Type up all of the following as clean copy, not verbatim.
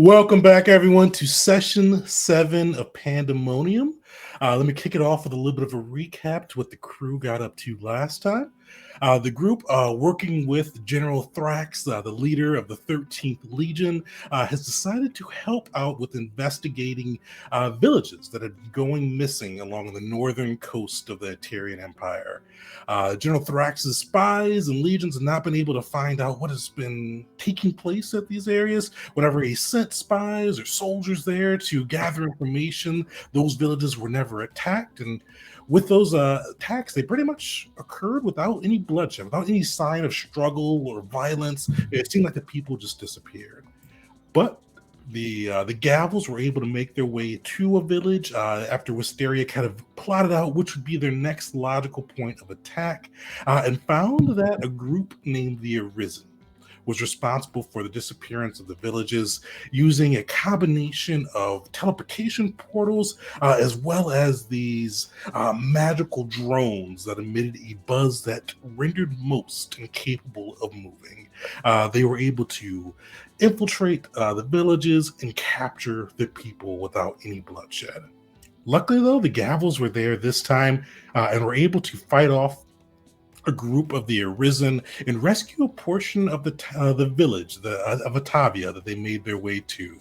Welcome back, everyone, to session 7 of Pandemonium. Let me kick it off with a little bit of a recap to what the crew got up to last time. The group, working with General Thrax, the leader of the 13th Legion, has decided to help out with investigating villages that have been going missing along the northern coast of the Atarian Empire. General Thrax's spies and legions have not been able to find out what has been taking place at these areas. Whenever he sent spies or soldiers there to gather information, those villages were never attacked. And with those attacks, they pretty much occurred without any bloodshed, without any sign of struggle or violence. It seemed like the people just disappeared. But the Gavels were able to make their way to a village after Wisteria kind of plotted out which would be their next logical point of attack, and found that a group named the Arisen was responsible for the disappearance of the villages using a combination of teleportation portals as well as these magical drones that emitted a buzz that rendered most incapable of moving. They were able to infiltrate the villages and capture the people without any bloodshed. Luckily, though, the Gavels were there this time and were able to fight off a group of the Arisen and rescue a portion of the village of Atavia that they made their way to.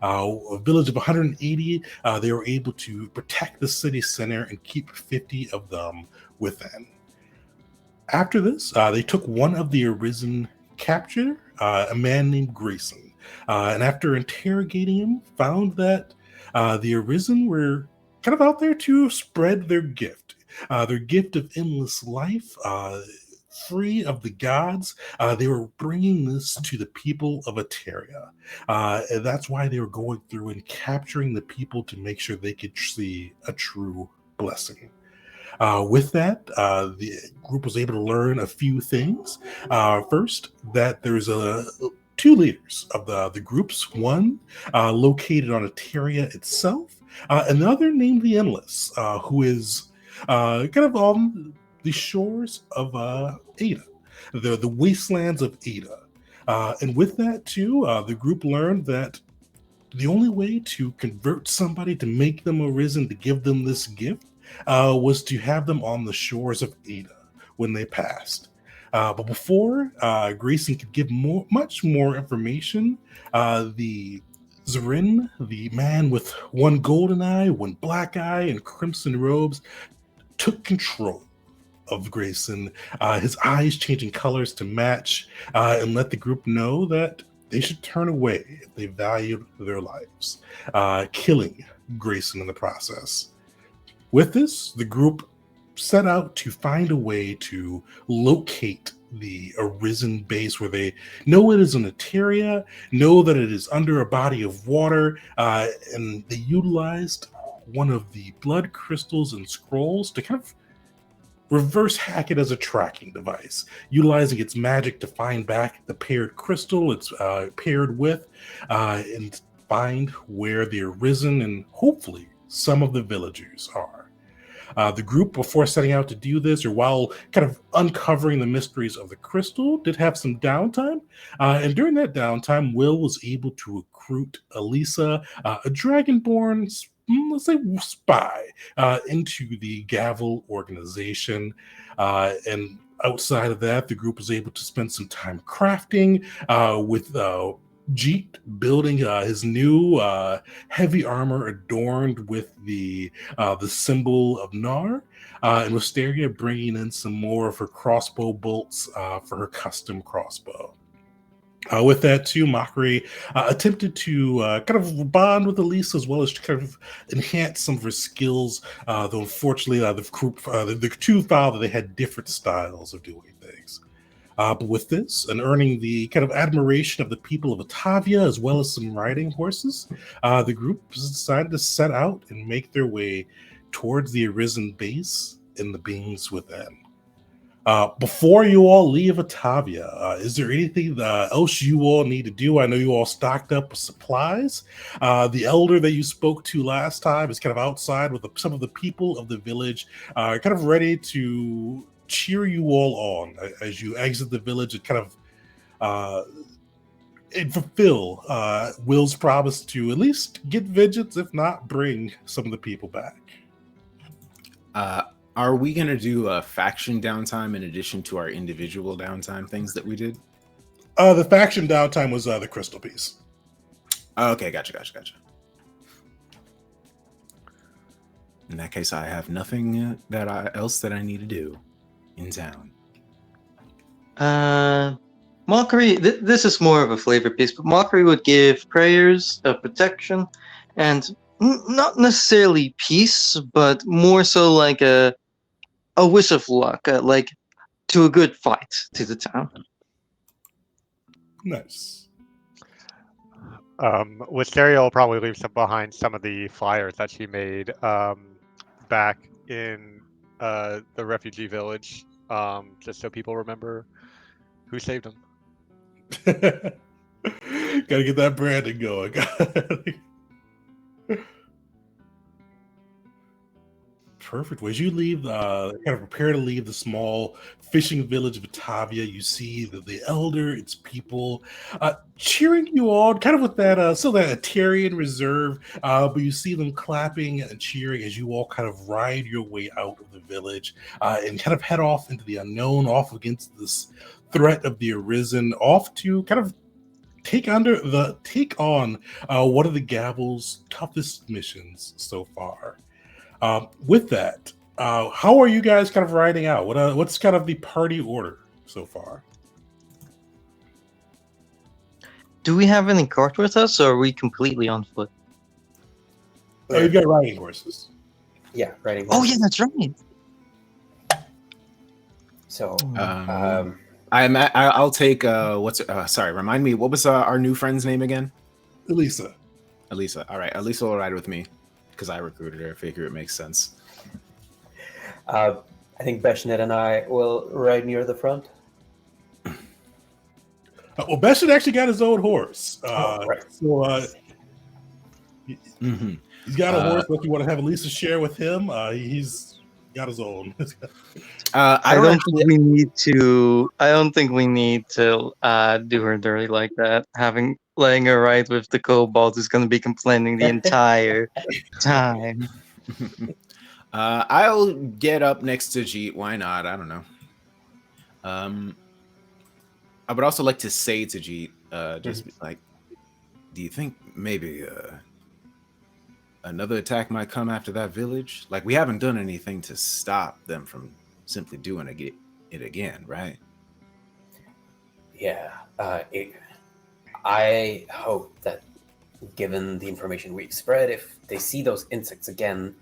A village of 180, they were able to protect the city center and keep 50 of them within. After this, they took one of the Arisen captured, a man named Grayson, and after interrogating him, found that the Arisen were kind of out there to spread their gift of endless life, free of the gods. They were bringing this to the people of Eteria. And that's why they were going through and capturing the people to make sure they could see a true blessing. With that, the group was able to learn a few things. First, that there's two leaders of the groups. One located on Eteria itself, another named the Endless, who is kind of on the shores of Ada, the wastelands of Ada. And with that, too, the group learned that the only way to convert somebody to make them Arisen, to give them this gift, was to have them on the shores of Ada when they passed. But before Grayson could give much more information, the Zarin, the man with one golden eye, one black eye, and crimson robes, took control of Grayson, his eyes changing colors to match, and let the group know that they should turn away if they valued their lives, killing Grayson in the process. With this, the group set out to find a way to locate the Arisen base, where they know it is in Eteria, know that it is under a body of water, and they utilized one of the blood crystals and scrolls to kind of reverse hack it as a tracking device, utilizing its magic to find back the paired crystal it's paired with, and find where the Arisen and hopefully some of the villagers are. The group, before setting out to do this, or while kind of uncovering the mysteries of the crystal, did have some downtime. And during that downtime, Will was able to recruit Elisa, a dragonborn, let's say, spy, into the Gavel organization. And outside of that, the group was able to spend some time crafting with Jeet building his new heavy armor adorned with the symbol of Nar, and Wisteria bringing in some more of her crossbow bolts for her custom crossbow. With that, too, Mockery attempted to kind of bond with Elisa as well as to kind of enhance some of her skills, though unfortunately the two found that they had different styles of doing things. But with this, and earning the kind of admiration of the people of Atavia, as well as some riding horses, the group decided to set out and make their way towards the Arisen base and the beings within. Before you all leave Atavia, is there anything else you all need to do? I know you all stocked up with supplies. The elder that you spoke to last time is kind of outside with some of the people of the village, kind of ready to cheer you all on as you exit the village and kind of and fulfill Will's promise to at least get vengeance, if not bring some of the people back. Are we going to do a faction downtime in addition to our individual downtime things that we did? The faction downtime was the crystal piece. Okay, gotcha. In that case, I have nothing else that I need to do in town. Mockery, this is more of a flavor piece, but Mockery would give prayers of protection and not necessarily peace, but more so like a wish of luck, like to a good fight to the town. Nice. Wisteria will probably leave some of the flyers that she made back in the refugee village, just so people remember who saved them. Gotta get that branding going. Perfect. As you leave, kind of prepare to leave the small fishing village of Batavia, you see the elder, its people, cheering you on, kind of with that, still that Atarian reserve, but you see them clapping and cheering as you all kind of ride your way out of the village and kind of head off into the unknown, off against this threat of the Arisen, off to kind of take on one of the Gavel's toughest missions so far. With that, how are you guys kind of riding out? What's kind of the party order so far? Do we have any cart with us, or are we completely on foot? Oh, you've got riding horses. Yeah, riding Oh horses. yeah, that's right. So, I'll take sorry, remind me, what was our new friend's name again? Elisa. All right, Elisa will ride with me because I recruited her. I figure it makes sense. I think Beshnet and I will ride near the front. Well, Beshnet actually got his own horse. Right. So he's got a horse. If you want to have Elisa share with him, he's got his own. I don't think we need to do her dirty like that. Letting her ride with the kobold who's going to be complaining the entire time. I'll get up next to Jeet. Why not? I don't know. I would also like to say to Jeet, like, do you think maybe another attack might come after that village? Like, we haven't done anything to stop them from simply doing it again, right? Yeah. I hope that, given the information we've spread, if they see those insects again,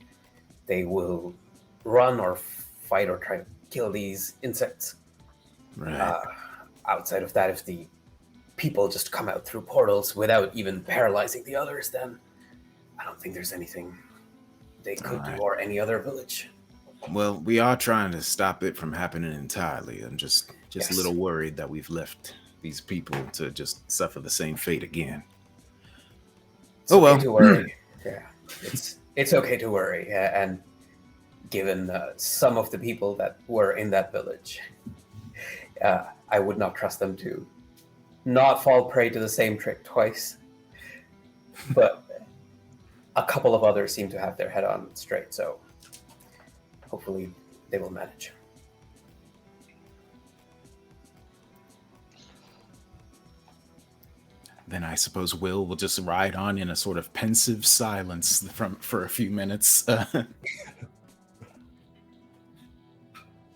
they will run or fight or try to kill these insects. Right. Outside of that, if the people just come out through portals without even paralyzing the others, then I don't think there's anything they could do, or any other village. Well, we are trying to stop it from happening entirely. I'm just Yes. a little worried that we've left these people to just suffer the same fate again. It's well. Okay to worry. Yeah, it's okay to worry. Yeah, and given some of the people that were in that village, I would not trust them to not fall prey to the same trick twice. But a couple of others seem to have their head on straight, so hopefully they will manage. Then I suppose Will just ride on in a sort of pensive silence for a few minutes.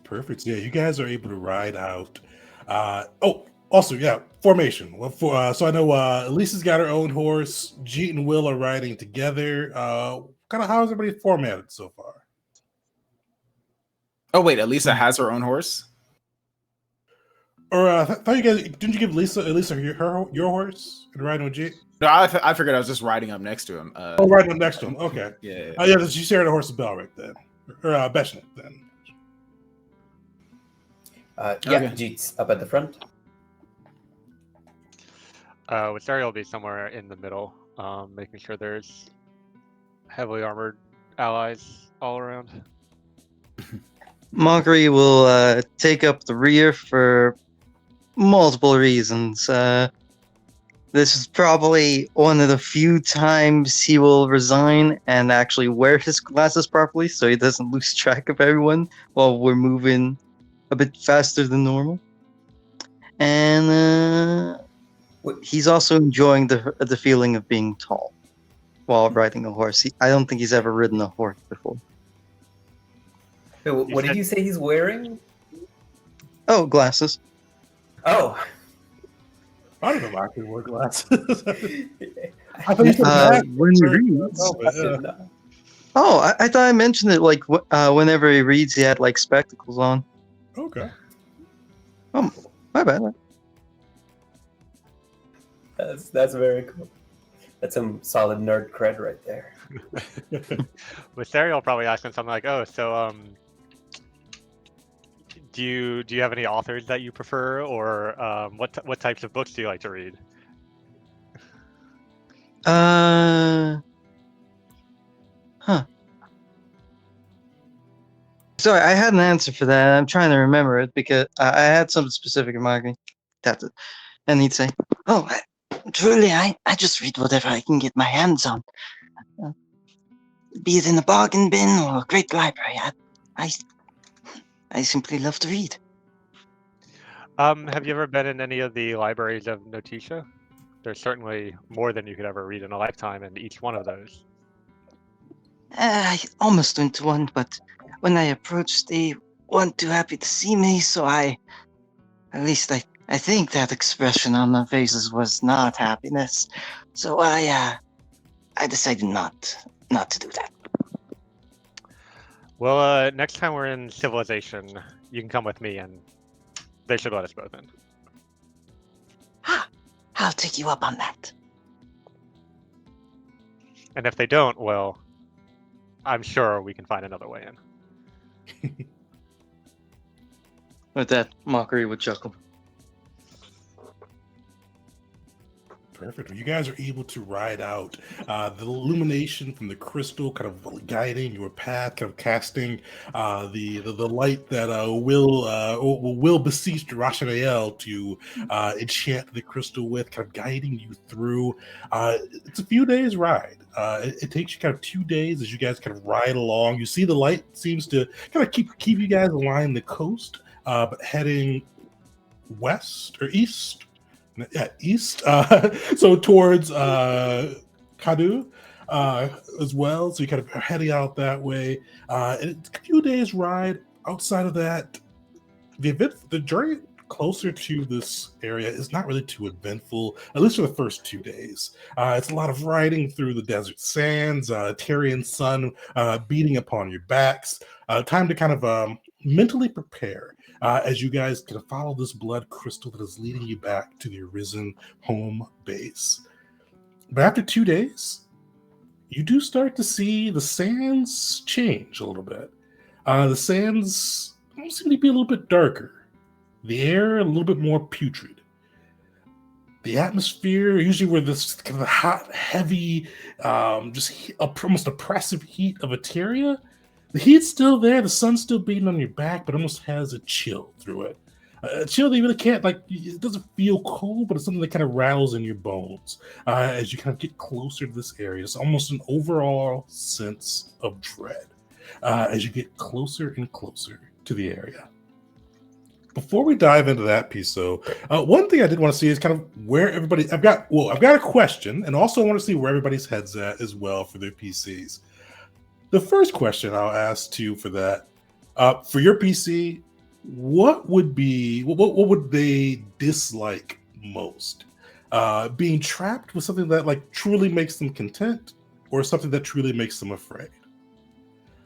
Perfect. Yeah, you guys are able to ride out. Also, yeah, formation. Well, so I know Elisa's got her own horse. Jeet and Will are riding together. Kind of how is everybody formatted so far? Oh wait, Elisa has her own horse? Or I thought you guys didn't you give Elisa your horse and riding with Jeet? No, I figured I was just riding up next to him. Riding up next to him. Okay. Yeah. Yeah. She shared a horse with Belric then, or Beshnet then. Yeah, Jeet's up at the front. Wisteria will be somewhere in the middle, making sure there's heavily armored allies all around. Mockery will take up the rear for multiple reasons. This is probably one of the few times he will resign and actually wear his glasses properly so he doesn't lose track of everyone while we're moving a bit faster than normal. And he's also enjoying the feeling of being tall while riding a horse. I don't think he's ever ridden a horse before. Wait, what did you say he's wearing? Oh, glasses. Oh. I don't know if I can wear glasses. I thought you said When he mask. reads. Oh, I but, did yeah. not. Oh, I thought I mentioned it like whenever he reads, he had like spectacles on. Okay. Oh, my bad. That's very cool. That's some solid nerd cred right there. Mysterio will probably ask him something like, "Oh, so do you have any authors that you prefer, or what types of books do you like to read?" Huh. Sorry, I had an answer for that. I'm trying to remember it because I had something specific in mind. That's it. And he'd say, "Oh, truly, I just read whatever I can get my hands on, be it in a bargain bin or a great library. I simply love to read." Have you ever been in any of the libraries of Notisha? There's certainly more than you could ever read in a lifetime in each one of those. I almost went to one, but when I approached, they weren't too happy to see me, so at least I think that expression on their faces was not happiness. So I decided not to do that. Well, next time we're in Civilization, you can come with me, and they should let us both in. I'll take you up on that. And if they don't, well, I'm sure we can find another way in. With that, Mockery would chuckle. Perfect. Well, you guys are able to ride out. The illumination from the crystal kind of guiding your path, kind of casting the light that will beseech Rashanael to enchant the crystal with, kind of guiding you through. It's a few days ride. It takes you kind of 2 days as you guys kind of ride along. You see the light seems to kind of keep you guys along the coast, but heading west or east. Yeah, east. So towards Kadu as well. So you kind of are heading out that way. And it's a few days ride. Outside of that, the journey closer to this area is not really too eventful, at least for the first 2 days. It's a lot of riding through the desert sands, Tyrian sun beating upon your backs. Time to kind of mentally prepare as you guys can follow this blood crystal that is leading you back to the Arisen home base. But after 2 days, you do start to see the sands change a little bit. The sands seem to be a little bit darker. The air a little bit more putrid. The atmosphere, usually where this kind of hot, heavy, almost oppressive heat of Eteria, the heat's still there, the sun's still beating on your back, but almost has a chill through it. A chill that you really can't, it doesn't feel cold, but it's something that kind of rattles in your bones as you kind of get closer to this area. It's almost an overall sense of dread as you get closer and closer to the area. Before we dive into that piece, though, one thing I did want to see is kind of where everybody. I've got a question, and also I want to see where everybody's heads at as well for their PCs. The first question I'll ask too for that, for your PC, what would they dislike most? Being trapped with something that truly makes them content, or something that truly makes them afraid?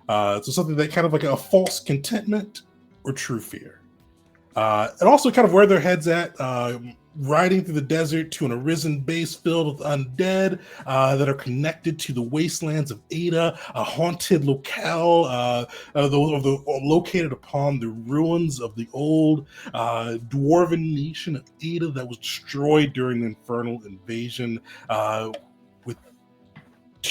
So something that kind of like a false contentment or true fear. And also kind of where their heads at, riding through the desert to an Arisen base filled with undead that are connected to the wastelands of Ada, a haunted locale located upon the ruins of the old dwarven nation of Ada that was destroyed during the infernal invasion, with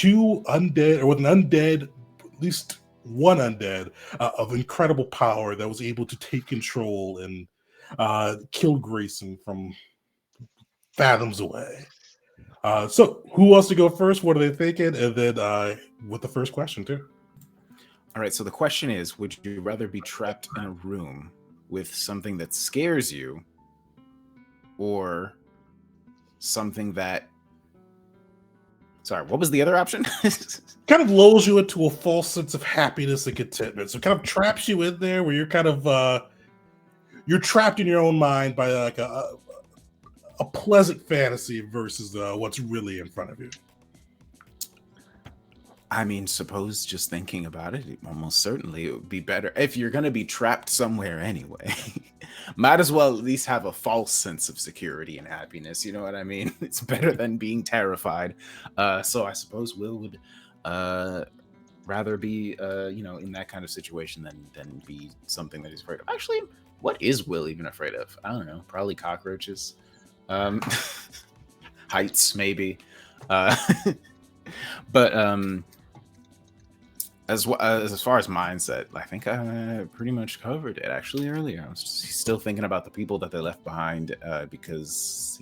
an undead, at least one undead of incredible power that was able to take control and kill Grayson from fathoms away. So who wants to go first? What are they thinking? And then with the first question too. All right, so the question is, would you rather be trapped in a room with something that scares you or something that... Sorry, what was the other option? Kind of lulls you into a false sense of happiness and contentment. So kind of traps you in there where you're kind of you're trapped in your own mind by like a pleasant fantasy versus what's really in front of you. I mean, suppose just thinking about it, almost certainly it would be better if you're going to be trapped somewhere anyway. Might as well at least have a false sense of security and happiness. You know what I mean? It's better than being terrified. So I suppose Will would rather be, in that kind of situation than be something that he's afraid of. Actually, what is Will even afraid of? I don't know. Probably cockroaches. Heights, maybe. But as far as mindset, I think I pretty much covered it actually earlier. I was still thinking about the people that they left behind because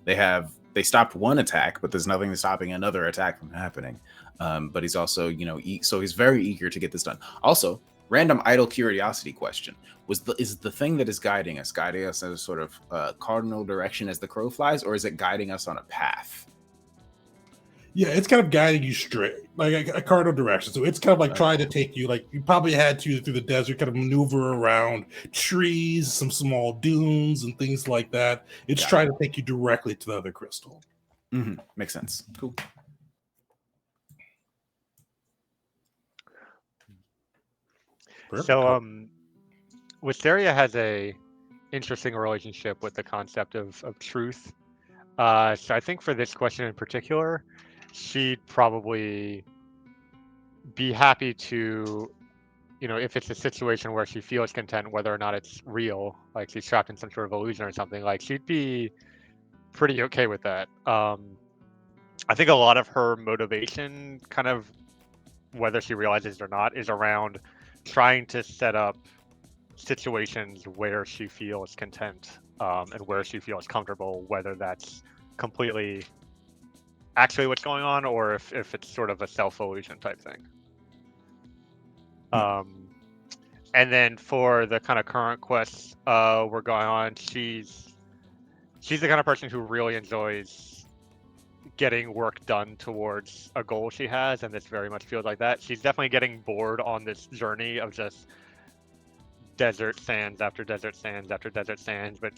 they stopped one attack, but there's nothing stopping another attack from happening. But he's also, so he's very eager to get this done. Also, random idle curiosity question: is the thing that is guiding us as a sort of cardinal direction as the crow flies, or is it guiding us on a path? Yeah, it's kind of guiding you straight, like a cardinal direction. So it's kind of like trying to take you, like you probably had to through the desert, kind of maneuver around trees, some small dunes, and things like that. It's trying to take you directly to the other crystal. Mm-hmm. Makes sense. Cool. Perfect. So, Wisteria has a interesting relationship with the concept of truth. So I think for this question in particular, she'd probably be happy to, if it's a situation where she feels content, whether or not it's real, like she's trapped in some sort of illusion or something, like she'd be pretty okay with that. I think a lot of her motivation, kind of whether she realizes it or not, is around trying to set up situations where she feels content and where she feels comfortable, whether that's completely actually what's going on or if it's sort of a self-illusion type thing. And then for the kind of current quests we're going on, she's the kind of person who really enjoys getting work done towards a goal she has, and this very much feels like that. She's definitely getting bored on this journey of just desert sands after desert sands after desert sands, but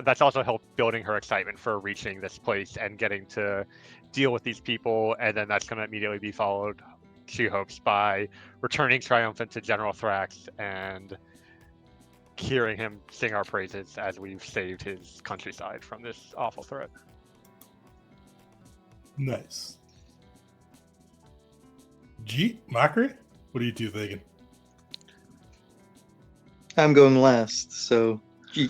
that's also helped building her excitement for reaching this place and getting to deal with these people, and then that's going to immediately be followed, she hopes, by returning triumphant to General Thrax and hearing him sing our praises as we've saved his countryside from this awful threat. Nice. G, Mockery, what are you two thinking? I'm going last, so G.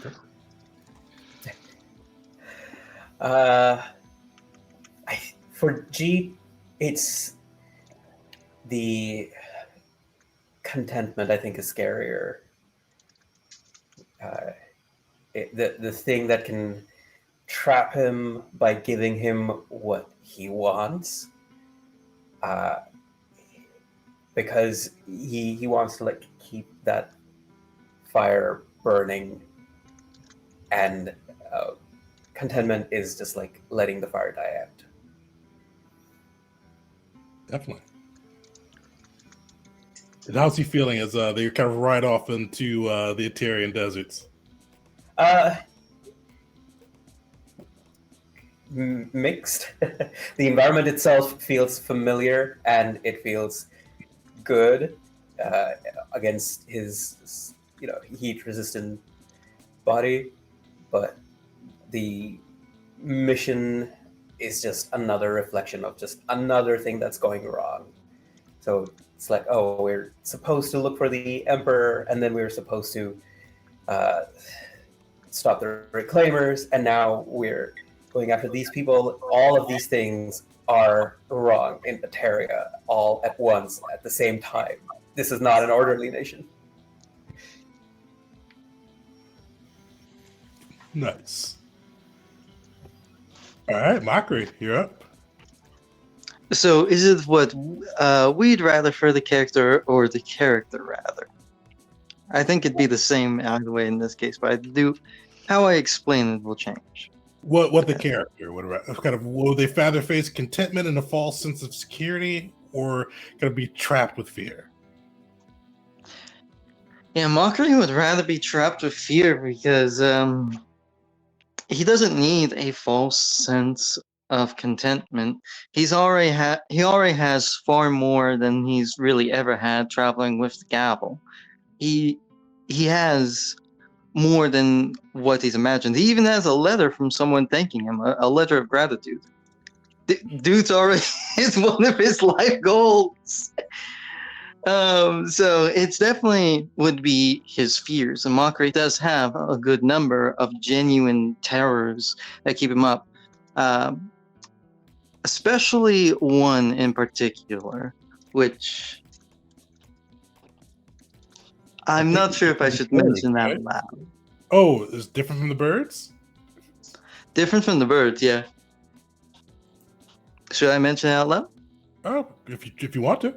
For G, it's the contentment, I think, is scarier. The thing that can trap him by giving him what he wants, because he wants to keep that fire burning, and contentment is just letting the fire die out. Definitely. And how's he feeling as they kind of ride off into the Eterian deserts? Mixed. The environment itself feels familiar and it feels good against his heat-resistant body, but the mission is just another reflection of just another thing that's going wrong. So it's like, oh, we're supposed to look for the Emperor, and then we were supposed to stop the Reclaimers, and now we're going after these people. All of these things are wrong in Eteria all at once, at the same time. This is not an orderly nation. Nice. All right, Mockery, you're up. So, is it what we'd rather for the character or the character rather? I think it'd be the same either way in this case, but how I explain it will change. What the character? What kind of will they rather face contentment and a false sense of security, or gonna be trapped with fear? Yeah, Mockery would rather be trapped with fear because he doesn't need a false sense of contentment. He already has far more than he's really ever had traveling with the Gavel. He has more than what he's imagined. He even has a letter from someone thanking him, a letter of gratitude. Dude's already is one of his life goals. So it's definitely would be his fears, and Mockery does have a good number of genuine terrors that keep him up. Especially one in particular, which I'm not sure if I should mention that loud. Oh, it's different from the birds? Different from the birds, yeah. Should I mention it out loud? Oh, if you want to.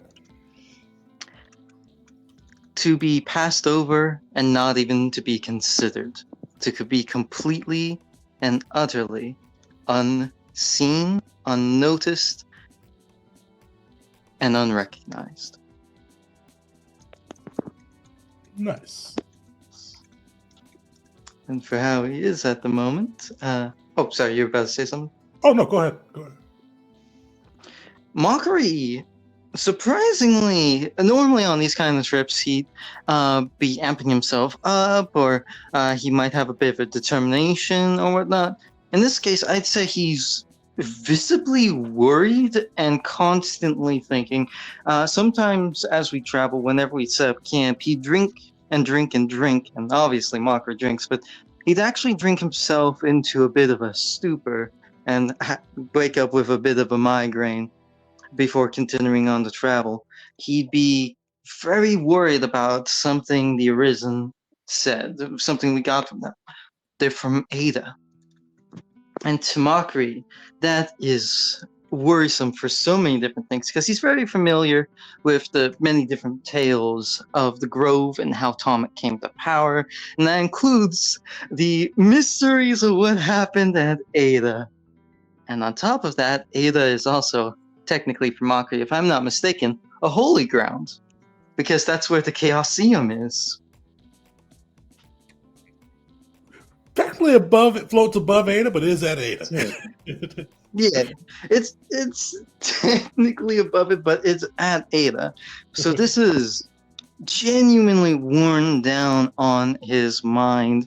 To be passed over and not even to be considered. To be completely and utterly unseen, unnoticed, and unrecognized. Nice. And for how he is at the moment, oh, sorry, you were about to say something? Oh no, go ahead. Go ahead. Mockery, surprisingly, normally on these kind of trips, he'd be amping himself up, or he might have a bit of a determination or whatnot. In this case, I'd say he's visibly worried and constantly thinking. Sometimes as we travel, whenever we set up camp, he'd drink and drink and drink, and obviously Mockery drinks, but he'd actually drink himself into a bit of a stupor and wake up with a bit of a migraine before continuing on the travel. He'd be very worried about something the Arisen said, something we got from them. They're from Ada. And to Mockery, that is worrisome for so many different things, because he's very familiar with the many different tales of the Grove and how Tomek came to power, and that includes the mysteries of what happened at Ada. And on top of that, Ada is also, technically for Mockery, if I'm not mistaken, a holy ground, because that's where the Chaosium is. Technically above, it floats above Ada, but it is at Ada. Yeah, it's technically above it, but it's at Ada. So this is genuinely worn down on his mind,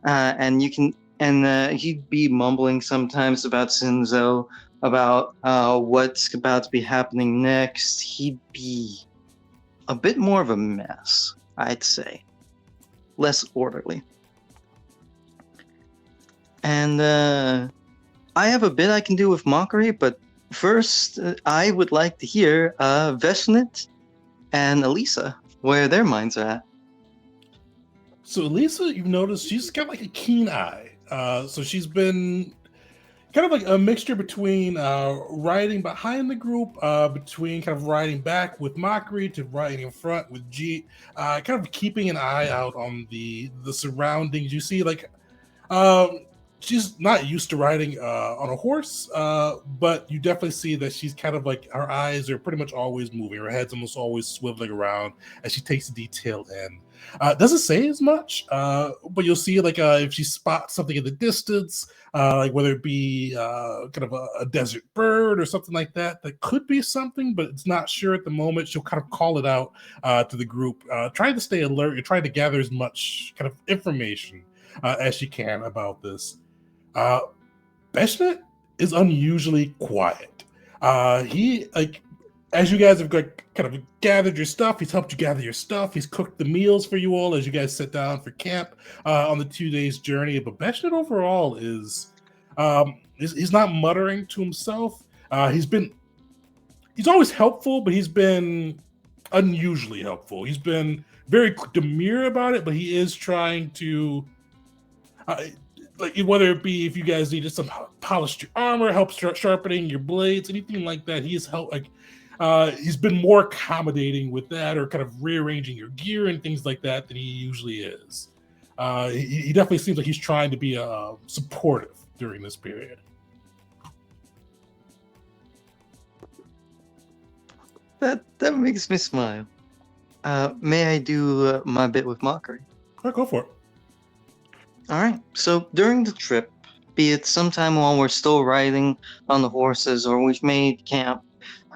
and he'd be mumbling sometimes about Shinzo, about what's about to be happening next. He'd be a bit more of a mess, I'd say, less orderly. And I have a bit I can do with Mockery, but first I would like to hear Veshnit and Elisa, where their minds are at. So Elisa, you've noticed she's got like a keen eye. So she's been kind of like a mixture between riding behind the group, between kind of riding back with Mockery to riding in front with Jeet, kind of keeping an eye out on the surroundings. You see, like, she's not used to riding on a horse, but you definitely see that she's kind of like, her eyes are pretty much always moving. Her head's almost always swiveling around as she takes detail in. Doesn't say as much, but you'll see like if she spots something in the distance, like whether it be kind of a desert bird or something like that, that could be something, but it's not sure at the moment. She'll kind of call it out to the group, trying to stay alert and trying to gather as much kind of information as she can about this. Beshnet is unusually quiet. He, like, as you guys have kind of gathered your stuff, he's helped you gather your stuff. He's cooked the meals for you all as you guys sit down for camp on the 2 days journey. But Beshnet overall is he's not muttering to himself. He's always helpful, but he's been unusually helpful. He's been very demure about it, but he is trying to like whether it be if you guys needed some polished your armor, help sharpening your blades, anything like that. He has helped. Like he's been more accommodating with that, or kind of rearranging your gear and things like that than he usually is. He definitely seems like he's trying to be supportive during this period. That makes me smile. May I do my bit with mockery? All right, go for it. All right. So during the trip, be it sometime while we're still riding on the horses or we've made camp,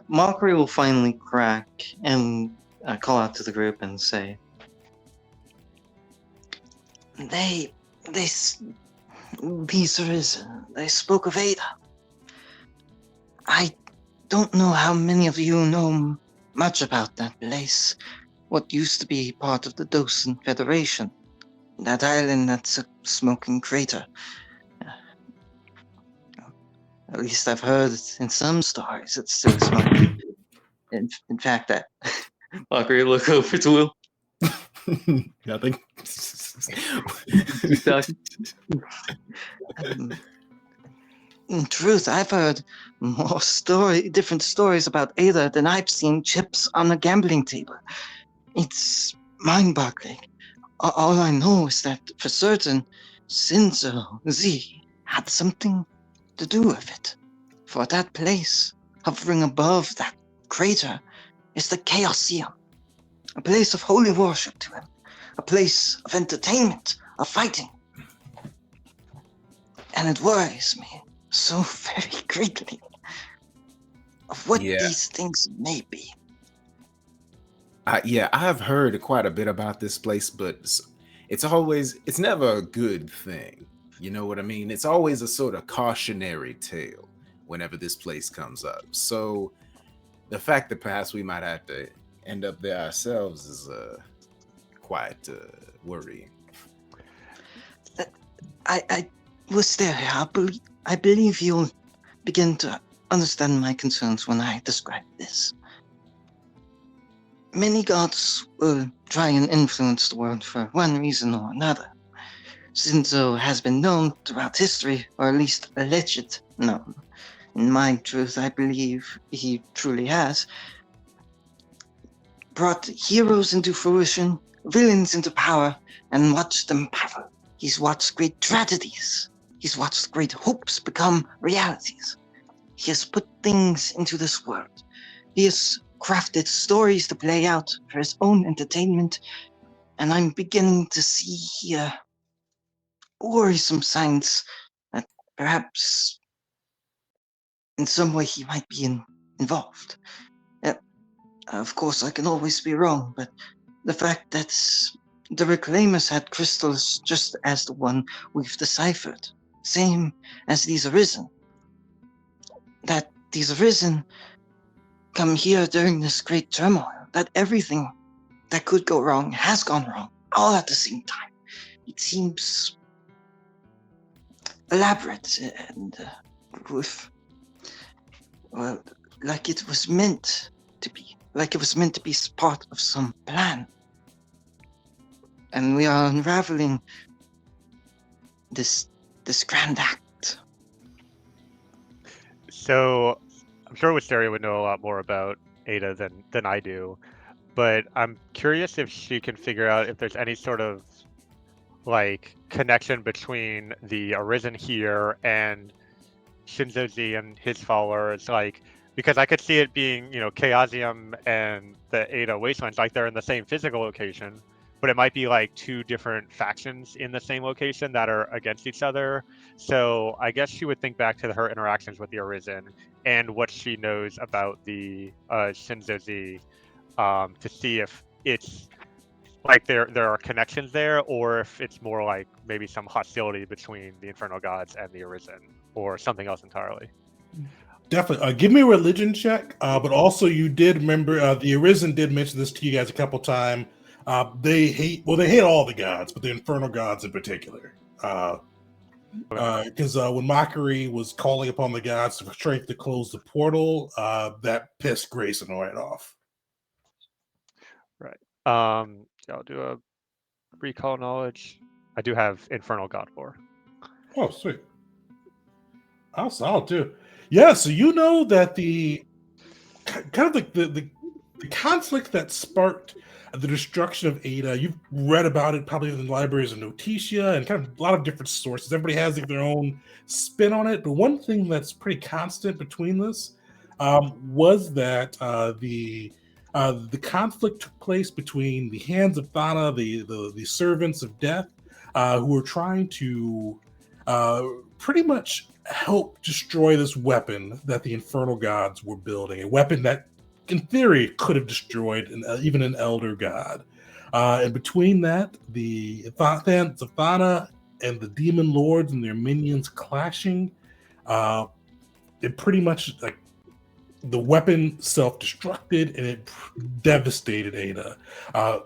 mockery will finally crack and call out to the group and say, these arisen. They spoke of Ada. I don't know how many of you know much about that place, what used to be part of the Docent Federation. That island that's a smoking crater. At least I've heard in some stories it's still smoking. In fact, that Mockery look over to Will. Nothing. In truth, I've heard more different stories about Ada than I've seen chips on a gambling table. It's mind-boggling. All I know is that for certain, Shinzo Z had something to do with it. For that place, hovering above that crater, is the Chaosium, a place of holy worship to him, a place of entertainment, of fighting. And it worries me so very greatly of what these things may be. Yeah, I've heard quite a bit about this place, but it's never a good thing. You know what I mean? It's always a sort of cautionary tale whenever this place comes up. So the fact that perhaps we might have to end up there ourselves is quite worrying. I was there. I believe you'll begin to understand my concerns when I describe this. Many gods will try and influence the world for one reason or another. Shinzo has been known throughout history, or at least alleged known. In my truth, I believe he truly has. Brought heroes into fruition, villains into power, and watched them battle. He's watched great tragedies. He's watched great hopes become realities. He has put things into this world. He has crafted stories to play out for his own entertainment, and I'm beginning to see here worrisome signs that perhaps in some way he might be involved. Of course, I can always be wrong, but the fact that the Reclaimers had crystals just as the one we've deciphered, same as these Arisen, that these Arisen come here during this great turmoil, that everything that could go wrong has gone wrong, all at the same time. It seems elaborate and like it was meant to be, like it was meant to be part of some plan. And we are unraveling this grand act. So I'm sure Wisteria would know a lot more about Ada than I do, but I'm curious if she can figure out if there's any sort of like connection between the Arisen here and Shinzo Z and his followers, like, because I could see it being, Chaosium and the Ada Wastelands, like they're in the same physical location, but it might be like two different factions in the same location that are against each other. So I guess she would think back to her interactions with the Arisen and what she knows about the Shinzo Z to see if it's like there are connections there, or if it's more like maybe some hostility between the Infernal Gods and the Arisen, or something else entirely. Definitely. Give me a religion check, but also you did remember the Arisen did mention this to you guys a couple times. They hate all the gods, but the Infernal Gods in particular. Because when Mockery was calling upon the gods for strength to close the portal, that pissed Grayson right off. Right. I'll do a recall knowledge. I do have Infernal God lore. Oh, sweet. Oh, solid too. Yeah, so you know that the kind of like the conflict that sparked the destruction of Ada, you've read about it probably in the libraries of Noticia and kind of a lot of different sources. Everybody has like, their own spin on it. But one thing that's pretty constant between this was that the conflict took place between the hands of Thana, the servants of death, who were trying to pretty much help destroy this weapon that the infernal gods were building, a weapon that in theory could have destroyed even an elder god. And between that, the Thans of Thana and the demon lords and their minions clashing, it pretty much like the weapon self-destructed and it devastated Ada,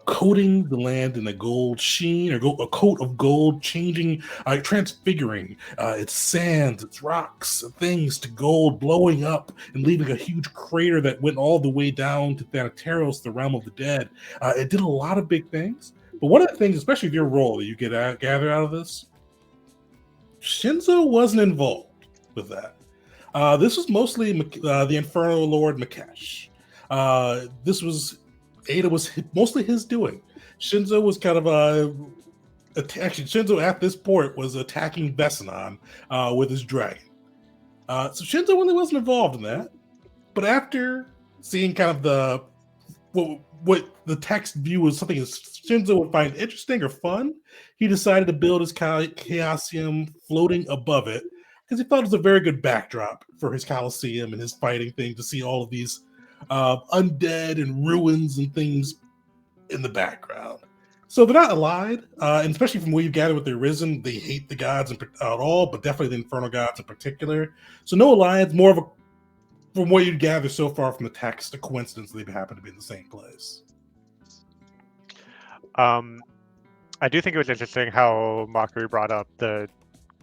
coating the land in a gold sheen or a coat of gold, changing, transfiguring its sands, its rocks, things to gold, blowing up and leaving a huge crater that went all the way down to Thanateros, the realm of the dead. It did a lot of big things, but one of the things, especially with your role that you gather out of this, Shinzo wasn't involved with that. This was mostly the Infernal Lord Makesh. This was Ada was mostly his doing. Shinzo was kind of actually Shinzo at this point was attacking Vesanon with his dragon. So Shinzo really wasn't involved in that. But after seeing kind of the what the text view was something that Shinzo would find interesting or fun, he decided to build his Chaosium floating above it because he thought it was a very good backdrop for his Coliseum and his fighting thing to see all of these undead and ruins and things in the background. So they're not allied, and especially from what you gather with the Arisen, they hate the gods at all, but definitely the Infernal gods in particular. So no alliance, more of a, from what you gather so far from the text, a coincidence they happen to be in the same place. I do think it was interesting how Mockery brought up the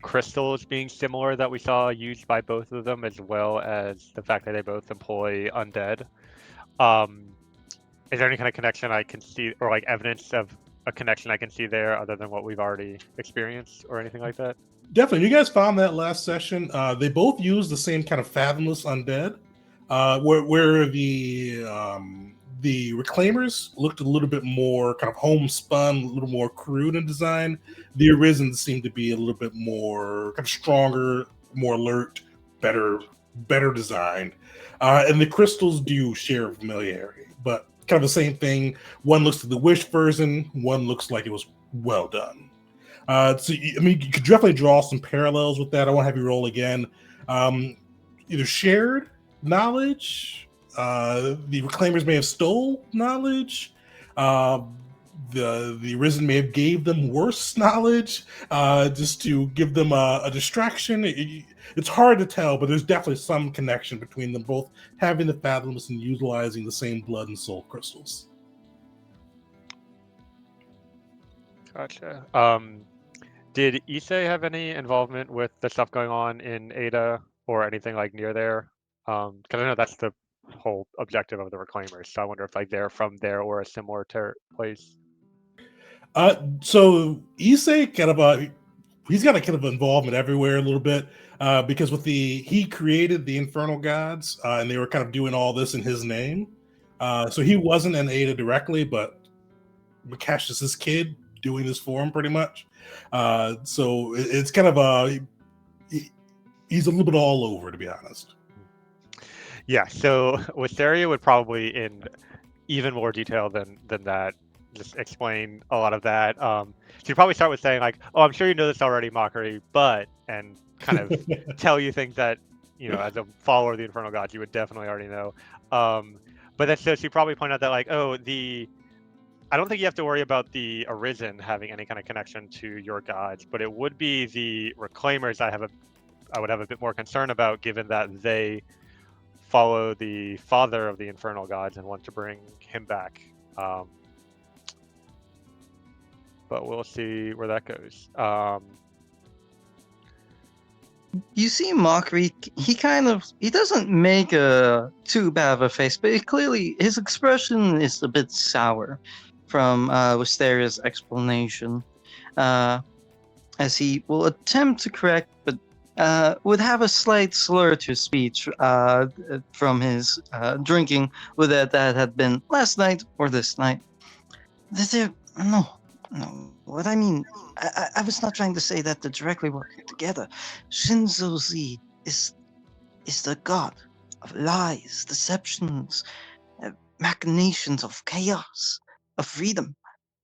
crystals being similar that we saw used by both of them, as well as the fact that they both employ undead. Is there any kind of connection I can see, or like evidence of a connection I can see there other than what we've already experienced or anything like that? Definitely. You guys found that last session. They both use the same kind of Fathomless undead, where the Reclaimers looked a little bit more kind of homespun, a little more crude in design. The Arisen seemed to be a little bit more kind of stronger, more alert, better designed. And the crystals do share familiarity, but kind of the same thing. One looks like the Wish version, one looks like it was well done. So, I mean, you could definitely draw some parallels with that. I won't have you roll again. Either shared knowledge, the Reclaimers may have stole knowledge, the Arisen may have gave them worse knowledge, just to give them a distraction. It's hard to tell, but there's definitely some connection between them both having the Fathomless and utilizing the same blood and soul crystals. Gotcha. Did Issei have any involvement with the stuff going on in Ada or anything like near there? Because I know that's the whole objective of the Reclaimers. So I wonder if like they're from there or a similar place. So Issei kind of he's got a kind of involvement everywhere a little bit because with he created the Infernal Gods and they were kind of doing all this in his name. So he wasn't in Ada directly, but Makesh is his kid doing this for him pretty much. So it's kind of he's a little bit all over, to be honest. Yeah, so Wisteria would probably in even more detail than that just explain a lot of that. She'd probably start with saying like, oh, I'm sure you know this already, Mockery, but, and kind of tell you things that, you know, as a follower of the Infernal Gods, you would definitely already know. But then so she'd probably point out that like, oh, I don't think you have to worry about the Arisen having any kind of connection to your gods, but it would be the Reclaimers I would have a bit more concern about, given that they follow the father of the Infernal Gods and want to bring him back. But we'll see where that goes. You see Mockery, he doesn't make a too bad of a face, but clearly his expression is a bit sour from Wisteria's explanation. as he will attempt to correct, but would have a slight slur to speech from his drinking, whether that had been last night or this night. No. What I mean, I was not trying to say that they're directly working together. Shinzo Z is the god of lies, deceptions, machinations of chaos, of freedom.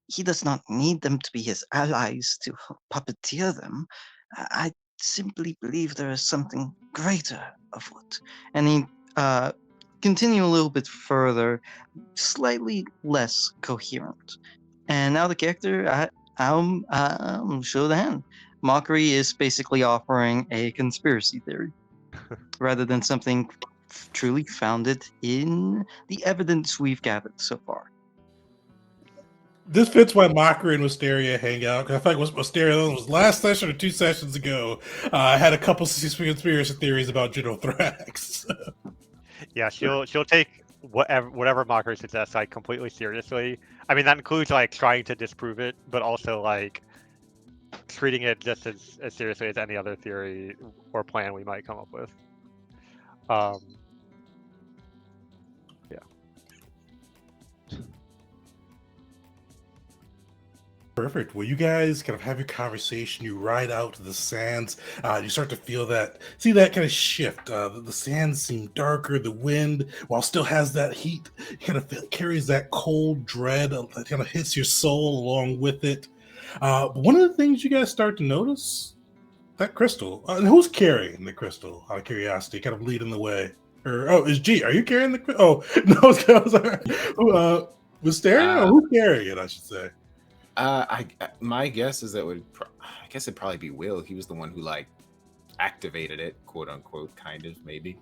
He does not need them to be his allies to puppeteer them. I simply believe there is something greater afoot. And he continue a little bit further, slightly less coherent. And now the character, I'll show the hand. Mockery is basically offering a conspiracy theory rather than something truly founded in the evidence we've gathered so far. This fits why Mockery and Wisteria hang out. Because I feel like Wisteria was last session or 2 sessions ago. I had a couple conspiracy theories about General Thrax. Yeah, she'll take whatever Mockery suggests like completely seriously. I mean, that includes like trying to disprove it, but also like treating it just as seriously as any other theory or plan we might come up with. Yeah. Perfect. Well, you guys kind of have your conversation. You ride out to the sands. You start to feel see that kind of shift. The sands seem darker. The wind, while still has that heat, kind of carries that cold dread that kind of hits your soul along with it. But one of the things you guys start to notice, that crystal. And who's carrying the crystal? Out of curiosity, kind of leading the way. Is G? Are you carrying the crystal? Oh, no, I was sorry. Wisteria? Who's carrying it? I should say. My guess is that I guess it'd probably be Will. He was the one who like activated it, quote unquote, kind of maybe,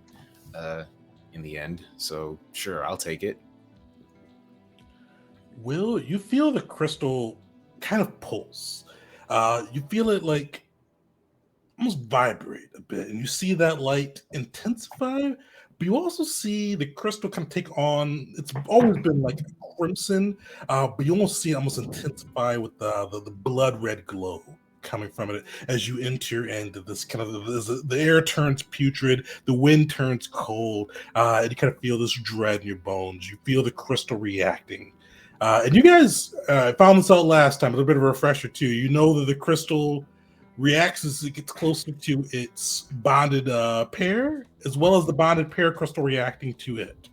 in the end. So sure, I'll take it. Will, you feel the crystal kind of pulse. You feel it like almost vibrate a bit, and you see that light intensify. But you also see the crystal kind of take on. It's always been like crimson, but you almost see it almost intensify with the blood red glow coming from it as you enter into this kind of the air turns putrid, the wind turns cold, and you kind of feel this dread in your bones. You feel the crystal reacting. And you guys found this out last time, a little bit of a refresher too. You know that the crystal reacts as it gets closer to its bonded pair, as well as the bonded pair crystal reacting to it.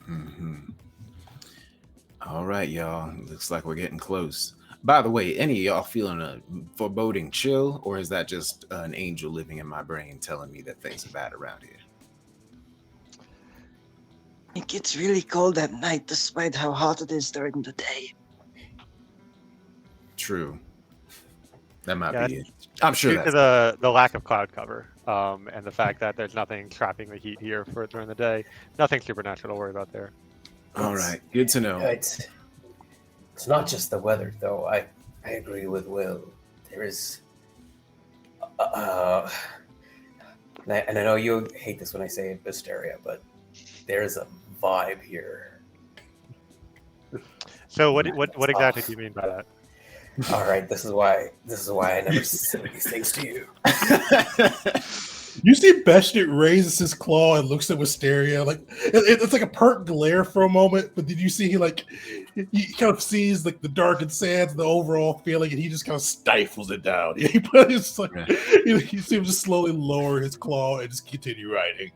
Mm-hmm. All right, y'all. Looks like we're getting close. By the way, any of y'all feeling a foreboding chill, or is that just an angel living in my brain telling me that things are bad around here? It gets really cold at night, despite how hot it is during the day. True. That might be it. I'm sure due to the lack of cloud cover, and the fact that there's nothing trapping the heat here during the day. Nothing supernatural to worry about there. All right, good to know. It's not just the weather, though. I agree with Will. There is, and I know you hate this when I say Wisteria, but there's a vibe here. So what exactly do you mean by that? All right, this is why I never say these things to you. You see Beshnik raises his claw and looks at Wisteria. Like it's like a pert glare for a moment, but did you see he kind of sees like the darkened sands, the overall feeling, and he just kind of stifles it down. He see him just slowly lower his claw and just continue riding.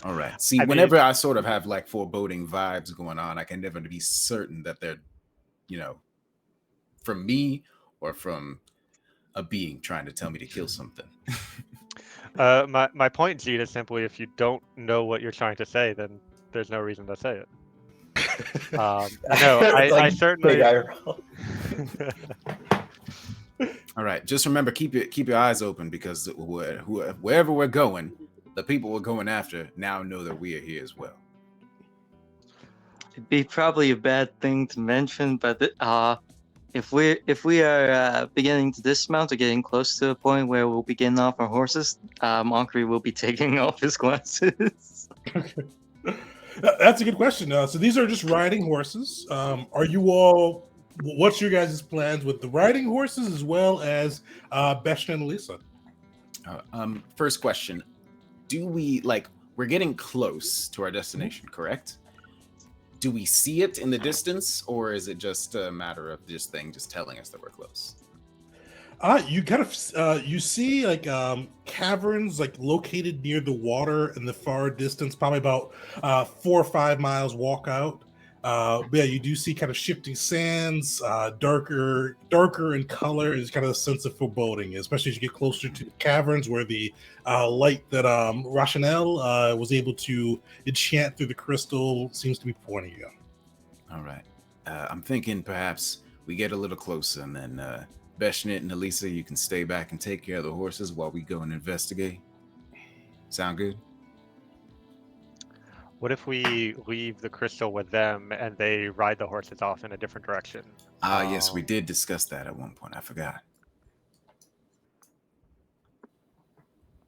All right. See, whenever I sort of have like foreboding vibes going on, I can never be certain that they're, from me or from a being trying to tell me to kill something. My point, Gene, is simply if you don't know what you're trying to say, then there's no reason to say it. I certainly. All right, just remember, keep your eyes open, because wherever we're going, the people we're going after now know that we are here as well. It'd be probably a bad thing to mention, but if we are beginning to dismount or getting close to a point where we'll be getting off our horses, Mockery will be taking off his glasses. That's a good question. So these are just riding horses. Are you all what's your guys' plans with the riding horses as well as Beshna and Lisa? First question: do we we're getting close to our destination? Correct? Do we see it in the distance, or is it just a matter of this thing just telling us that we're close? You kind of you see caverns located near the water in the far distance, probably about 4 or 5 miles walk out. But yeah, you do see kind of shifting sands, darker in color is kind of a sense of foreboding, especially as you get closer to the caverns where the light that Rachanel was able to enchant through the crystal seems to be pointing you. All right. I'm thinking perhaps we get a little closer and then Beshnit and Elisa, you can stay back and take care of the horses while we go and investigate. Sound good? What if we leave the crystal with them and they ride the horses off in a different direction? Yes, we did discuss that at one point. I forgot.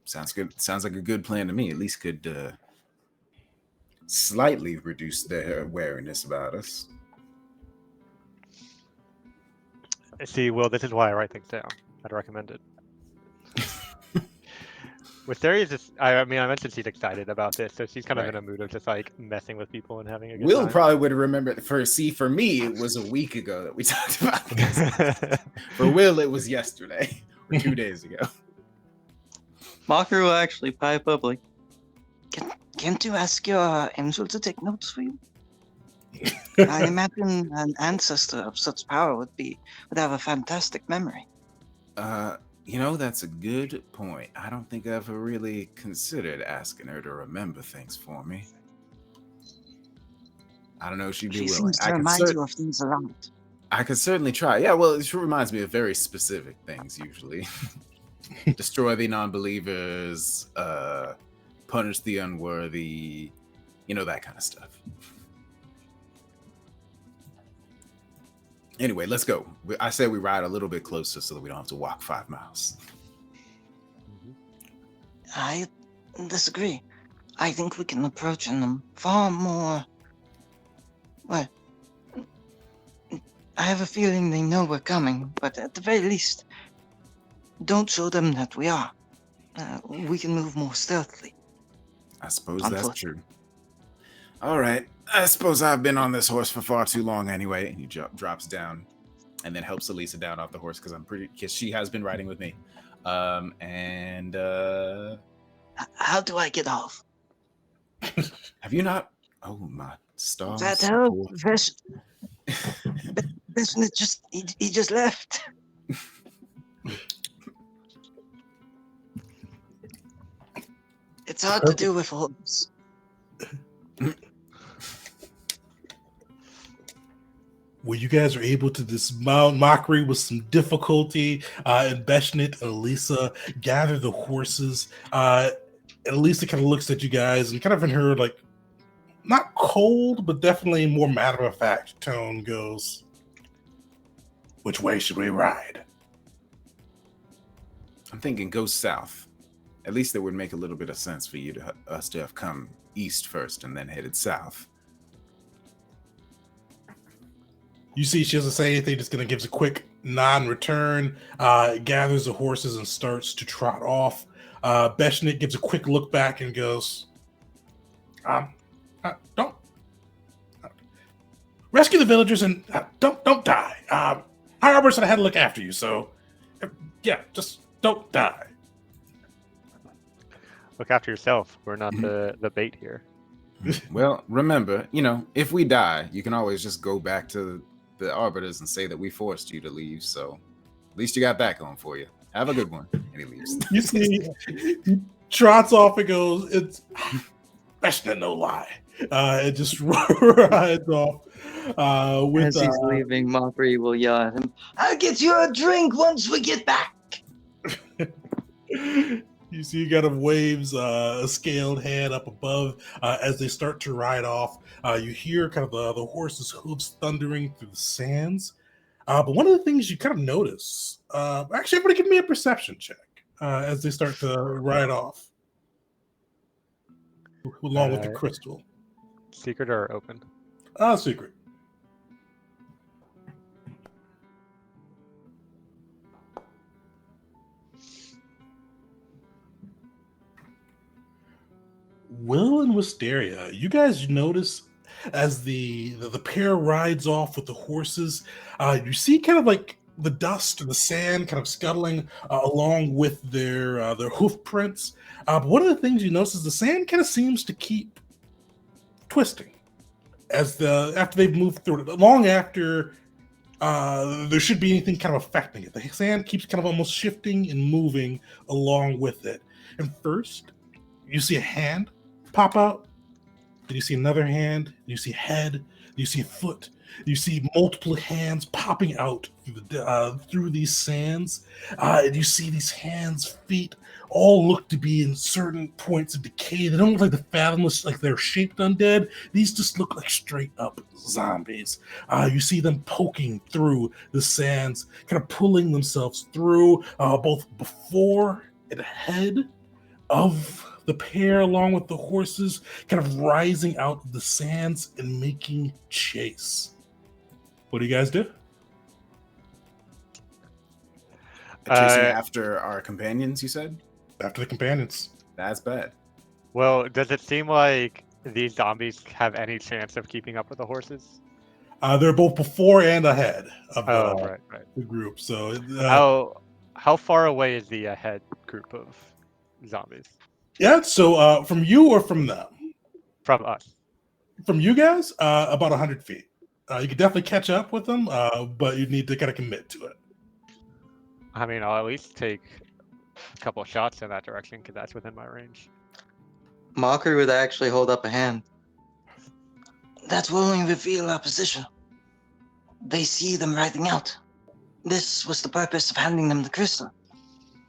Sounds good. Sounds like a good plan to me. At least could slightly reduce their awareness about us. See, Will, this is why I write things down. I'd recommend it. Wisteria is just, I mean, I mentioned she's excited about this, so she's kind of in a mood of just messing with people and having a good Will time. probably would have remembered. For me, it was a week ago that we talked about this. For Will, it was yesterday or 2 days ago. Mocker will actually pipe up like, Can't you ask your angel to take notes for you? I imagine an ancestor of such power would have a fantastic memory. That's a good point. I don't think I ever really considered asking her to remember things for me. I don't know if she'd be She willing. seems to remind you of things a lot. I could certainly try. Yeah, well, she reminds me of very specific things usually. Destroy the non-believers, punish the unworthy, that kind of stuff. Anyway, let's go. I say we ride a little bit closer so that we don't have to walk 5 miles. I disagree. I think we can approach them far more. Well, I have a feeling they know we're coming, but at the very least, don't show them that we are. We can move more stealthily. I suppose that's true. All right. I suppose I've been on this horse for far too long anyway. And he drops down and then helps Elisa down off the horse because she has been riding with me. How do I get off? Have you not? Oh, my stars. That help. He just left. It's hard to do with horses. Well, you guys are able to dismount Mockery with some difficulty, and Beshnit and Elisa gather the horses. And Elisa kind of looks at you guys and kind of in her, not cold, but definitely more matter-of-fact tone goes, "Which way should we ride?" I'm thinking go south. At least that would make a little bit of sense for us to have come east first and then headed south. You see she doesn't say anything, just gives a quick non-return, gathers the horses and starts to trot off. Beshnit gives a quick look back and goes, don't rescue the villagers and don't die. High Arbor said I had to look after you, so yeah, just don't die. Look after yourself. We're not the bait here. Well, remember, if we die, you can always just go back to the arbiters and say that we forced you to leave. So at least you got that going for you. Have a good one. And he leaves. You see, he trots off and goes, "It's Beshnit, no lie." It just rides off. As he's leaving, Mockery will yell at him, I'll get you a drink once we get back. You see, he kind of waves a scaled hand up above as they start to ride off. You hear kind of the horse's hooves thundering through the sands. But one of the things you kind of notice, actually, everybody give me a perception check as they start to ride off, along with the crystal. Secret or open? Secret. Will and Wisteria, you guys notice as the pair rides off with the horses, you see kind of like the dust and the sand kind of scuttling along with their hoof prints. But one of the things you notice is the sand kind of seems to keep twisting as after they've moved through it, long after there should be anything kind of affecting it. The sand keeps kind of almost shifting and moving along with it. And first, you see a hand pop out. Then you see another hand. You see a head. You see a foot. You see multiple hands popping out through these sands. And you see these hands, feet, all look to be in certain points of decay. They don't look like the Fathomless, like they're shaped undead. These just look like straight up zombies. You see them poking through the sands, kind of pulling themselves through, both before and ahead of the pair, along with the horses, kind of rising out of the sands and making chase. What do you guys do? Chasing after our companions, you said? After the companions. That's bad. Well, does it seem like these zombies have any chance of keeping up with the horses? They're both before and ahead of Right. the group. So How far away is the ahead group of zombies yeah, so from you or from them? from us? From you guys, about 100 feet. You could definitely catch up with them, but you need to kind of commit to it. I mean, I'll at least take a couple of shots in that direction because that's within my range. Mockery would actually hold up a hand. That will only reveal our position. They see them riding out. This was the purpose of handing them the crystal.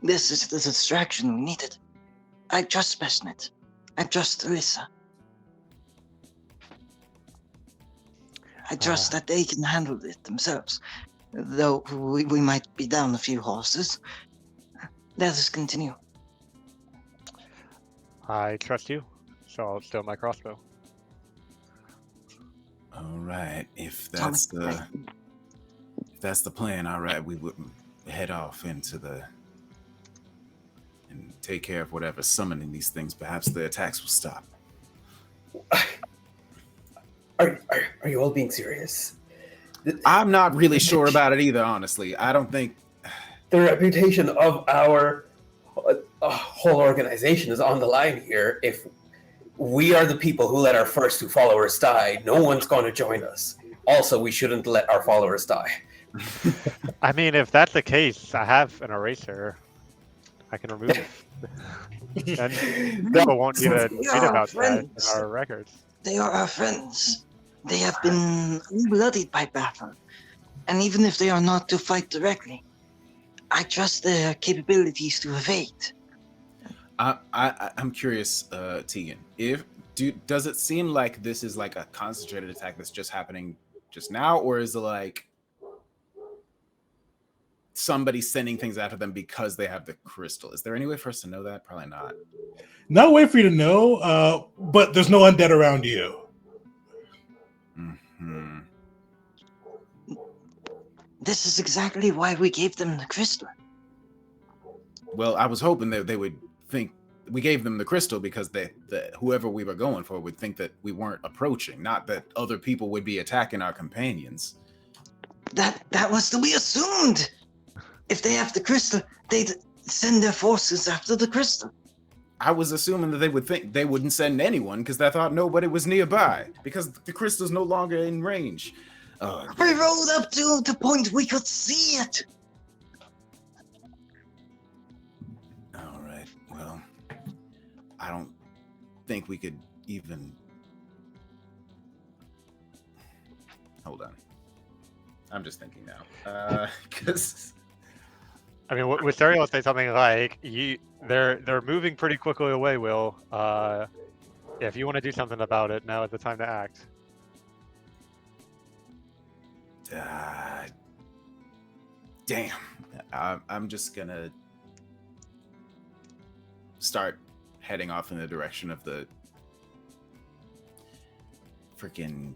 This is the distraction we needed. I trust Beshnet. I trust Alyssa. I trust that they can handle it themselves. Though we might be down a few horses. Let us continue. I trust you, so I'll stow my crossbow. All right. If that's the plan, all right, we would head off into and take care of whatever's summoning these things. Perhaps the attacks will stop. Are you all being serious? I'm not really sure about it either, honestly. I don't think The reputation of our whole organization is on the line here. If we are the people who let our first two followers die, no one's going to join us. Also, we shouldn't let our followers die. I mean, if that's the case, I have an eraser. I can remove it. And people won't even read about that in our records. They are our friends. They have been bloodied by battle. And even if they are not to fight directly, I trust their capabilities to evade. I'm curious, Tegan. Does it seem like this is like a concentrated attack that's just happening just now, or is it like somebody sending things after them because they have the crystal? Is there any way for us to know that? Probably not. No way for you to know, but there's no undead around you. Mm-hmm. This is exactly why we gave them the crystal. Well, I was hoping that they would think we gave them the crystal because whoever we were going for would think that we weren't approaching, not that other people would be attacking our companions. That was to be assumed. If they have the crystal, they'd send their forces after the crystal. I was assuming that they would think they wouldn't send anyone because they thought nobody was nearby because the crystal's no longer in range. We rode up to the point we could see it. All right. Well, I don't think we could even. Hold on. I'm just thinking now. Because. I mean, Wisteria will say something like, they're moving pretty quickly away, Will. If you want to do something about it, now is the time to act. Damn. I'm just gonna start heading off in the direction of the freaking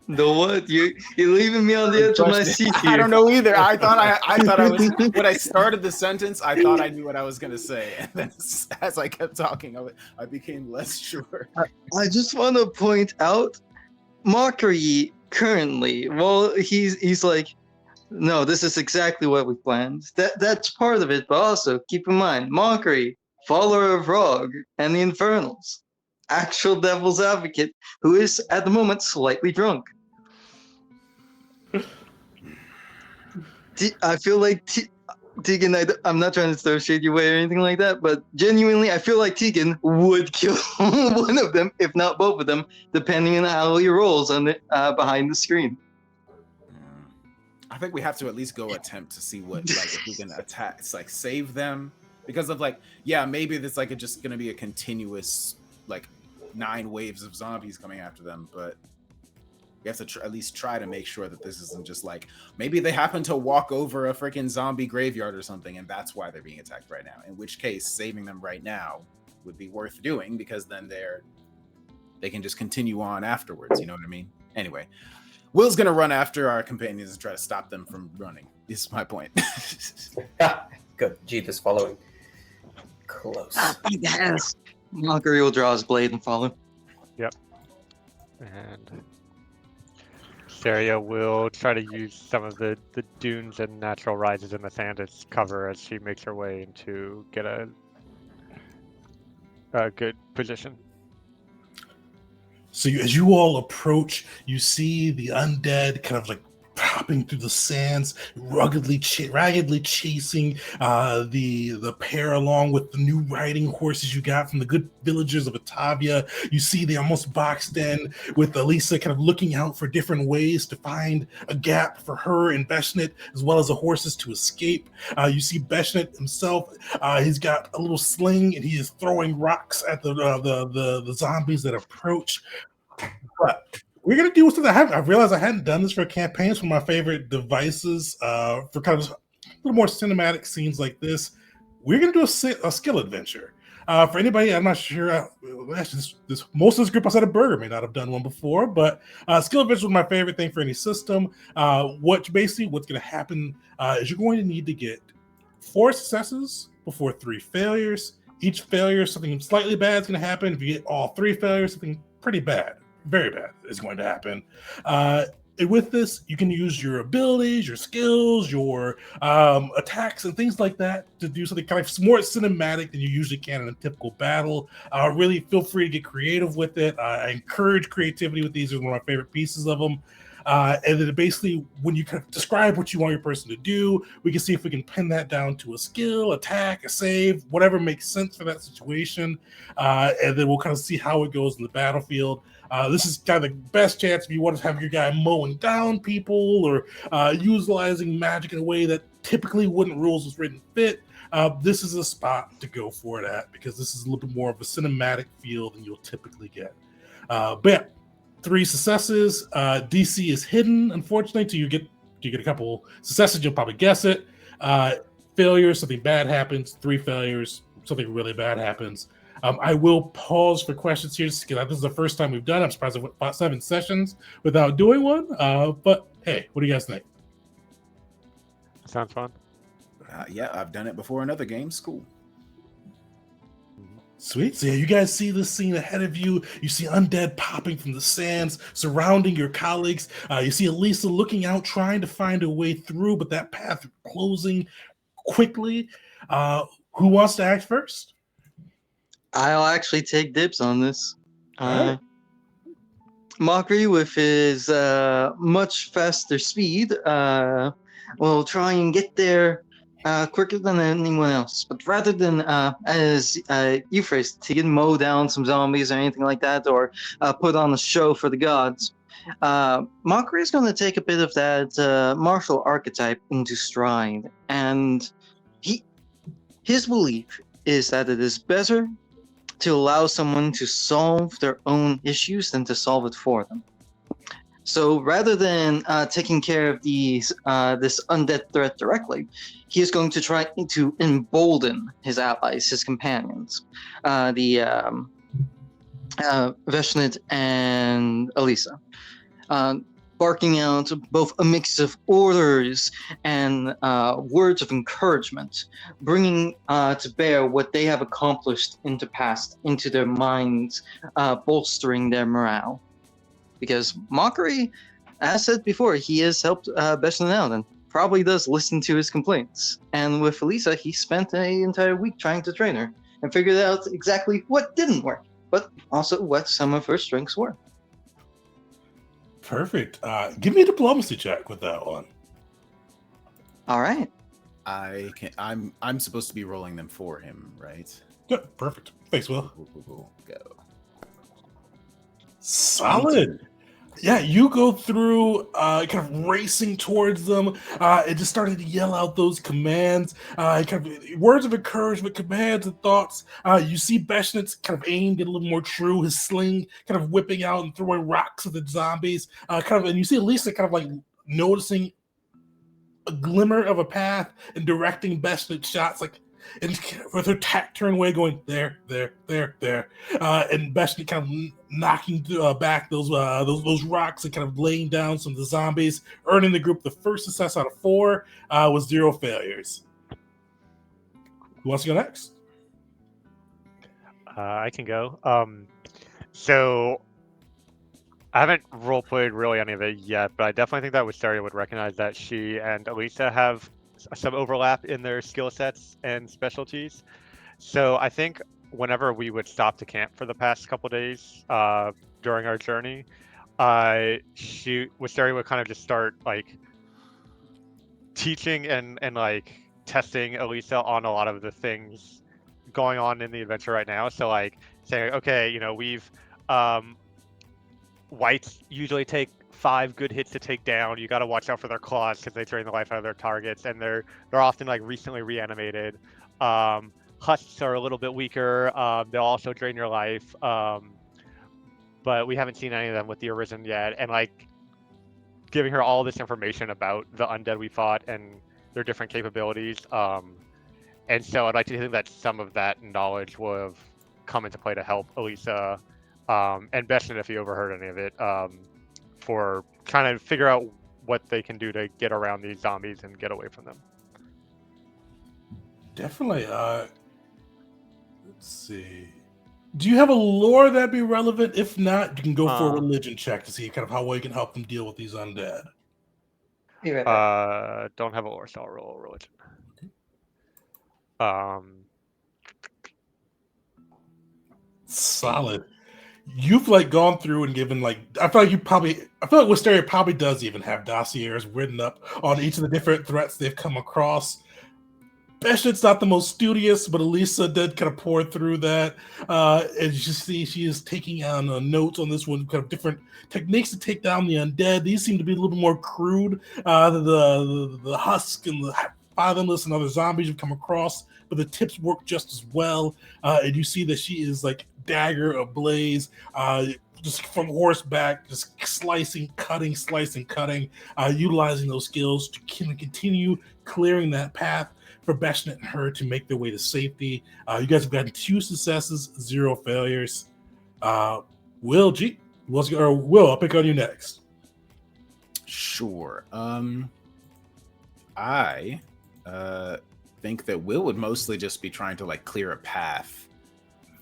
The what? You're leaving me on the edge of my seat here. I don't know either. I thought I was when I started the sentence. I thought I knew what I was gonna say, and then as I kept talking, I became less sure. I just want to point out, Mockery currently. Well, he's like, no, this is exactly what we planned. That's part of it, but also keep in mind, Mockery, follower of Rogue and the Infernals, actual Devil's Advocate, who is at the moment slightly drunk. I feel like Tegan, I'm not trying to throw shade your way or anything like that, but genuinely, I feel like Tegan would kill one of them, if not both of them, depending on how he rolls on the behind the screen. I think we have to at least go attempt to see what, like, if we can attack, it's like save them, because of like, yeah, maybe it's like just gonna be a continuous like 9 waves of zombies coming after them, but we have to at least try to make sure that this isn't just like, maybe they happen to walk over a freaking zombie graveyard or something, and that's why they're being attacked right now. In which case, saving them right now would be worth doing, because then they can just continue on afterwards. You know what I mean? Anyway, Will's gonna run after our companions and try to stop them from running. This is my point. Good. Jeeth is following close. Yes. Mockery will draw his blade and follow. Yep. And Saria will try to use some of the dunes and natural rises in the sand as cover as she makes her way into get a good position. So as you all approach, you see the undead kind of like popping through the sands, raggedly chasing the pair along with the new riding horses you got from the good villagers of Batavia. You see they almost boxed in with Elisa kind of looking out for different ways to find a gap for her and Beshnet, as well as the horses to escape. You see Beshnet himself, he's got a little sling and he is throwing rocks at the zombies that approach. But we're gonna do something. I realized I hadn't done this for campaigns. One of my favorite devices for kind of a little more cinematic scenes like this. We're gonna do a skill adventure. For anybody, I'm not sure. Actually, most of this group outside of Burger may not have done one before, but skill adventure was my favorite thing for any system. What's going to happen is you're going to need to get 4 successes before 3 failures. Each failure, something slightly bad is going to happen. If you get all 3 failures, something pretty bad, very bad is going to happen. And with this, you can use your abilities, your skills, your attacks, and things like that to do something kind of more cinematic than you usually can in a typical battle. Really feel free to get creative with it. I encourage creativity with these. Is one of my favorite pieces of them. And then basically, when you kind of describe what you want your person to do, we can see if we can pin that down to a skill, attack, a save, whatever makes sense for that situation. And then we'll kind of see how it goes in the battlefield. This is kind of the best chance if you want to have your guy mowing down people or utilizing magic in a way that typically wouldn't rules as written fit. This is a spot to go for it at, because this is a little bit more of a cinematic feel than you'll typically get. But yeah, 3 successes. DC is hidden, unfortunately, till you get a couple successes, you'll probably guess it. Failures, something bad happens. 3 failures, something really bad happens. I will pause for questions here, just because this is the first time we've done it. I'm surprised I went about 7 sessions without doing one. But hey, what do you guys think? Sounds fun. Yeah, I've done it before in other games. Cool. Sweet. So yeah, you guys see this scene ahead of you. You see undead popping from the sands, surrounding your colleagues. You see Elisa looking out, trying to find a way through, but that path closing quickly. Who wants to act first? I'll actually take dibs on this. Alright. Mockery, with his much faster speed, will try and get there quicker than anyone else. But rather than, as you phrased, to mow down some zombies or anything like that, or put on a show for the gods, Mockery is going to take a bit of that martial archetype into stride. And his belief is that it is better to allow someone to solve their own issues than to solve it for them. So rather than taking care of this undead threat directly, he is going to try to embolden his allies, his companions, Veshnet and Elisa. barking out both a mix of orders and words of encouragement, bringing to bear what they have accomplished into their minds, bolstering their morale. Because Mockery, as said before, he has helped Besson out and probably does listen to his complaints. And with Elisa, he spent an entire week trying to train her and figured out exactly what didn't work, but also what some of her strengths were. Perfect. Give me a diplomacy check with that one. All right. I'm supposed to be rolling them for him, right? Good. Perfect. Thanks, Will. Go. Solid. Yeah, you go through, kind of racing towards them, and just started to yell out those commands, kind of words of encouragement, commands, and thoughts. You see Beshnit's kind of aim get a little more true, his sling kind of whipping out and throwing rocks at the zombies, and you see Lisa kind of like noticing a glimmer of a path and directing Beshnit's shots, like, and with her turn away, going there, and Beshnit kind of knocking back those rocks and kind of laying down some of the zombies, earning the group the first success out of 4 with 0 failures. Who wants to go next? I can go. So I haven't roleplayed really any of it yet, but I definitely think that Wisteria would recognize that she and Elisa have some overlap in their skill sets and specialties. So I think whenever we would stop to camp for the past couple days during our journey, Wisteria would kind of just start like teaching and like testing Elisa on a lot of the things going on in the adventure right now. So like saying, okay, we've whites usually take 5 good hits to take down. You got to watch out for their claws because they drain the life out of their targets, and they're often like recently reanimated. Husks are a little bit weaker. They'll also drain your life, but we haven't seen any of them with the Arisen yet. And like giving her all this information about the undead we fought and their different capabilities. And so I'd like to think that some of that knowledge will have come into play to help Elisa and Besson, if you overheard any of it, for trying to figure out what they can do to get around these zombies and get away from them. Definitely. Let's see. Do you have a lore that'd be relevant? If not, you can go for a religion check to see kind of how well you can help them deal with these undead. Be right back. Don't have a lore, so I'll roll religion. Solid. You've like gone through and given like I feel like Wisteria probably does even have dossiers written up on each of the different threats they've come across. Beshnit's not the most studious, but Elisa did kind of pour through that. And you see she is taking on notes on this one, kind of different techniques to take down the undead. These seem to be a little more crude. The husk and the Fathomless and other zombies you've come across, but the tips work just as well. And you see that she is like dagger ablaze, just from horseback, just slicing, cutting, utilizing those skills to continue clearing that path for Beshnit and her to make their way to safety. You guys have gotten 2 successes, 0 failures. Will, I'll pick on you next. Sure. I think that Will would mostly just be trying to like clear a path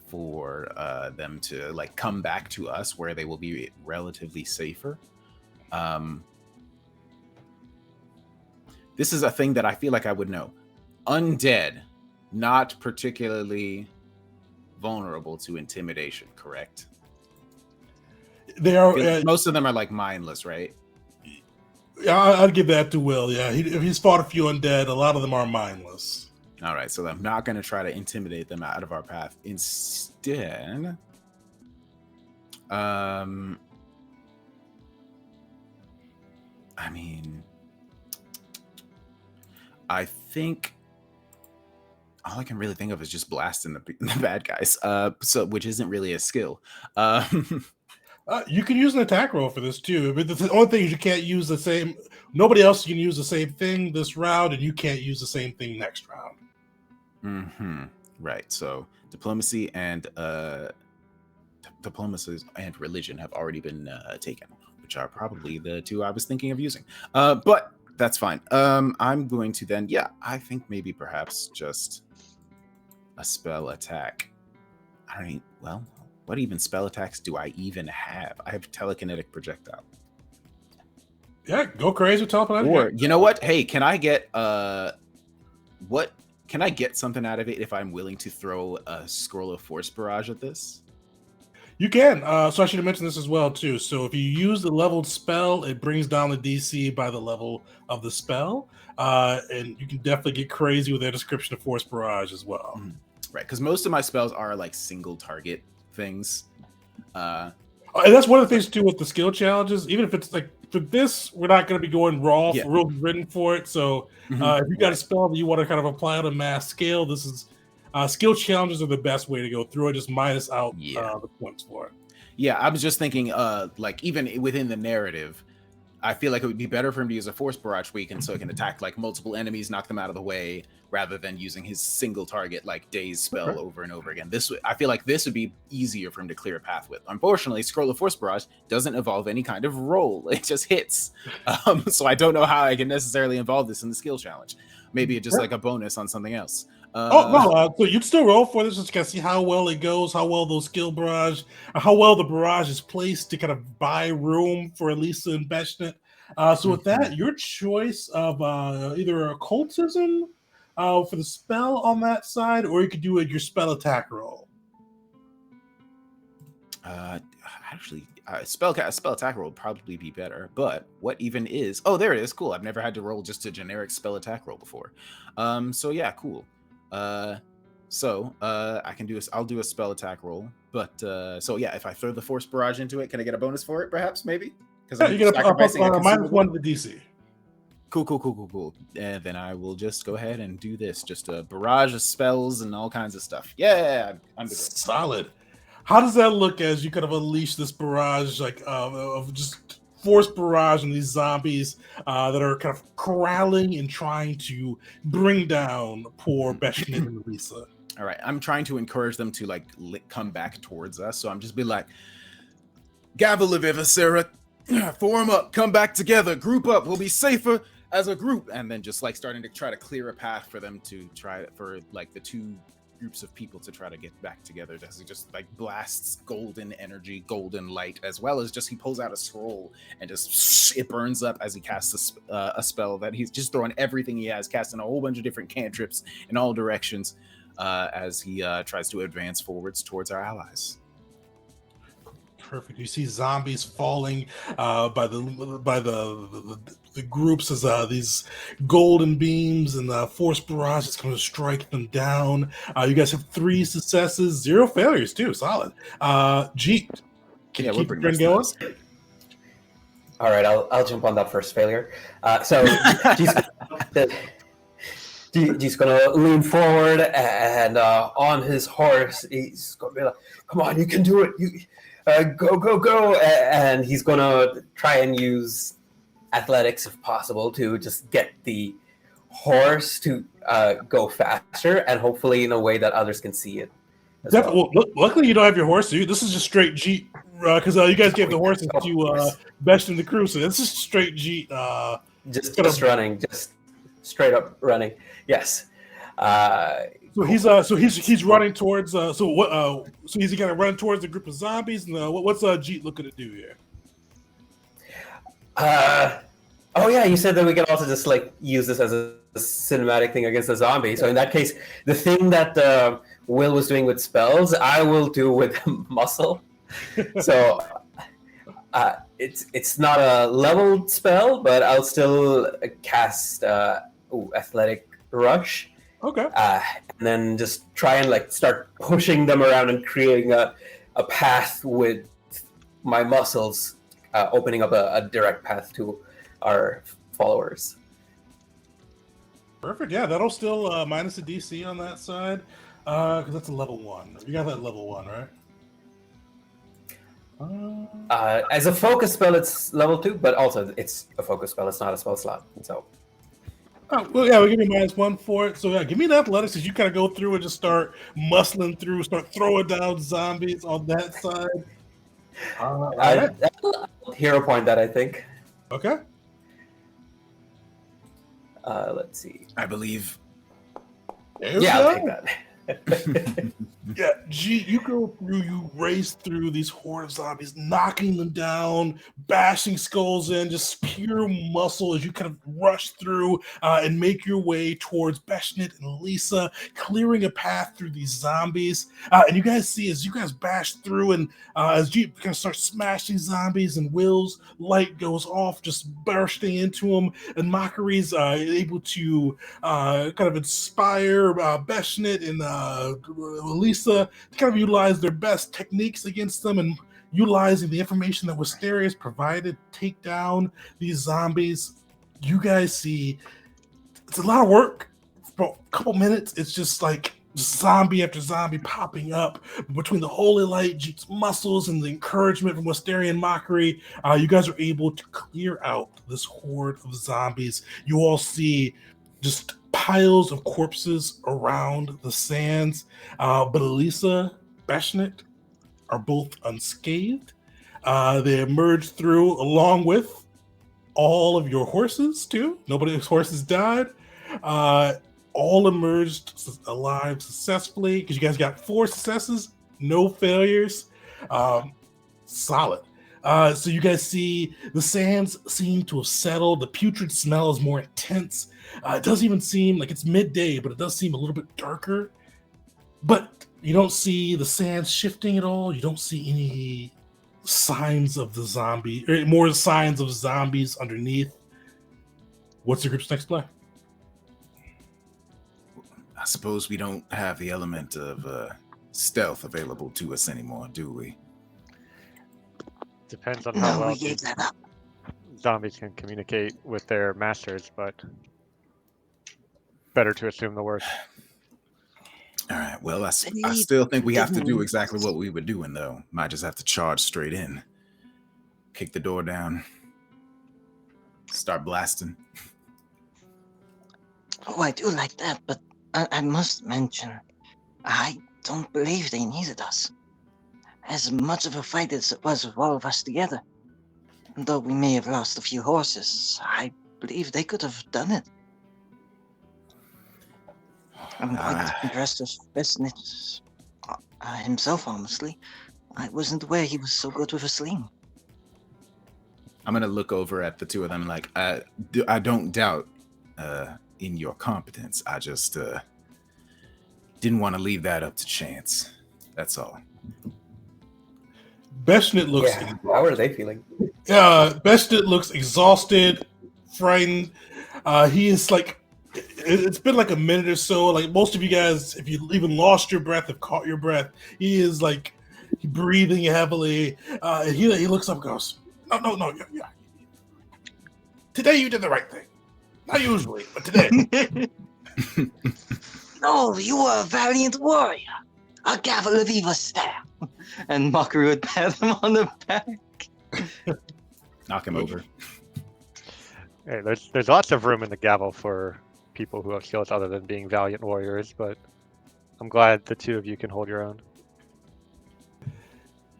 for them to like come back to us where they will be relatively safer. This is a thing that I feel like I would know. Undead, not particularly vulnerable to intimidation, correct? They are. Most of them are like mindless, right? Yeah, I'd give that to Will. Yeah, he's fought a few undead. A lot of them are mindless. All right, so I'm not going to try to intimidate them out of our path. Instead, I mean, I think all I can really think of is just blasting the bad guys. So which isn't really a skill. You can use an attack roll for this too. But the only thing is you can't use the same. Nobody else can use the same thing this round, and you can't use the same thing next round. Right. So diplomacy and religion have already been taken, which are probably the two I was thinking of using. But that's fine. I'm going to then, I think maybe perhaps just a spell attack. I mean, well, what even spell attacks do I even have? I have telekinetic projectile. Yeah, go crazy with telekinetic. Or you know what? Hey, can I get what? Can I get something out of it if I'm willing to throw a scroll of force barrage at this? You can. So I should have mentioned this as well too. So if you use the leveled spell, it brings down the DC by the level of the spell, and you can definitely get crazy with their description of force barrage as well. Mm-hmm. Right, because most of my spells are like single target things. And that's one of the things too with the skill challenges. Even if it's like for this, we're not going to be going raw, real written for it. So if you got a spell that you want to kind of apply on a mass scale, this is skill challenges are the best way to go through it. Just minus out the points for it. Yeah, I was just thinking, like even within the narrative, I feel like it would be better for him to use a force barrage weekend so he can attack like multiple enemies, knock them out of the way, rather than using his single target like daze spell over and over again. I feel like this would be easier for him to clear a path with. Unfortunately, Scroll of Force Barrage doesn't involve any kind of roll; it just hits. So I don't know how I can necessarily involve this in the skill challenge. Maybe it's just like a bonus on something else. So you'd still roll for this, just to see how well it goes, how well those skill barrage, how well the barrage is placed to kind of buy room for Elisa and Beshnet. So with that, your choice of either occultism for the spell on that side, or you could do your spell attack roll. Actually, spell attack roll would probably be better. But what even is? Oh, there it is. Cool. I've never had to roll just a generic spell attack roll before. So yeah, cool. I can do I'll do a spell attack roll. But so yeah, if I throw the force barrage into it, can I get a bonus for it? Perhaps, maybe. Because you get a -1 to the DC. Cool. And then I will just go ahead and do this. Just a barrage of spells and all kinds of stuff. Yeah, I'm good. Solid. How does that look as you kind of unleash this barrage, like of just force barrage on these zombies that are kind of corralling and trying to bring down poor Beshnet and Lisa? All right, I'm trying to encourage them to like come back towards us. So I'm just be like, Gather, Sarah. Form up, come back together, group up, we'll be safer as a group. And then just like starting to try to clear a path for them to try for like the two groups of people to try to get back together. As he just like blasts golden energy, golden light, as well as just he pulls out a scroll and just it burns up as he casts a spell that he's just throwing everything he has, casting a whole bunch of different cantrips in all directions as he tries to advance forwards towards our allies. Perfect. You see zombies falling by the groups as these golden beams and the force barrage is going to strike them down. You guys have 3 successes, 0 failures too. Solid. Jeet, can you keep your going? All right, I'll jump on that first failure. So Jeet's gonna lean forward and on his horse, he's gonna be like, "Come on, you can do it! You." Go, and he's gonna try and use athletics if possible to just get the horse to go faster and hopefully in a way that others can see it. Well, luckily you don't have your horse. This is just straight Jeet because you guys gave the horses to Best in the crew, so this is straight Jeet. Just running, just straight up running. Yes. So he's running towards. So he's gonna run towards the group of zombies. And what's Jeet looking to do here? Oh yeah, you said that we can also just like use this as a cinematic thing against the zombie. So in that case, the thing that Will was doing with spells, I will do with muscle. So it's not a leveled spell, but I'll still cast Athletic Rush. Okay. And then just try and like start pushing them around and creating a path with my muscles, opening up a direct path to our followers. Perfect. Yeah, that'll still minus the DC on that side because that's a level 1. You got that level 1, right? As a focus spell, it's level 2, but also it's a focus spell. It's not a spell slot, so. Oh, well, yeah, we'll give you -1 for it. So, yeah, give me the athletics as you kind of go through and just start muscling through, start throwing down zombies on that side. right. Hero point that, I think. Okay. Let's see. I believe. There we Yeah, I'll go. take that. Yeah, G, you go through, you race through these horde of zombies, knocking them down, bashing skulls in, just pure muscle as you kind of rush through and make your way towards Beshnit and Lisa, clearing a path through these zombies. And you guys see as you guys bash through and as you kind of start smashing zombies and Will's light goes off, just bursting into them, and Mockery's able to kind of inspire Beshnit and Lisa to kind of utilize their best techniques against them and utilizing the information that Wisteria's provided to take down these zombies. You guys see it's a lot of work for a couple minutes. It's just like zombie after zombie popping up between the holy light, Jeep's muscles, and the encouragement from Wisteria and Mockery. You guys are able to clear out this horde of zombies. You all see just piles of corpses around the sands, but Elisa, Beshnit are both unscathed. They emerged through along with all of your horses too. Nobody's horses died. All emerged alive successfully because you guys got 4 successes, no failures. Solid. So you guys see the sands seem to have settled. The putrid smell is more intense. It doesn't even seem like it's midday, but it does seem a little bit darker. But you don't see the sands shifting at all. You don't see any signs of the zombie, or more signs of zombies underneath. What's the group's next play? I suppose we don't have the element of stealth available to us anymore, do we? Depends on how No, well we gave these that up. zombies can communicate with their masters, but better to assume the worst. All right. Well, I They still think we have to do didn't- exactly what we were doing, though. Might just have to charge straight in, kick the door down, start blasting. Oh, I do like that, but I must mention, I don't believe they needed us. As much of a fight as it was with all of us together, and though we may have lost a few horses, I believe they could have done it. I'm quite impressed with Besnit himself, honestly. I wasn't aware he was so good with a sling. I'm gonna look over at the two of them like I don't doubt in your competence. I just didn't want to leave that up to chance. That's all. Beshnit looks Yeah. How are they feeling? Beshnit looks exhausted, frightened. He is like, it's been like a minute or so. Like most of you guys, if you even lost your breath, have caught your breath, he is like breathing heavily. And he looks up and goes, no, yeah. Today you did the right thing. Not usually, but today. No, you are a valiant warrior. A gavel of evil stare. And Mockery would pat him on the back. Knock him over. Hey, there's lots of room in the gavel for people who have skills other than being valiant warriors, but I'm glad the two of you can hold your own.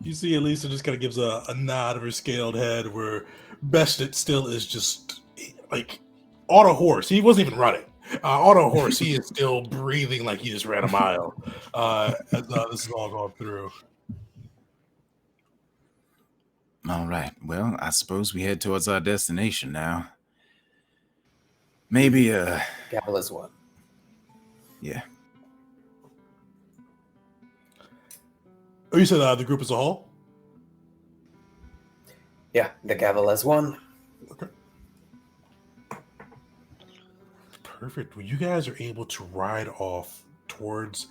You see Elisa just kind of gives a nod of her scaled head where Beshnit still is just like on a horse. He wasn't even running. On a horse, he is still breathing like he just ran a mile. As this is all going through. All right. Well, I suppose we head towards our destination now. Maybe, Gavel is one. yeah. Oh, you said the group as a whole? Yeah, the gavel is one. Okay. Perfect. Well, you guys are able to ride off towards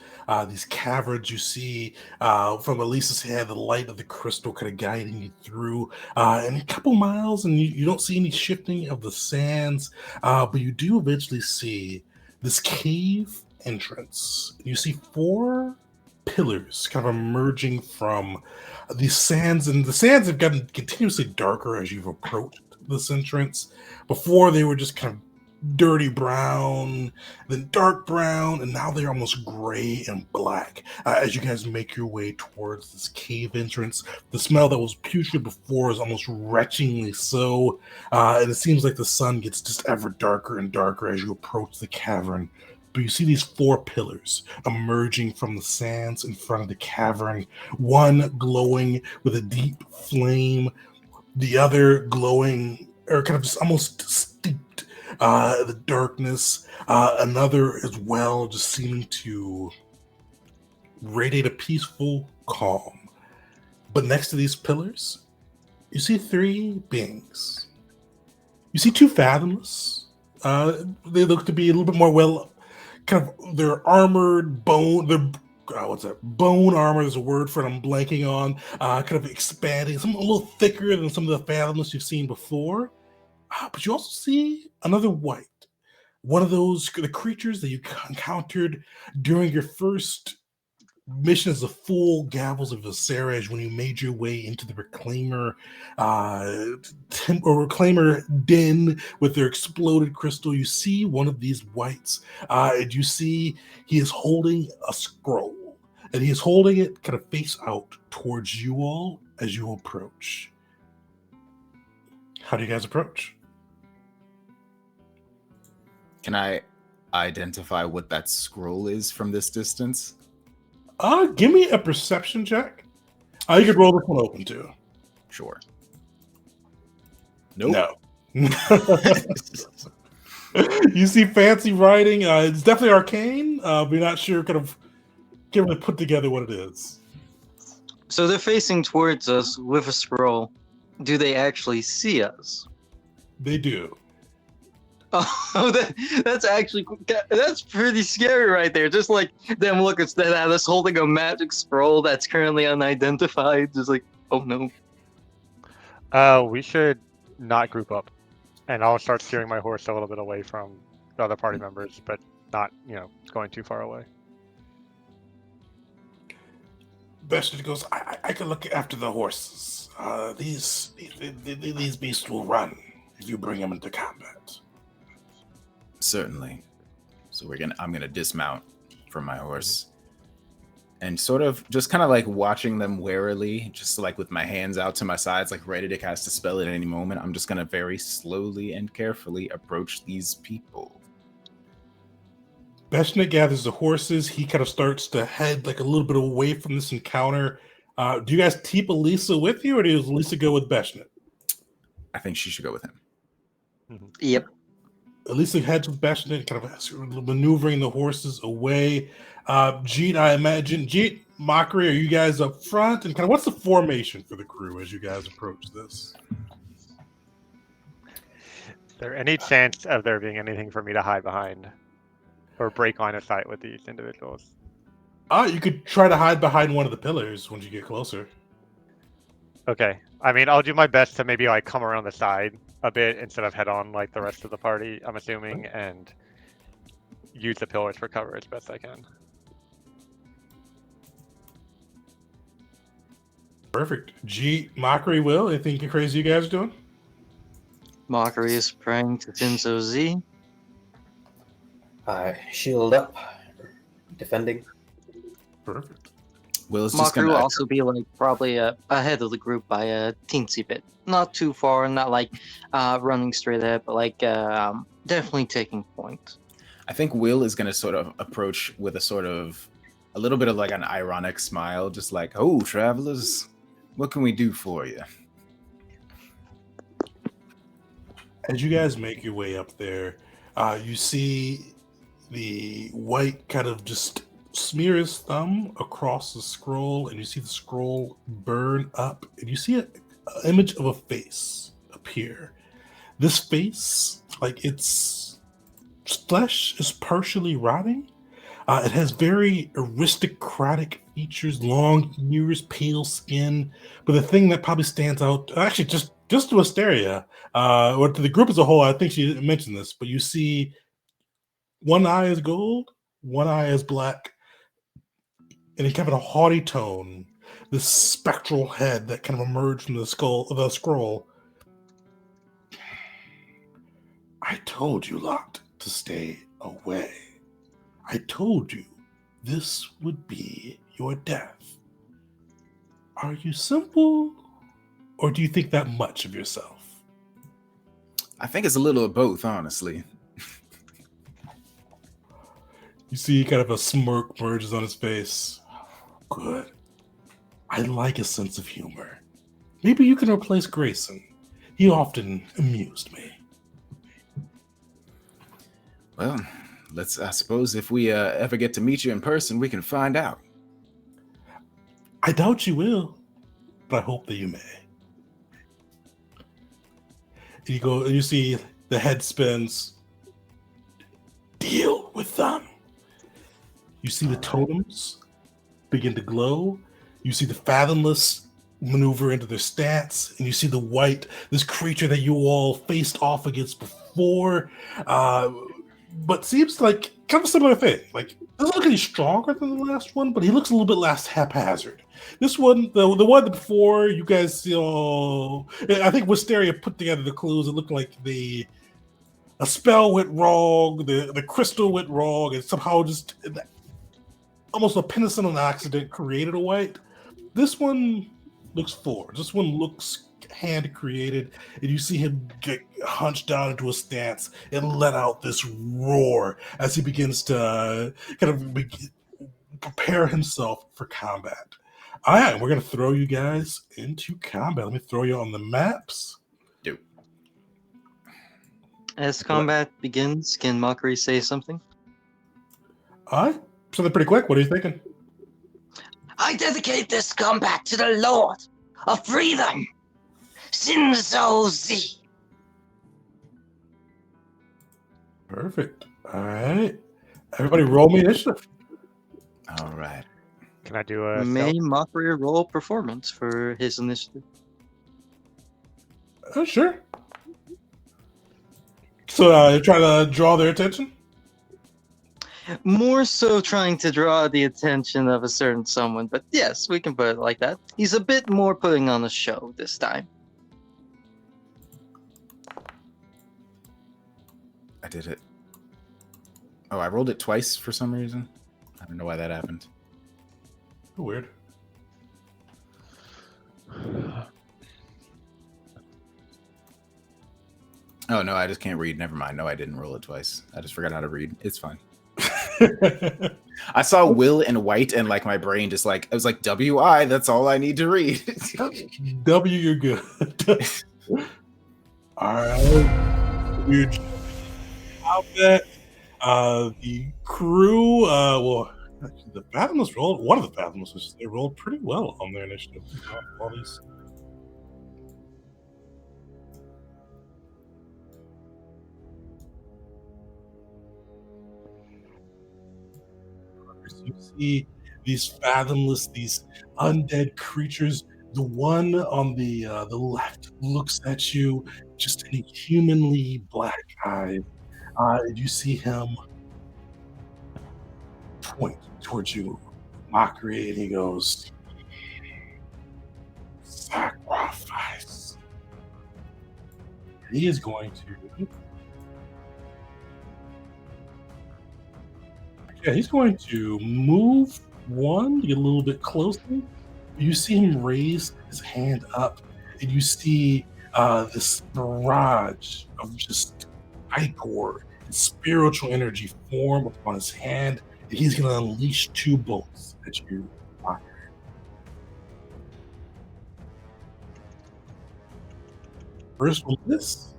these caverns. You see from Elisa's head the light of the crystal kind of guiding you through and a couple miles, and you don't see any shifting of the sands, but you do eventually see this cave entrance. You see 4 pillars kind of emerging from these sands, and the sands have gotten continuously darker as you've approached this entrance. Before they were just kind of dirty brown, then dark brown, and now they're almost gray and black. As you guys make your way towards this cave entrance, the smell that was putrid before is almost retchingly so, and it seems like the sun gets just ever darker and darker as you approach the cavern. But you see these 4 pillars emerging from the sands in front of the cavern, one glowing with a deep flame, the other glowing or kind of just almost steeped the darkness, another as well just seeming to radiate a peaceful calm. But next to these pillars, you see 3 beings. You see 2 Fathomless. They look to be a little bit more well, kind of, they're armored bone, what's that? Bone armor is a word for it I'm blanking on. Kind of expanding, some a little thicker than some of the Fathomless you've seen before. But you also see another white, one of the creatures that you encountered during your first mission as the full Gavels of Viserys when you made your way into the Reclaimer Reclaimer den with their exploded crystal. You see one of these whites, and you see he is holding a scroll, and he is holding it kind of face out towards you all as you approach. How do you guys approach? Can I identify what that scroll is from this distance? Give me a perception check. You could roll this one open too. Sure. Nope. No. You see fancy writing. It's definitely arcane. We're not sure kind of can't really put together what it is. So they're facing towards us with a scroll. Do they actually see us? They do. Oh, that's pretty scary right there. Just like them look at us holding a magic scroll that's currently unidentified. Just like, oh no. We should not group up, and I'll start steering my horse a little bit away from the other party members, but not, going too far away. Bastard goes, I can look after the horses. These beasts will run if you bring them into combat. Certainly. So I'm gonna dismount from my horse and sort of just kind of like watching them warily, just like with my hands out to my sides, like ready to cast a spell at any moment. I'm just gonna very slowly and carefully approach these people. Beshnik gathers the horses. He kind of starts to head like a little bit away from this encounter. Do you guys keep Elisa with you, or does Elisa go with Beshnik? I think she should go with him. Yep. Elisa heads with Beshnik, kind of maneuvering the horses away. Jeet, I imagine. Jeet, Mockery, are you guys up front? And kind of what's the formation for the crew as you guys approach this? Is there any chance of there being anything for me to hide behind or break line of sight with these individuals? You could try to hide behind one of the pillars once you get closer. Okay. I mean, I'll do my best to maybe like come around the side a bit instead of head on like the rest of the party, I'm assuming, and use the pillars for cover as best I can. Perfect. Mockery, Will, anything crazy you guys are doing? Mockery is praying to Tinzo Z. Shield up, defending. Perfect. Will is just Mockery will gonna also be like probably ahead of the group by a teensy bit. Not too far, not like running straight ahead, but like definitely taking point. I think Will is gonna sort of approach with a little bit of like an ironic smile, just like, "Oh, travelers, what can we do for you?" As you guys make your way up there, you see the white kind of just smear his thumb across the scroll, and you see the scroll burn up, and you see an image of a face appear. This face, like its flesh is partially rotting. It has very aristocratic features, long ears, pale skin. But the thing that probably stands out, actually, just to Asteria, or to the group as a whole, I think she didn't mention this, but you see one eye is gold, one eye is black, and in kind of a haughty tone, this spectral head that kind of emerged from the scroll. I told you lot to stay away. I told you this would be your death. Are you simple, or do you think that much of yourself? I think it's a little of both, honestly. You see kind of a smirk merges on his face. Good. I like a sense of humor. Maybe you can replace Grayson. He often amused me. Well, I suppose if we ever get to meet you in person, we can find out. I doubt you will, but I hope that you may. And you see the head spins. Deal with them. You see the totems begin to glow. You see the Fathomless maneuver into their stance, and you see the white, this creature that you all faced off against before, but seems like kind of a similar thing. Like, doesn't look any stronger than the last one, but he looks a little bit less haphazard. This one, the one before, you guys see I think Wisteria put together the clues. It looked like a spell went wrong, the crystal went wrong, and somehow just almost a penicillin accident created a white. This one looks forward. This one looks hand created, and you see him get hunched down into a stance and let out this roar as he begins to kind of prepare himself for combat. All right, we're going to throw you guys into combat. Let me throw you on the maps. As combat begins, can Mockery say something? All right, something pretty quick. What are you thinking? I dedicate this combat to the Lord of Freedom, Shinzo Z. Perfect. All right. Everybody roll me initiative. All right. Can I do a May stealth? Mockery roll performance for his initiative? Sure. So you're trying to draw their attention? More so trying to draw the attention of a certain someone, but yes, we can put it like that. He's a bit more putting on a show this time. I did it. Oh, I rolled it twice for some reason. I don't know why that happened. Weird. Oh, no, I just can't read. Never mind. No, I didn't roll it twice. I just forgot how to read. It's fine. I saw Will and White, and like my brain just like, I was like, W-I, that's all I need to read. W, you're good. All right. Weird. Combat. The crew, actually, the Fathomless rolled, one of the Fathomless, they rolled pretty well on their initiative. All these. You see these Fathomless, these undead creatures. The one on the left looks at you, just inhumanly black eyed. You see him point towards you, Mockery, and he goes, "Sacrifice." He is going to. Yeah, he's going to move one to get a little bit closer. You see him raise his hand up, and you see this barrage of just ichor and spiritual energy form upon his hand, and he's going to unleash two bolts at you. First one miss.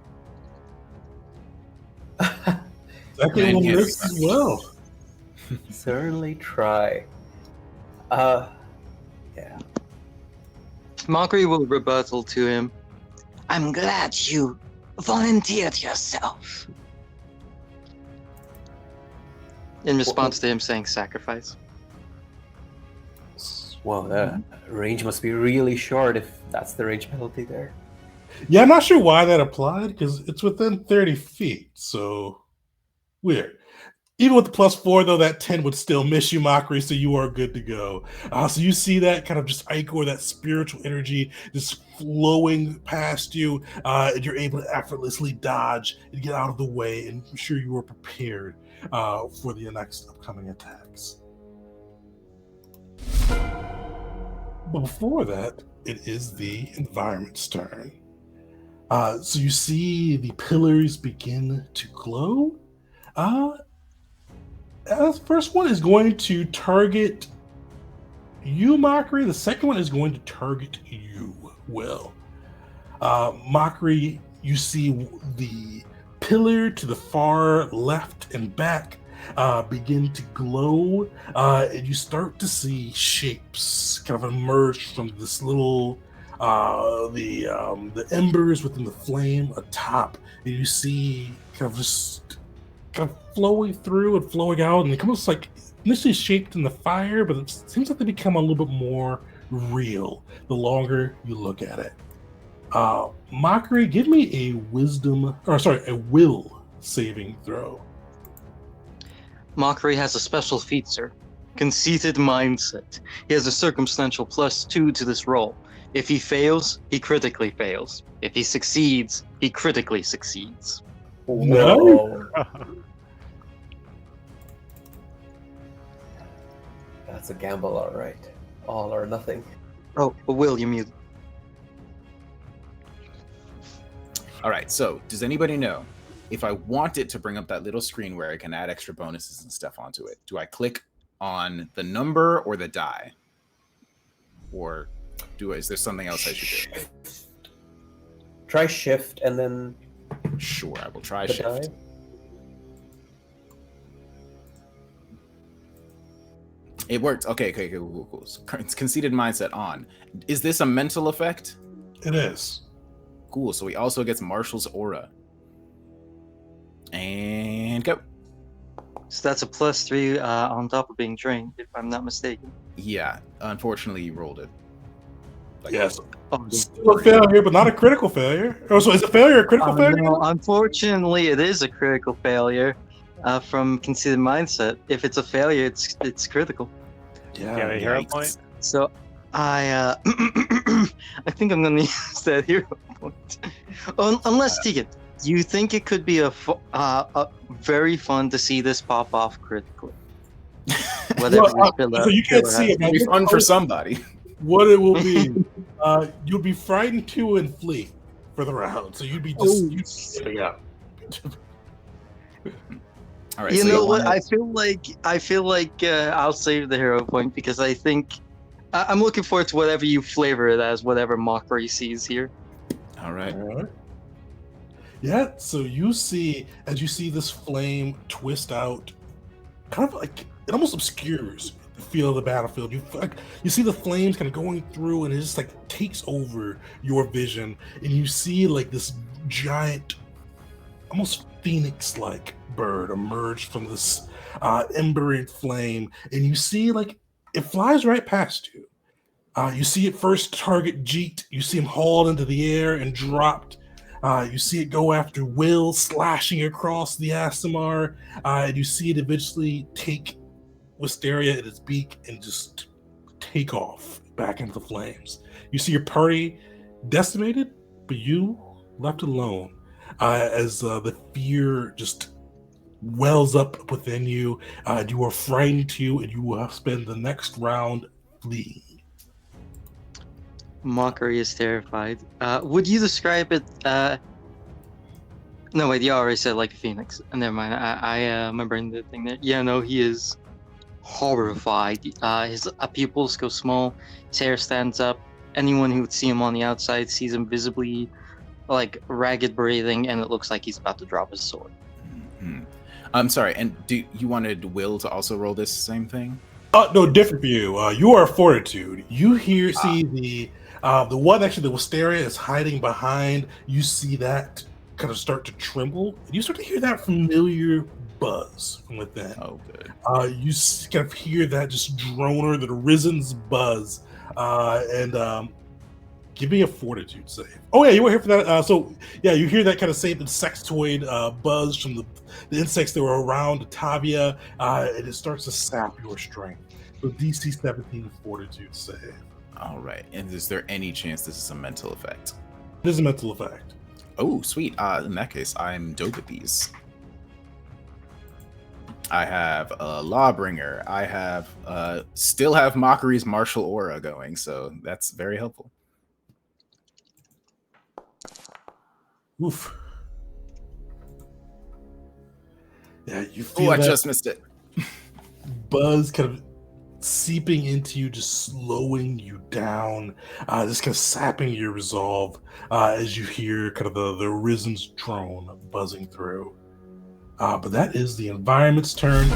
Second one miss as well. Certainly try. Yeah. Mockery will rebuttal to him. I'm glad you volunteered yourself. In response to him saying sacrifice. Well, the range must be really short if that's the range penalty there. Yeah, I'm not sure why that applied because it's within 30 feet. So weird. Even with the +4, though, that 10 would still miss you, Mockery, so you are good to go. So you see that kind of just ichor, that spiritual energy just flowing past you, and you're able to effortlessly dodge and get out of the way, and I'm sure you are prepared for the next upcoming attacks. But before that, it is the environment's turn. So you see the pillars begin to glow. The first one is going to target you, Mockery. The second one is going to target you, Will. Mockery, you see the pillar to the far left and back begin to glow, and you start to see shapes kind of emerge from this little the embers within the flame atop, and you see kind of just kind of flowing through and flowing out, and it almost like initially shaped in the fire, but it seems like they become a little bit more real the longer you look at it. Mockery, give me a will saving throw. Mockery has a special feature, conceited mindset. He has a circumstantial +2 to this roll. If he fails, he critically fails. If he succeeds, he critically succeeds. Whoa. That's a gamble, all right. All or nothing. Oh, Will, you mute. All right, so does anybody know if I wanted to bring up that little screen where I can add extra bonuses and stuff onto it? Do I click on the number or the die? Or is there something else I should do? Try shift and then Sure, I will try the shift. die. It worked. Okay, cool. It's conceited mindset on. Is this a mental effect? It is. Cool, so he also gets Marshall's aura. And go. So that's a +3 on top of being trained, if I'm not mistaken. Yeah, unfortunately you rolled it. Yes. Oh, Still a failure, but not a critical failure. Oh, so is a failure a critical failure? no, unfortunately, it is a critical failure from conceited mindset. If it's a failure, it's critical. Yeah, the hero yikes. point. So I I think I'm gonna use that hero point. Unless Tegan, you think it could be a very fun to see this pop off critically. Whatever So you can't see it. It'll be fun for somebody. What it will be, you'll be frightened to and flee for the round. So you'd be just sitting up. All right, You so know what? wanna- I feel like I'll save the hero point because I think I'm looking forward to whatever you flavor it as, whatever Mockery sees here. All right. All right. Yeah, so you see, as you see this flame twist out, kind of like it almost obscures the feel of the battlefield. You see the flames kind of going through, and it just like takes over your vision, and you see like this giant, almost phoenix-like bird emerge from this embering flame, and you see like it flies right past you. You see it first target Jeet. You see him hauled into the air and dropped. You see it go after Will, slashing across the Asimar, and you see it eventually take Wisteria in its beak and just take off back into the flames. You see your party decimated, but you left alone as the fear just wells up within you. You are frightened too, and you will spend the next round fleeing. Mockery is terrified. Would you describe it? No, wait, you already said like a phoenix. Never mind. I remember in the thing there. Yeah, no, he is horrified. His pupils go small. His hair stands up. Anyone who would see him on the outside sees him visibly, like ragged breathing, and it looks like he's about to drop his sword. Mm-hmm. I'm sorry. And do you wanted Will to also roll this same thing? No, different for you. You are fortitude. You see the one actually the Wisteria is hiding behind. You see that kind of start to tremble, and you start to hear that familiar buzz from within. Oh, good. You kind of hear that just droner, the Arisen's buzz, and Give me a fortitude save. Oh yeah, you were here for that. So yeah, you hear that kind of same insectoid buzz from the insects that were around Tavia, and it starts to sap your strength. So DC 17 fortitude save. All right. And is there any chance this is a mental effect? It is a mental effect. Oh, sweet. In that case, I'm dope at these. I have a Lawbringer. I have still have Mockery's martial aura going, so that's very helpful. Oof. Yeah, you Oh, feel I that just missed it. buzz kind of seeping into you, just slowing you down, just kind of sapping your resolve as you hear kind of the Arisen's drone buzzing through. But that is the environment's turn.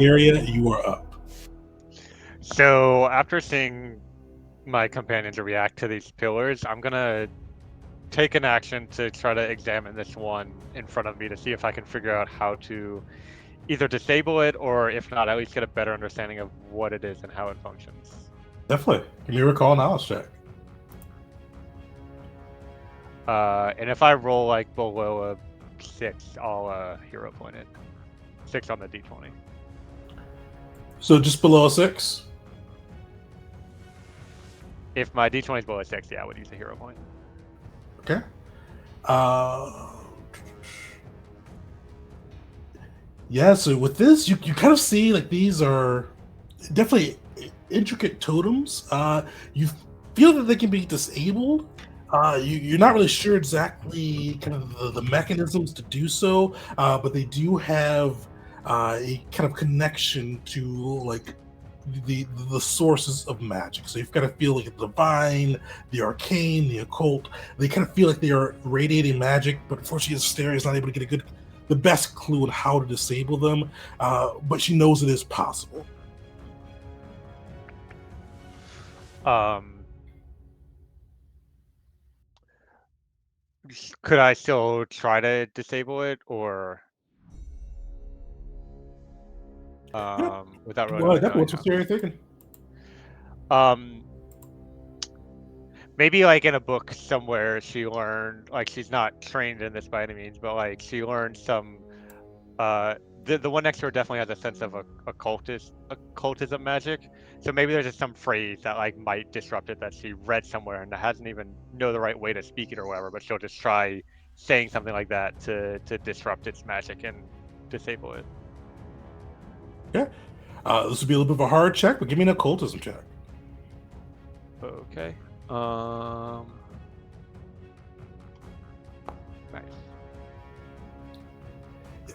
Area, you are up. So after seeing my companions react to these pillars, I'm gonna take an action to try to examine this one in front of me to see if I can figure out how to either disable it, or if not, at least get a better understanding of what it is and how it functions. Definitely. Give me a recall knowledge check. And if I roll like below a 6, I'll hero point it. 6 on the d20. So just below a 6? If my d20 is below a 6, yeah, I would use a hero point. Okay. Yeah, so with this, you kind of see like these are definitely intricate totems. You feel that they can be disabled. You're not really sure exactly kind of the mechanisms to do so, but they do have a kind of connection to like the sources of magic. So you've got to feel like the divine, the arcane, the occult. They kind of feel like they are radiating magic, but unfortunately, Asteria is not able to get the best clue on how to disable them. But she knows it is possible. Could I still try to disable it, or without really Well, knowing definitely. What's how? Asteria thinking? Maybe like in a book somewhere she learned, like she's not trained in this by any means, but like she learned some the one next to her definitely has a sense of occultism magic. So maybe there's just some phrase that like might disrupt it that she read somewhere and hasn't even know the right way to speak it or whatever, but she'll just try saying something like that to disrupt its magic and disable it. Yeah. This would be a little bit of a hard check, but give me an occultism check. Okay. Nice.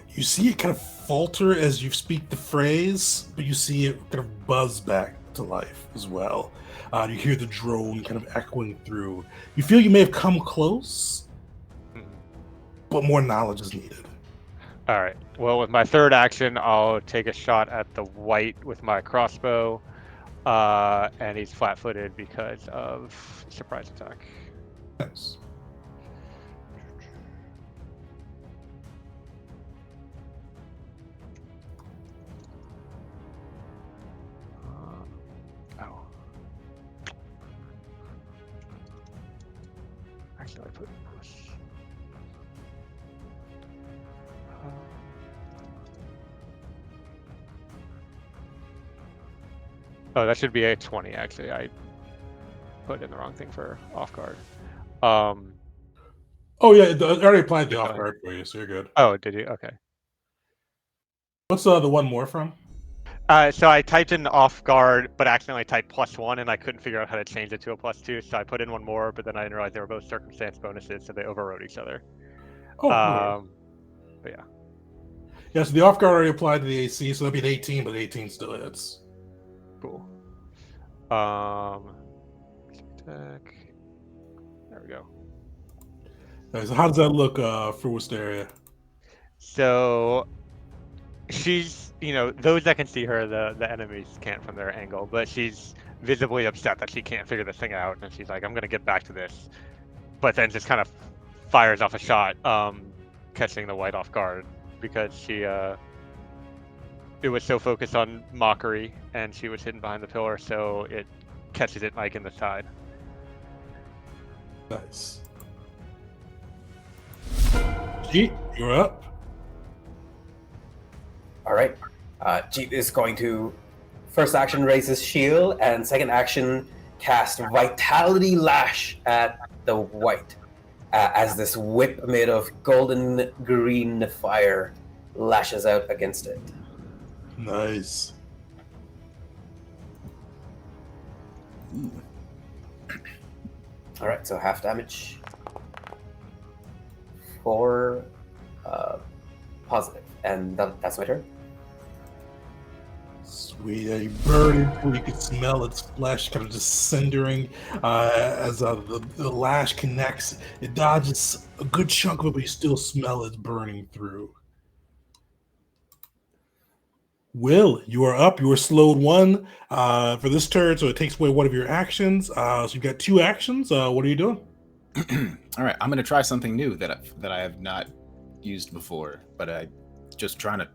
You see it kind of falter as you speak the phrase, but you see it kind of buzz back to life as well. You hear the drone kind of echoing through. You feel you may have come close, but more knowledge is needed. All right. Well, with my third action, I'll take a shot at the white with my crossbow, and he's flat-footed because of surprise attack. Nice. Oh. Actually, I put push. Oh, that should be a 20, actually. I put in the wrong thing for off guard. Oh yeah, I already applied the off guard for you, so you're good. Oh, did you? Okay. What's the one more from? So I typed in off guard, but accidentally typed +1, and I couldn't figure out how to change it to a +2. So I put in one more, but then I didn't realize they were both circumstance bonuses, so they overrode each other. Oh, but yeah. Yeah, so the off guard already applied to the AC, so that'd be an 18, but 18 still hits. Cool. Attack. There we go. Right, so how does that look for Wisteria? So she's, those that can see her, the enemies can't from their angle, but she's visibly upset that she can't figure this thing out, and she's like, I'm gonna get back to this, but then just kind of fires off a shot, catching the white off guard, because she it was so focused on mockery and she was hidden behind the pillar, so it catches it like in the side. Nice. Jeet, you're up. All right. Jeet is going to first action raise his shield, and second action cast Vitality Lash at the white as this whip made of golden green fire lashes out against it. Nice. All right, so half damage for positive, and that's my turn. Sweet. You burn it, you can smell its flesh kind of just cindering as the lash connects. It dodges a good chunk of it, but you still smell it burning through. Will, you are up. You were slowed 1 for this turn, so it takes away one of your actions. So you've got 2 actions. What are you doing? All right, I'm going to try something new that I have not used before, but I just trying to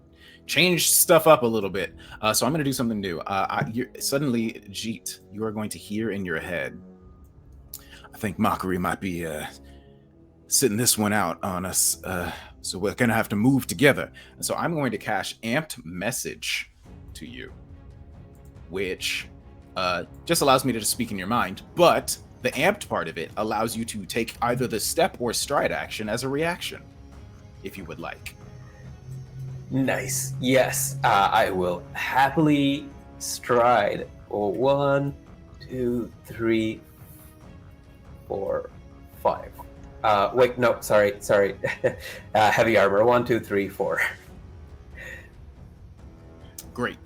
change stuff up a little bit. So I'm going to do something new. Suddenly, Jeet, you are going to hear in your head, I think Mockery might be sitting this one out on us, so we're going to have to move together. And so I'm going to cast Amped Message to you, which just allows me to just speak in your mind, but the amped part of it allows you to take either the step or stride action as a reaction, if you would like. Nice. Yes, I will happily stride. 1, 2, 3, 4, 5. Wait, no, sorry. Heavy armor. 1, 2, 3, 4. Great.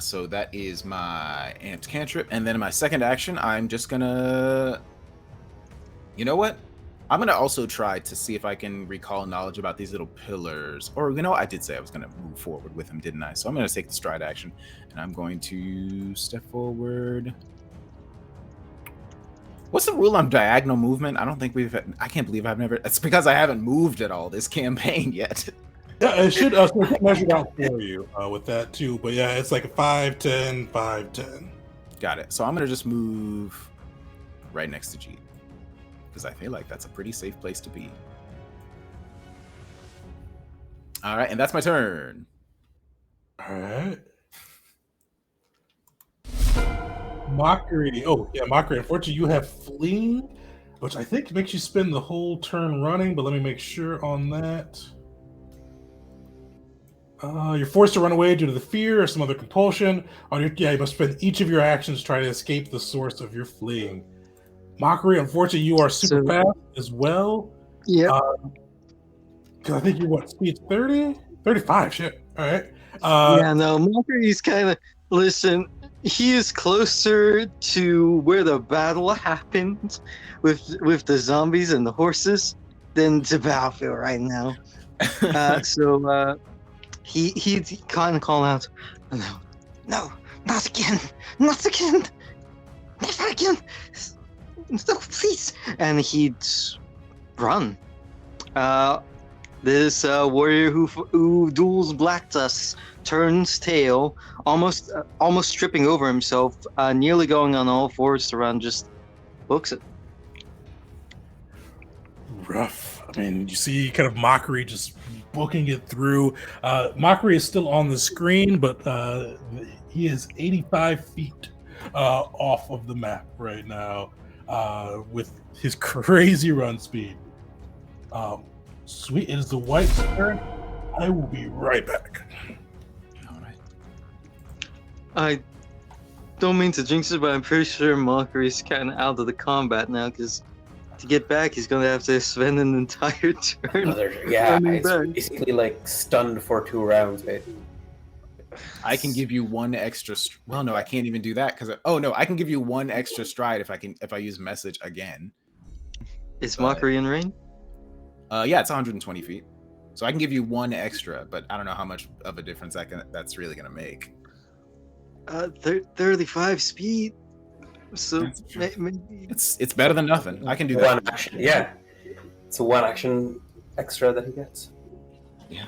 So that is my amped cantrip, and then in my second action, I'm just gonna. You know what? I'm gonna also try to see if I can recall knowledge about these little pillars. Or I did say I was gonna move forward with them, didn't I? So I'm gonna take the stride action, and I'm going to step forward. What's the rule on diagonal movement? I don't think I can't believe I've never. It's because I haven't moved at all this campaign yet. Yeah, it should measure it out for you with that too. But yeah, it's like a 5, 10, 5, 10. Got it. So I'm gonna just move right next to Jeet, because I feel like that's a pretty safe place to be. All right, and that's my turn. All right. Mockery. Oh, yeah, Mockery. Unfortunately, you have Fleeing, which I think makes you spend the whole turn running, but let me make sure on that. You're forced to run away due to the fear or some other compulsion. You must spend each of your actions trying to escape the source of your fleeing. Mockery, unfortunately, you are super fast as well. Yeah. Because I think you're speed 30? 35, shit. All right. Yeah, no, Mockery's kind of. Listen, he is closer to where the battle happened with the zombies and the horses than to Battlefield right now. He kind of call out, no, not again, not again, never again, no, please, and he'd run. This warrior who duels Black Dust turns tail, almost tripping over himself, nearly going on all fours to run, just books it. Rough. I mean, you see kind of Mockery just booking it through. Mockery is still on the screen, but he is 85 feet off of the map right now with his crazy run speed. Sweet. It is the White's turn. I will be right back. All right. I don't mean to jinx it, but I'm pretty sure Mockery's kind of out of the combat now, because to get back, he's going to have to spend an entire turn. It's basically like stunned for 2 rounds, basically. I can give you one extra. Well, no, I can't even do that because. Oh no, I can give you one extra stride if I use message again. Is Mockery in range? Yeah, it's 120 feet, so I can give you one extra, but I don't know how much of a difference that's really gonna make. 35 speed. So maybe it's better than nothing. I can do that. One action, yeah. It's a 1 action extra that he gets. Yeah.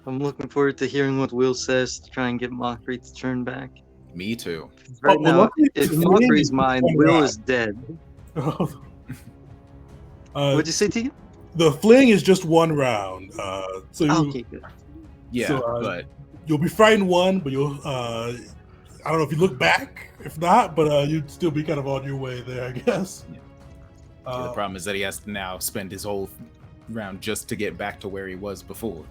I'm looking forward to hearing what Will says to try and get Mockery to turn back. Me too. Right now, luckily, in Mockery's mind, Will is dead. What'd you say, Tegan? The fling is just one round. So you, Okay, good. Yeah, So, but you'll be fighting one, but you'll I don't know if you look back, if not, but you'd still be kind of on your way there, I guess. the problem is that he has to now spend his whole round just to get back to where he was before.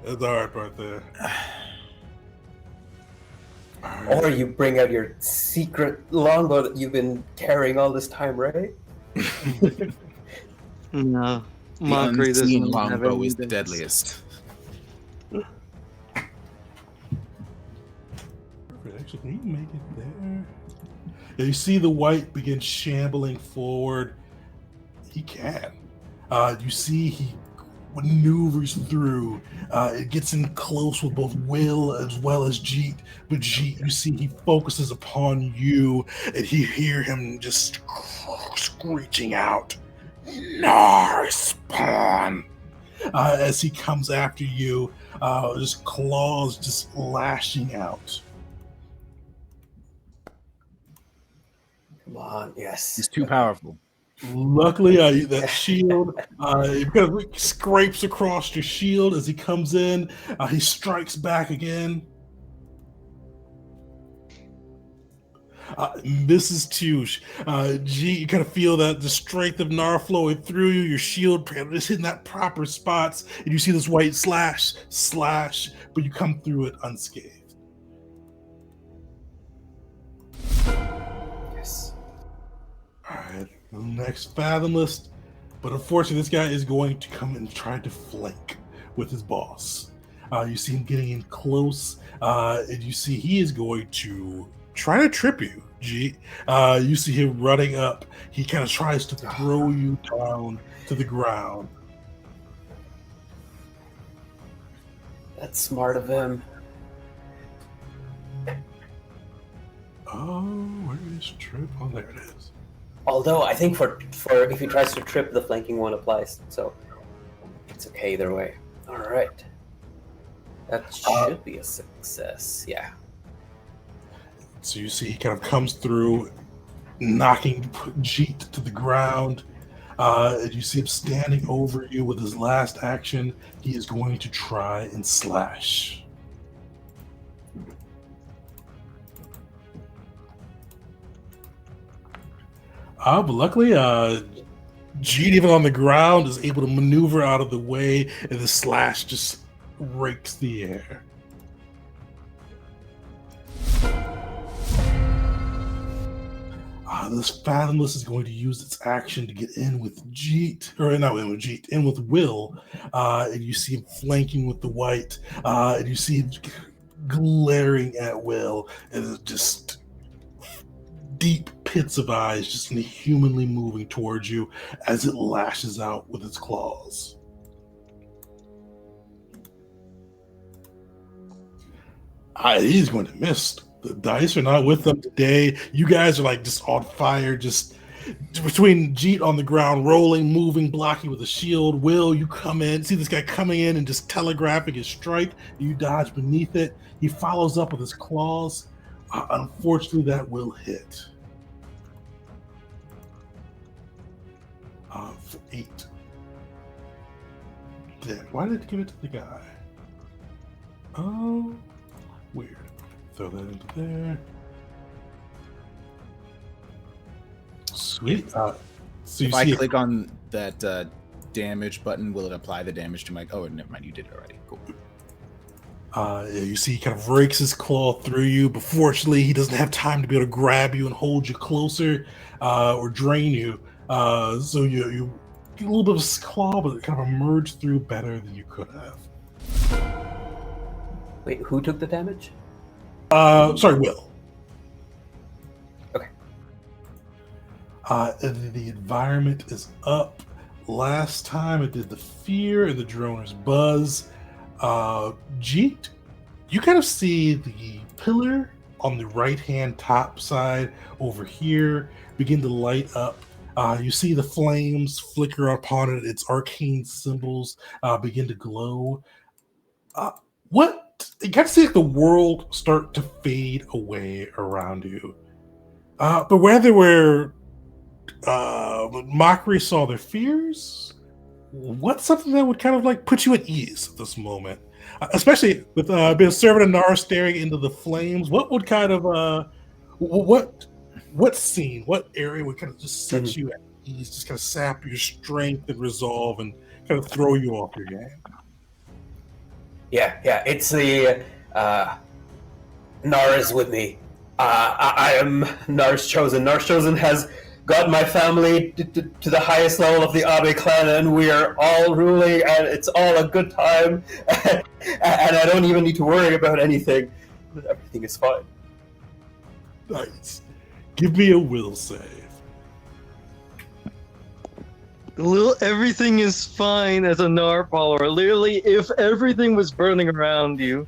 That's the hard part there. Or you bring out your secret longbow that you've been carrying all this time, right? No, The Mockery unseen doesn't have longbow any is the defense. deadliest. Actually, can you make it there? Yeah, you see the white begin shambling forward. He can. You see he maneuvers through. It gets in close with both Will as well as Jeet. But Jeet, you see he focuses upon you, and you hear him just screeching out, "No, spawn!" As he comes after you, his claws just lashing out. Come on, yes. He's too powerful. Luckily, that shield it kind of scrapes across your shield as he comes in. He strikes back again. Misses Tush. You kind of feel that the strength of Nar flowing through you. Your shield is hitting that proper spots, and you see this white slash, but you come through it unscathed. Yes. All right, next Fathomless. But unfortunately, this guy is going to come and try to flank with his boss. You see him getting in close, and you see he is going to try to trip you, G. You see him running up. He kind of tries to throw you down to the ground. That's smart of him. Oh, where is trip? Oh, there it is. Although I think for if he tries to trip, the flanking one applies, so it's okay either way. All right, that should be a success. Yeah. So you see he kind of comes through, knocking Jeet to the ground. And you see him standing over you with his last action. He is going to try and slash. But luckily, Jeet, even on the ground, is able to maneuver out of the way, and the slash just rakes the air. This Fathomless is going to use its action to get in with Jeet, or not in with Jeet, in with Will. And you see him flanking with the white, and you see him glaring at Will, and just deep pits of eyes just inhumanly moving towards you as it lashes out with its claws. He's going to miss. The dice are not with them today. You guys are like just on fire, just between Jeet on the ground, rolling, moving, blocking with a shield. Will, you come in, see this guy coming in and just telegraphing his strike. You dodge beneath it. He follows up with his claws. Unfortunately, that will hit. For 8. Damn, why did it give it to the guy? Oh, weird. Throw that into there. Sweet. So you If I see click on that damage button, will it apply the damage to my... Oh, never mind, you did it already. Cool. You see he kind of rakes his claw through you, but fortunately he doesn't have time to be able to grab you and hold you closer or drain you. So you get a little bit of his claw, but it kind of emerged through better than you could have. Wait, who took the damage? Sorry, Will. Okay. And the environment is up. Last time it did the fear and the droner's buzz. Jeet, you kind of see the pillar on the right-hand top side over here begin to light up. You see the flames flicker upon it. Its arcane symbols begin to glow. You kind of see like the world start to fade away around you. But where there were Mockery saw their fears. What's something that would kind of like put you at ease at this moment? Especially with being Servant and Nara staring into the flames. What would kind of what scene, what area would kind of just set you at ease, just kind of sap your strength and resolve and kind of throw you off your game? Yeah, it's the Nara's with me. I am Nara's chosen. Nara's chosen has got my family to the highest level of the Abe clan, and we are all ruling, and it's all a good time. And I don't even need to worry about anything. Everything is fine. Nice. Give me a will save. Everything is fine as a Nar follower. Literally, if everything was burning around you,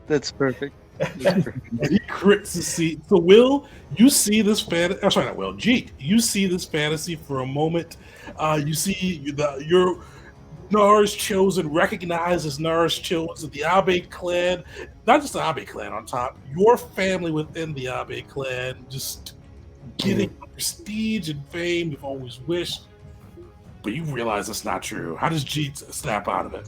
that's perfect. And he crits to see. So, Will, you see this fantasy. I'm sorry, not Will. Jeet, you see this fantasy for a moment. You see your Nars chosen, recognized as Nars chosen, the Abe clan, not just the Abe clan on top, your family within the Abe clan, just getting prestige and fame you've always wished. But you realize that's not true. How does Jeet snap out of it?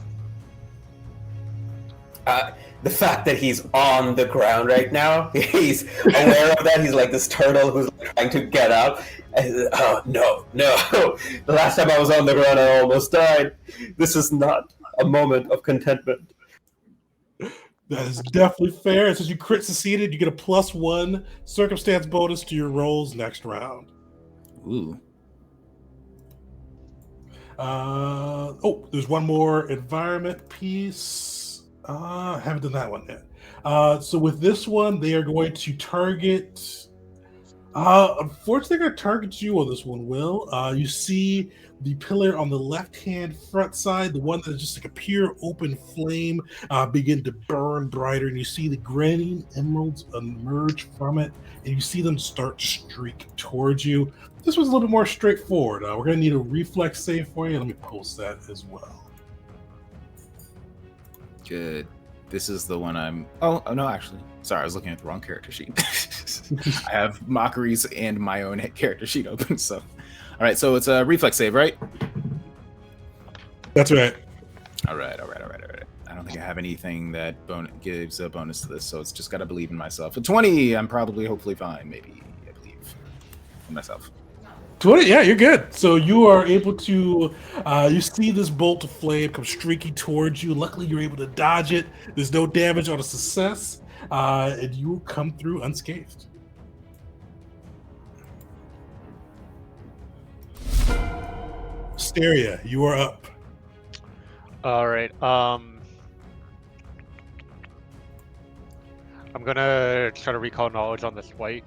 The fact that he's on the ground right now, he's aware of that. He's like this turtle who's trying to get up. And, oh, no. The last time I was on the ground, I almost died. This is not a moment of contentment. That is definitely fair. And since you crit succeeded, you get a +1 circumstance bonus to your rolls next round. Ooh. There's one more environment piece. I haven't done that one yet. So with this one, they are going to target. Unfortunately, they're going to target you on this one, Will. You see the pillar on the left-hand front side, the one that is just like a pure open flame, begin to burn brighter, and you see the green emeralds emerge from it, and you see them start to streak towards you. This was a little bit more straightforward. We're going to need a reflex save for you. Let me post that as well. Good. This is the one I'm... Oh, no, actually. Sorry, I was looking at the wrong character sheet. I have Mockery's and my own character sheet open, so... All right, so it's a reflex save, right? That's right. All right. I don't think I have anything that gives a bonus to this, so it's just got to believe in myself. At 20, I'm probably, hopefully fine, maybe. I believe in myself. 20, yeah, you're good. So you are able to, you see this bolt of flame come streaking towards you. Luckily, you're able to dodge it. There's no damage on a success, and you come through unscathed. Asteria, you are up. All right. I'm gonna try to recall knowledge on this white.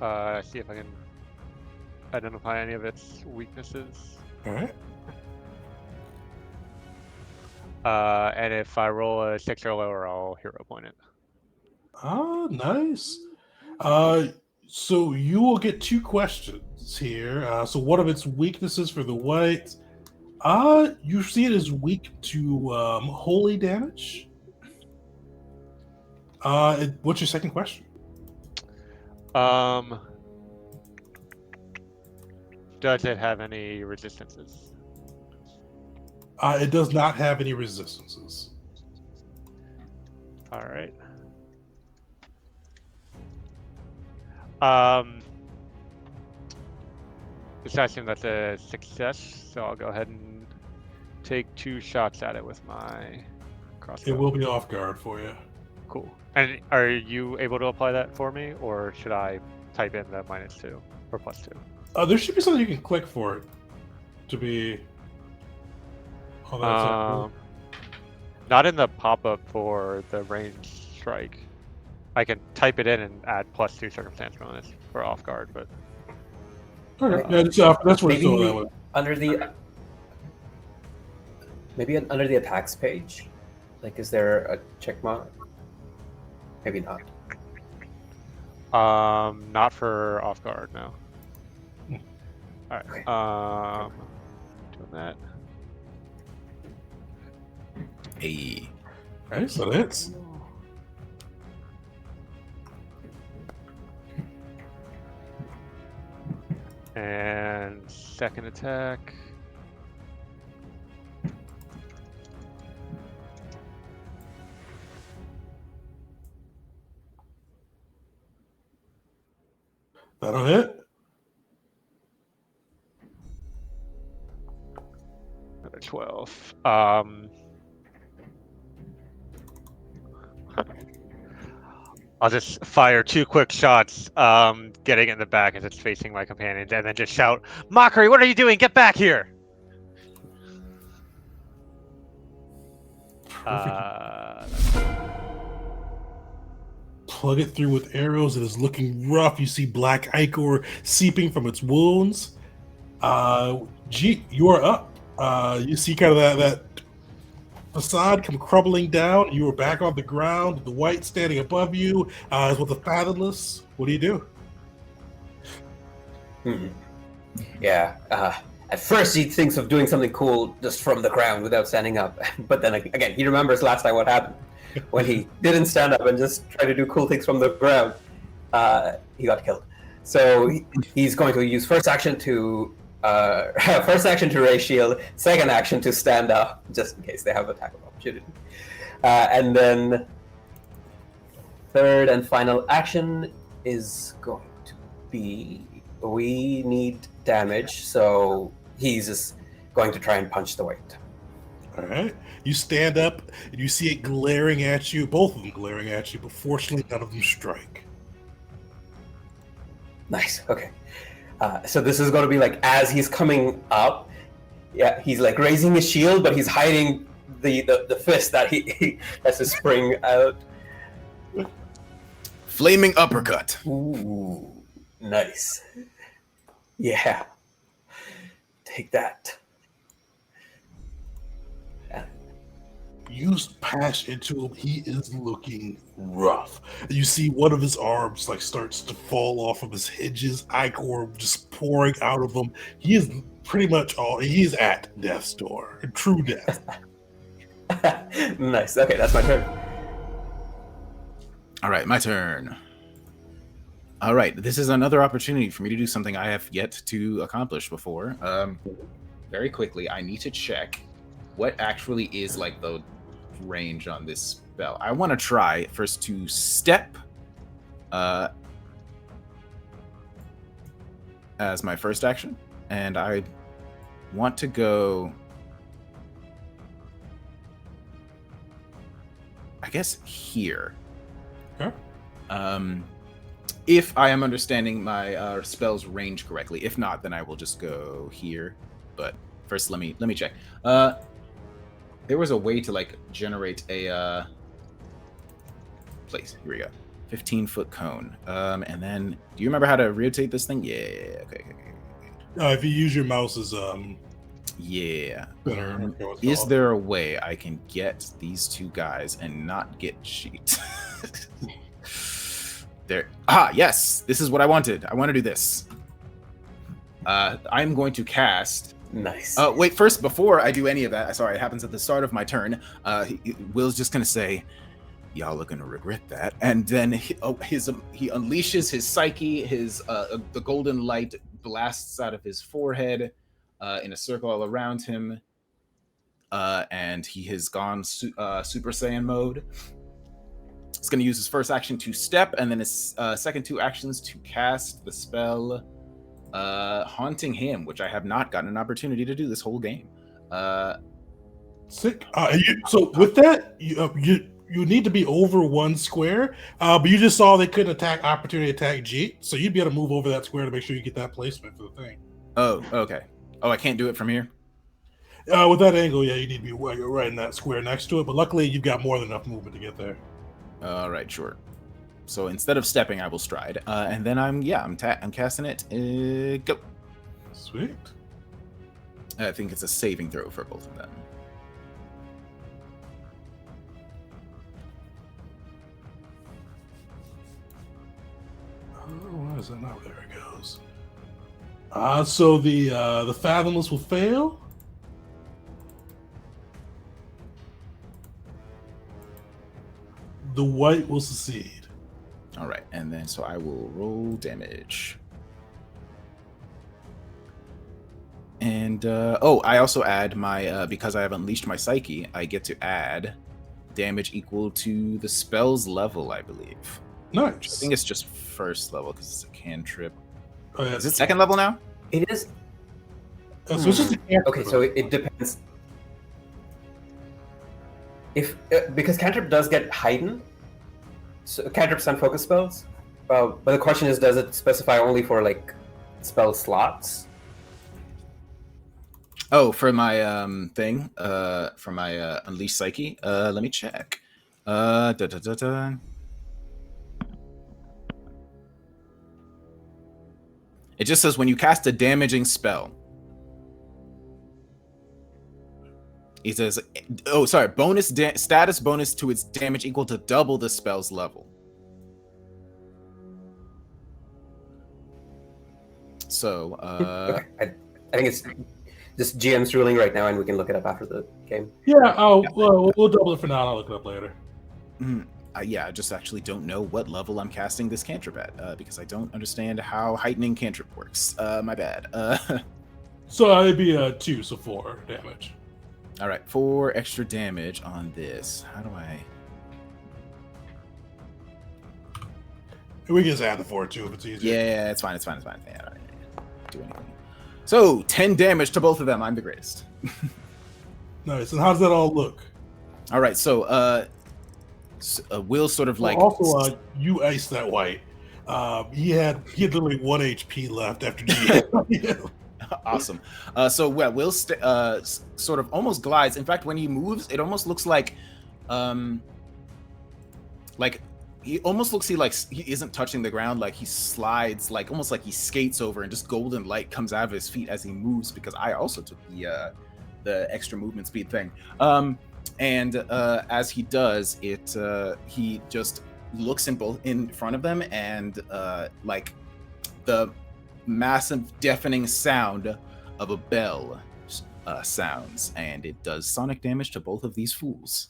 See if I can identify any of its weaknesses. All right. And if I roll a 6 or lower, I'll hero point it. Nice. So you will get 2 questions here. So one of its weaknesses for the white, you see it as weak to holy damage. What's your second question? Does it have any resistances? It does not have any resistances. All right. Just assume that's a success, so I'll go ahead and take 2 shots at it with my crossbow. It will be off guard for you. Cool. And are you able to apply that for me, or should I type in the -2 or +2? There should be something you can click for it to be. Oh, that's not in the pop-up for the ranged strike. I can type it in and add +2 circumstance bonus for off guard, but okay. Yeah, that's what it's doing that way. Under the attacks page, like, is there a check mark? Maybe not. Not for off guard, no. All right. Okay. Doing that. Hey. Right, so that's. And second attack. That'll hit. Another 12. I'll just fire 2 quick shots, getting it in the back as it's facing my companions, and then just shout, "Mockery, what are you doing? Get back here!" Plug it through with arrows. It is looking rough. You see black ichor seeping from its wounds. Jeet, you are up. You see kind of that facade come crumbling down. You are back on the ground. The white standing above you is with the Fathomless. What do you do? Yeah. At first, he thinks of doing something cool just from the ground without standing up. But then again, he remembers last time what happened when he didn't stand up and just try to do cool things from the ground. He got killed. So he's going to use first action to raise shield, second action to stand up, just in case they have attack of opportunity, and then third and final action is going to be, we need damage, so he's just going to try and punch the weight. All right. You stand up and you see it glaring at you, both of them glaring at you, but fortunately none of them strike. Nice. Okay. So this is going to be like as he's coming up, yeah, he's like raising his shield, but he's hiding the fist that he has to spring out. Flaming uppercut. Ooh, nice. Yeah. Take that. You pass into him. He is looking rough. You see one of his arms like starts to fall off of his hinges, ichor just pouring out of him. He is pretty much he's at death's door. True death. Nice. Okay, that's my turn. All right, my turn. All right, this is another opportunity for me to do something I have yet to accomplish before. Very quickly, I need to check what actually is like the range on this spell. I want to try first to step as my first action, and I want to go, I guess, here. Okay. If I am understanding my spell's range correctly. If not, then I will just go here. But first, let me check. There was a way to like generate a place. Here we go. 15-foot cone. And then, do you remember how to rotate this thing? Yeah. Okay. If you use your mouse's Yeah. Better, Is there a way I can get these two guys and not get cheat? There. Yes. This is what I wanted. I want to do this. I'm going to cast. Nice. Wait, first, before I do any of that, sorry, it happens at the start of my turn. Will's just going to say, y'all are going to regret that. And then he unleashes his psyche, the golden light blasts out of his forehead in a circle all around him. And he has gone Super Saiyan mode. He's going to use his first action to step, and then his second 2 actions to cast the spell Haunting Him, which I have not gotten an opportunity to do this whole game. Sick. So with that, you need to be over 1 square, but you just saw they couldn't opportunity attack Jeet, so you'd be able to move over that square to make sure you get that placement for the thing. Oh, okay. Oh, I can't do it from here? With that angle, yeah, you need to be right in that square next to it, but luckily you've got more than enough movement to get there. All right, sure. So instead of stepping, I will stride, and then I'm casting it. Go. Sweet. I think it's a saving throw for both of them. Oh, why is that not? There it goes. So the Fathomless will fail. The white will succeed. All right, and then so I will roll damage. And I also add my because I have unleashed my psyche, I get to add damage equal to the spell's level, I believe. I Nice. think it's just first level because it's a cantrip. Oh, yeah. Is it second level now? It is. So it's just a cantrip. Okay, so it depends. If because cantrip does get heightened, so cantrips and focus spells. But the question is, does it specify only for like spell slots? Oh, for my thing, for my unleashed psyche. Let me check. It just says when you cast a damaging spell. It says, bonus status bonus to its damage equal to double the spell's level. So, Okay. I think it's just GM's ruling right now, and we can look it up after the game. Yeah, we'll double it for now, and I'll look it up later. I just actually don't know what level I'm casting this cantrip at, because I don't understand how heightening cantrip works. My bad. So it'd be a 2, so 4 damage. All right, 4 extra damage on this. How do I... We can just add the 4 too if it's easier. Yeah, it's fine. Yeah, I don't do anything. So, 10 damage to both of them. I'm the greatest. Nice. And how does that all look? All right, so Will sort of like... Also, you iced that white. He had literally 1 HP left after GM. Awesome. So Will sort of almost glides. In fact, when he moves, it almost looks like he almost looks he isn't touching the ground, like he slides, like almost like he skates over, and just golden light comes out of his feet as he moves, because I also took the extra movement speed thing. And as he does it, he just looks in front of them, and like the massive deafening sound of a bell sounds, and it does sonic damage to both of these fools.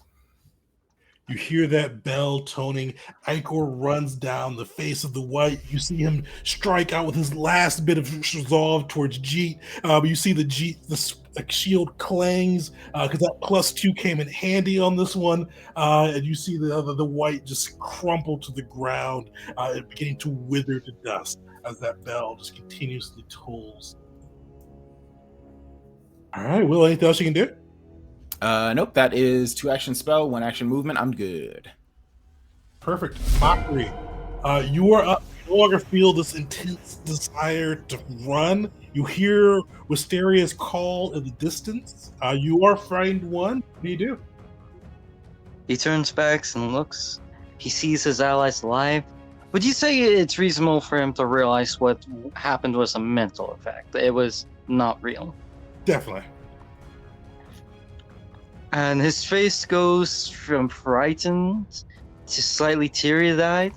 You hear that bell toning. Icor runs down the face of the white. You see him strike out with his last bit of resolve towards Jeet. You see the shield clangs because that +2 came in handy on this one. And you see the white just crumple to the ground, beginning to wither to dust as that bell just continuously tolls. All right, Will, anything else you can do? Nope, that is 2 action spell, 1 action movement. I'm good. Perfect. Mockery. You are up. You no longer feel this intense desire to run. You hear Wisteria's call in the distance. You are frightened one. What do you do? He turns back and looks. He sees his allies alive. Would you say it's reasonable for him to realize what happened was a mental effect? It was not real. Definitely. And his face goes from frightened to slightly teary-eyed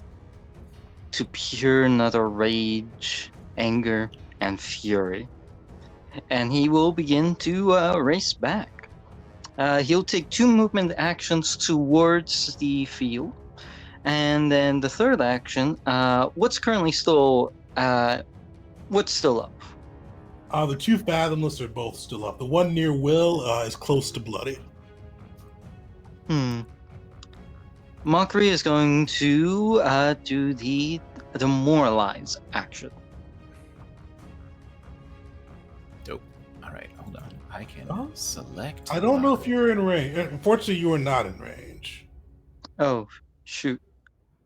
to pure utter rage, anger, and fury. And he will begin to race back. He'll take 2 movement actions towards the field. And then the third action, what's still up? The 2 Fathomless are both still up. The one near Will is close to bloody. Mockery is going to do the demoralize action. Dope. All right, hold on. I can select. I don't know if you're in range. Unfortunately, you are not in range. Oh, shoot.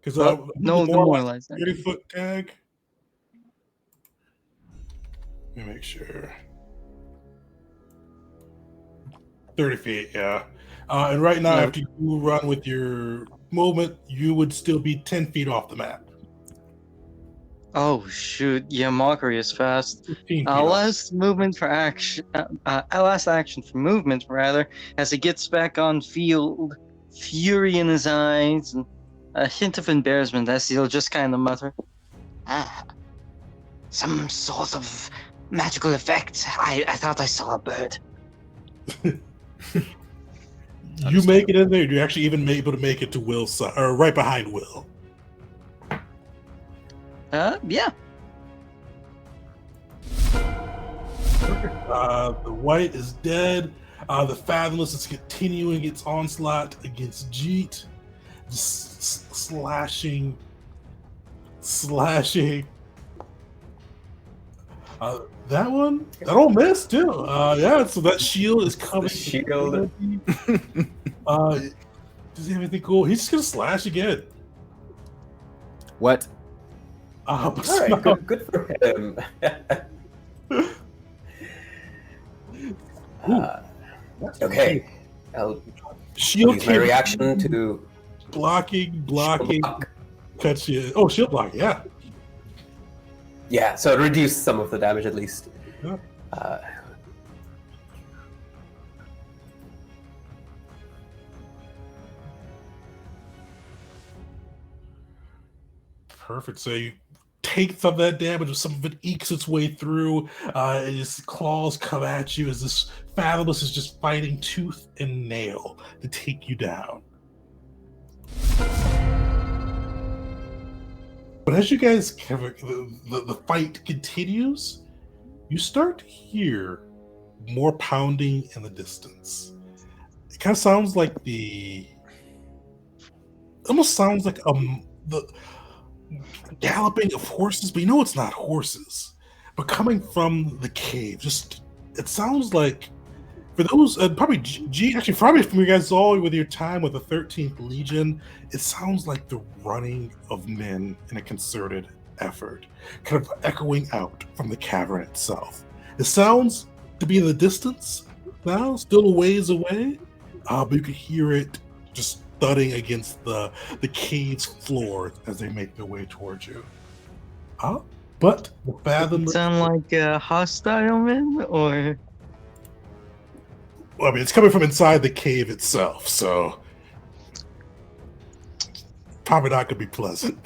Because no demoralize. 30-foot tag. Let me make sure. 30 feet, yeah. And right now, after you run with your movement, you would still be 10 feet off the map. Oh, shoot. Yeah, Mockery is fast. 15 feet Last action for movement, rather, as he gets back on field, fury in his eyes, and a hint of embarrassment as he'll just kind of mutter, Some sort of magical effect. I thought I saw a bird. You make it in there. You're actually even able to make it to Will's side, or right behind Will. Yeah. Perfect. The white is dead. The Fathomless is continuing its onslaught against Jeet, just slashing. That all missed too. Yeah, so that shield is coming. Shield. Does he have anything cool? He's just gonna slash again. What? All right, good for him. Okay, I'll Shield use my reaction to blocking, block. cuts you. Oh, shield block, yeah. Yeah, so it reduced some of the damage at least. Yeah. Perfect. So you take some of that damage, or some of it ekes its way through. And its claws come at you as this Fathomless is just fighting tooth and nail to take you down. But as you guys the fight continues, you start to hear more pounding in the distance. It kind of sounds like almost sounds like the galloping of horses, but you know it's not horses. But coming from the cave, it sounds like, for those probably probably from you guys all with your time with the 13th Legion, it sounds like the running of men in a concerted effort, kind of echoing out from the cavern itself. It sounds to be in the distance now, still a ways away, but you can hear it just thudding against the cave's floor as they make their way towards you. But the Fathomless... Sound like hostile men, or... Well, I mean, it's coming from inside the cave itself, so probably not going to be pleasant.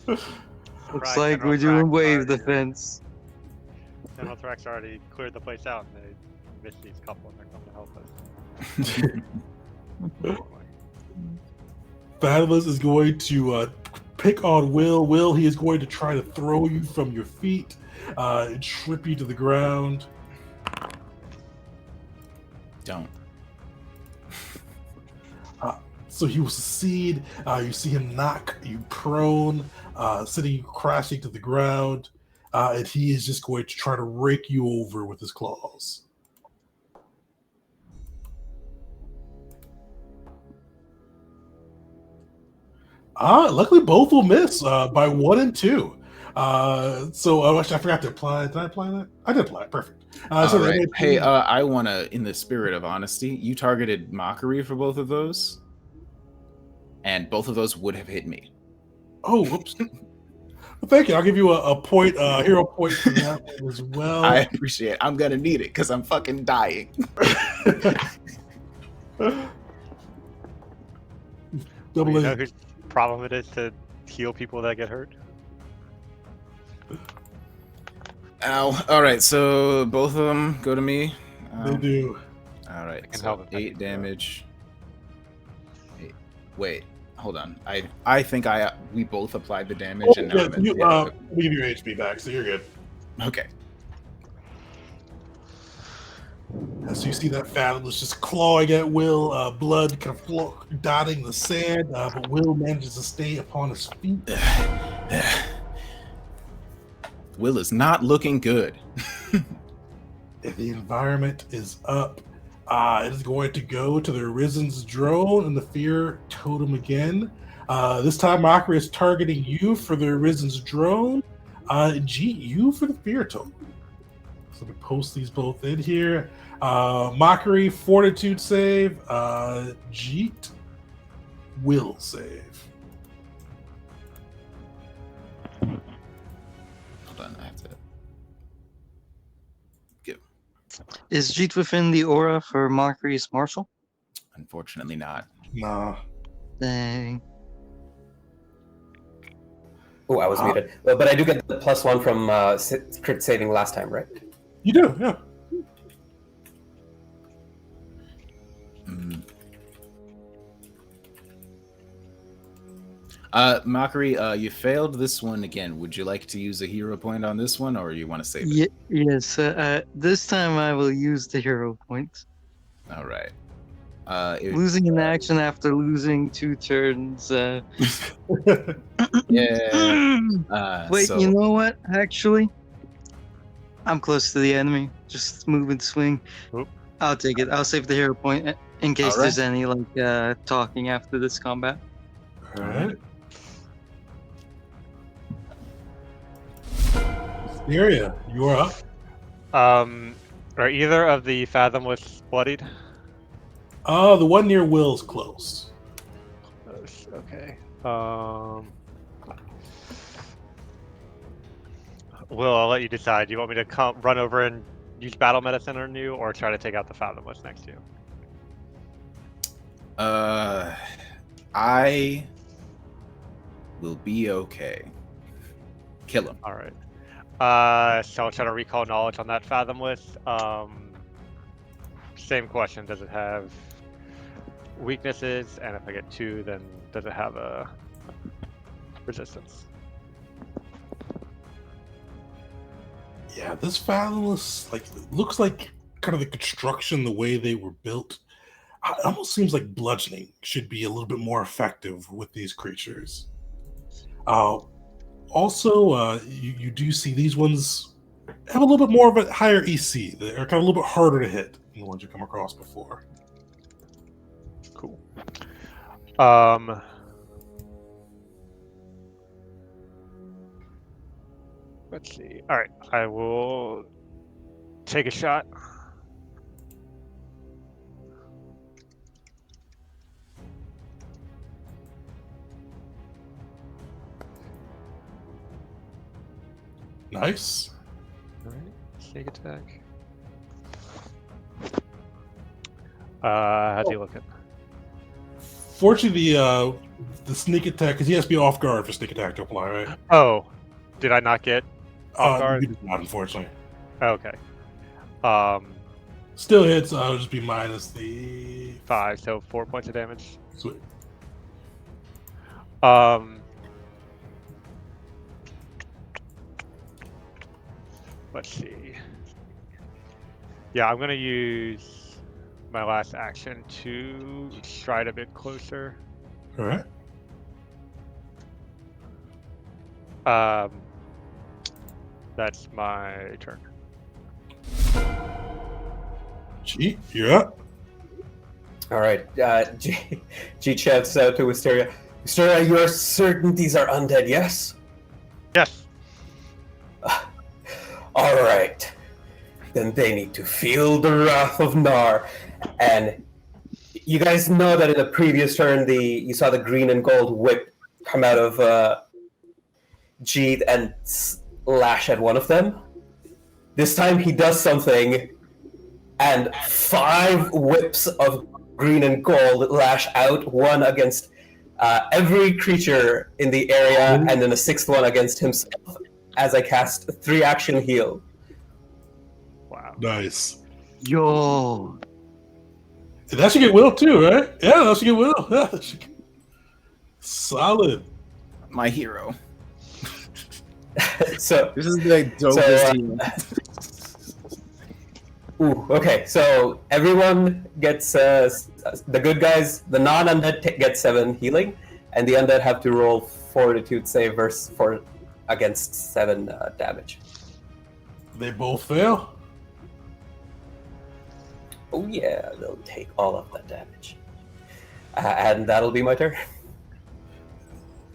Looks like we're doing wave defense. Thrax already cleared the place out, and they missed these couple, and they're coming to help us. Fathomless is going to pick on Will. Will, he is going to try to throw you from your feet and trip you to the ground. Don't. So he will succeed. You see him knock you prone, sending you crashing to the ground, and he is just going to try to rake you over with his claws. Luckily both will miss by 1 and 2. So actually, I forgot to apply. Did I apply that? I did apply it. Perfect. So right. Hey, I want to, in the spirit of honesty, you targeted Mockery for both of those, and both of those would have hit me. Oh, whoops. Well, thank you. I'll give you a point, hero point for that one as well. I appreciate it. I'm gonna need it because I'm fucking dying. Double You A. know whose problem it is to heal people that get hurt? Ow. All right, so both of them go to me. They do. All right, can so help if I 8 can damage. Wait, hold on. I think we both applied the damage, and now Yeah, I'm in, let me give you your HP back, so you're good. okay. So you see that Fathomless just clawing at Will, blood kind of dotting the sand, but Will manages to stay upon his feet. Will is not looking good. The environment is up. It is going to go to the Arisen's drone and the Fear Totem again. This time, Mockery is targeting you for the Arisen's drone. Jeet, you for the Fear Totem. So we post these both in here. Mockery, Fortitude save. Jeet, Will save. Hold on, I have to give. Is Jeet within the aura for Mockery's Marshal? Unfortunately, not. Nah. Dang. Oh, I was muted. Well, but I do get the +1 from crit saving last time, right? You do, yeah. Mockery, you failed this one again. Would you like to use a hero point on this one, or you want to save it? Yes. This time I will use the hero point. All right. Losing an action after losing 2 turns. Yeah. Wait, So, you know what? Actually, I'm close to the enemy. Just move and swing. Oop. I'll take it. I'll save the hero point in case Alright. there's any talking after this combat. All right. Syria, you are up. Are either of the Fathomless bloodied? The one near Will's close. Okay. Will, I'll let you decide. Do you want me to run over and use battle medicine on you, or try to take out the Fathomless next to you? I will be okay. Kill him. All right. So I'll try to recall knowledge on that Fathomless. Same question. Does it have weaknesses? And if I get 2, then does it have a resistance? Yeah, this Fathomless looks like kind of the construction, the way they were built. It almost seems like bludgeoning should be a little bit more effective with these creatures. Also, you do see these ones have a little bit more of a higher EC. They're kind of a little bit harder to hit than the ones you come across before. Cool. Let's see. All right, I will take a shot. Nice. All right, sneak attack. How's he looking? Fortunately, the sneak attack, because he has to be off guard for sneak attack to apply, right? Oh, did I not get off guard? You did not, unfortunately. Okay. Still hits. I'll just be minus the 5, so 4 points of damage. Sweet. Let's see. Yeah, I'm gonna use my last action to stride a bit closer. All right. That's my turn. G, you're up. All right. G shouts out to Wisteria. Wisteria, you are certain these are undead, yes? Yes. All right. Then they need to feel the wrath of Nar. And you guys know that in the previous turn, you saw the green and gold whip come out of Jeet and lash at one of them. This time he does something, and 5 whips of green and gold lash out, one against every creature in the area, and then a 6th one against himself, as I cast 3 action heal. Wow. Nice. Yo. That should get Will too, right? Yeah, that should get Will. Yeah, that should get... Solid. My hero. So This is the dopest hero. Okay, so everyone gets the good guys, the non-undead get 7 healing, and the undead have to roll Fortitude save against 7 damage. They both fail. Oh yeah, they'll take all of that damage, and that'll be my turn.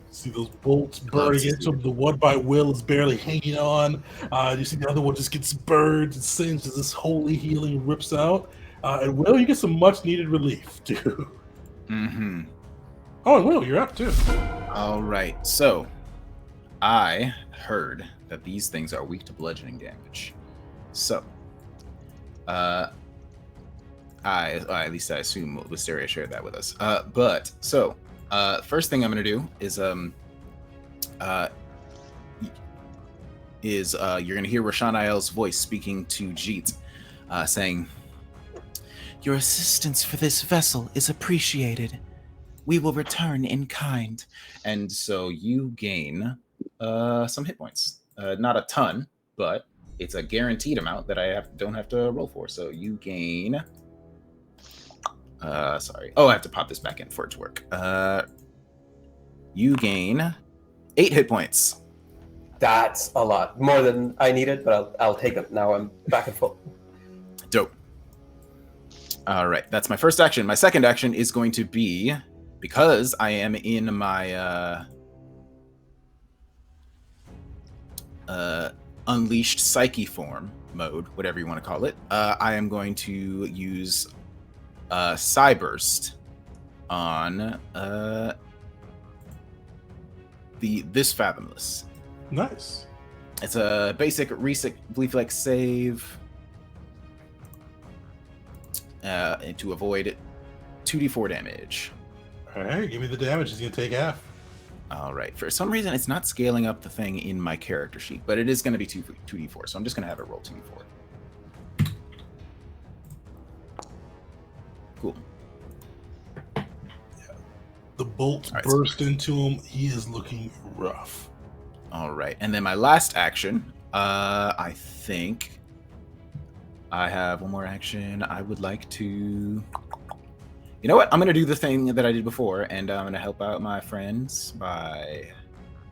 See those bolts burning into him. The one by Will is barely hanging on. You see the other one just gets burned and singed as this holy healing rips out. And Will, you get some much needed relief too. Mm-hmm. Oh, and Will, you're up too. All right. So, I heard that these things are weak to bludgeoning damage. So, at least I assume Wisteria shared that with us. First thing I'm gonna do is you're gonna hear Rashanael's voice speaking to Jeet, saying, "Your assistance for this vessel is appreciated. we will return in kind. And so you gain some hit points. Not a ton, but it's a guaranteed amount that I don't have to roll for. So you gain. Sorry. Oh, I have to pop this back in for it to work. You gain 8 hit points. That's a lot. More than I needed, but I'll take them. Now I'm back and full. Dope. All right, that's my first action. My second action is going to be, because I am in my unleashed psyche form mode, whatever you want to call it, I am going to use Psyburst on this Fathomless. Nice. It's a basic reflex save to avoid 2d4 damage. All right, give me the damage. He's gonna take half. All right. For some reason, it's not scaling up the thing in my character sheet, but it is going to be 2d4, so I'm just going to have it roll 2d4. Cool. The bolt All right, burst into him. He is looking rough. All right. And then my last action, I think I have one more action. I would like to... You know what? I'm going to do the thing that I did before, and I'm going to help out my friends by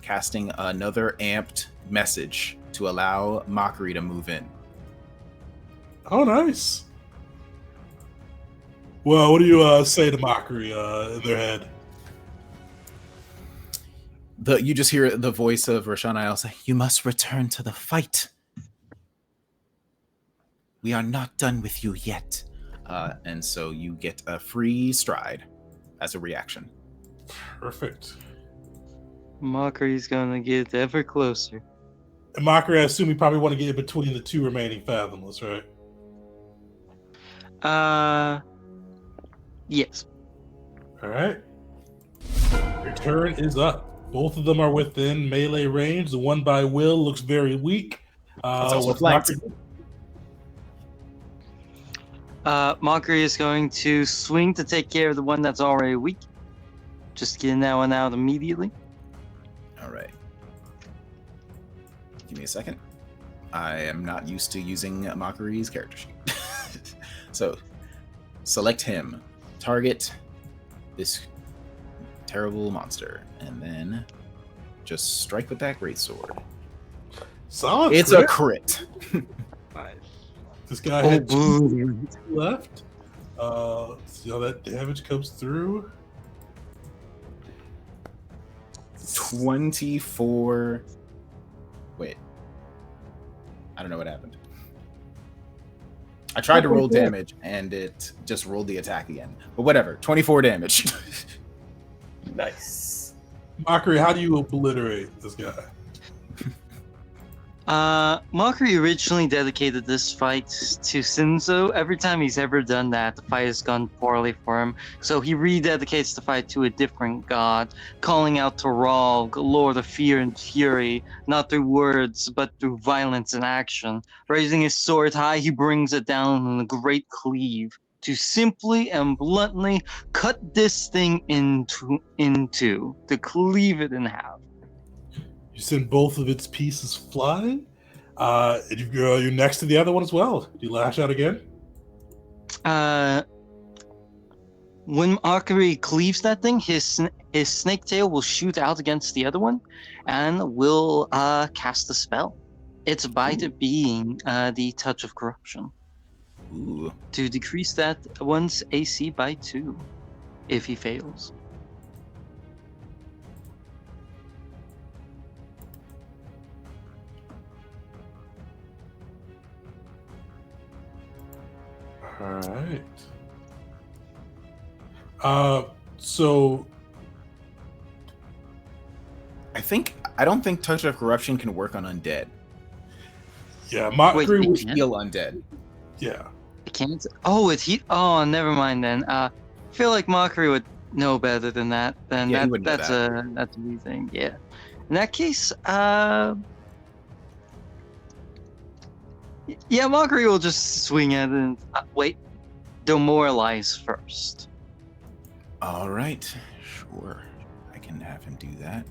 casting another amped message to allow Mockery to move in. Oh, nice. Well, what do you say to Mockery in their head? You just hear the voice of Rashawn Isle say, "You must return to the fight. We are not done with you yet." And so you get a free stride as a reaction. Perfect. Mockery's gonna get ever closer. And Mockery, I assume you probably want to get in between the two remaining Fathomless, right? Yes. All right. Your turn is up. Both of them are within melee range. The one by Will looks very weak. It's also what's flanked. Mockery is going to swing to take care of the one that's already weak. Just getting that one out immediately. All right. Give me a second. I am not used to using Mockery's character sheet. So, select him. Target this terrible monster. And then just strike with that greatsword. Solid. It's crit. a crit. This guy had two left. Let's see how that damage comes through. 24. Wait. I don't know what happened. I tried to roll damage and it just rolled the attack again. But whatever. 24 damage. Nice. Mockery, how do you obliterate this guy? Mockery originally dedicated this fight to Sinzo. Every time he's ever done that, the fight has gone poorly for him. So he rededicates the fight to a different god, calling out to Ralg, Lord of Fear and Fury, not through words, but through violence and action. Raising his sword high, he brings it down in a great cleave to simply and bluntly cut this thing into to cleave it in half. You send both of its pieces flying. You're next to the other one as well. Do you lash out again? When Mockery cleaves that thing, his snake tail will shoot out against the other one and will cast a spell. Its bite being the Touch of Corruption. Ooh. To decrease that one's AC by 2 if he fails. All right. So I don't think Touch of Corruption can work on undead. yeah, Mockery Wait, was it Heal undead. yeah. It can't. Oh, never mind then. I feel like Mockery would know better than that. Then Yeah, he would know that's a new thing. Yeah. In that case, yeah, Mockery will just swing at it and wait. Demoralize first. All right. Sure, I can have him do that.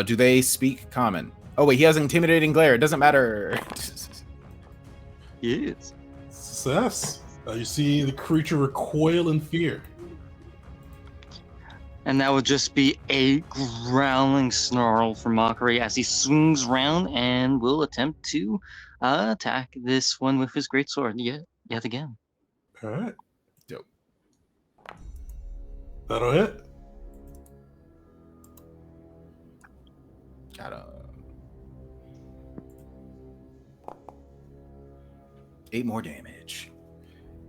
Do they speak common? Oh wait, he has intimidating glare. It doesn't matter. Yes. Success. You see the creature recoil in fear. And that would just be a growling snarl for Mockery as he swings round and will attempt to attack this one with his greatsword yet again. All right. Dope. That'll hit. Got 8 more damage.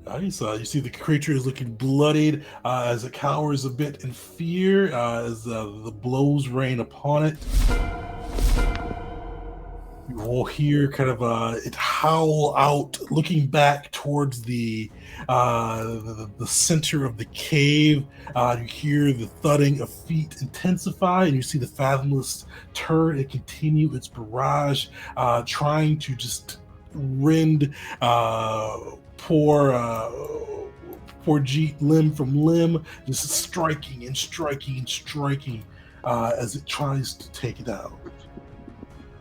Nice. You see the creature is looking bloodied as it cowers a bit in fear as the blows rain upon it. You will hear kind of it howl out, looking back towards the center of the cave. You hear the thudding of feet intensify, and you see the Fathomless turn and continue its barrage, trying to just rend poor Jeet limb from limb, just striking and striking and striking as it tries to take it out.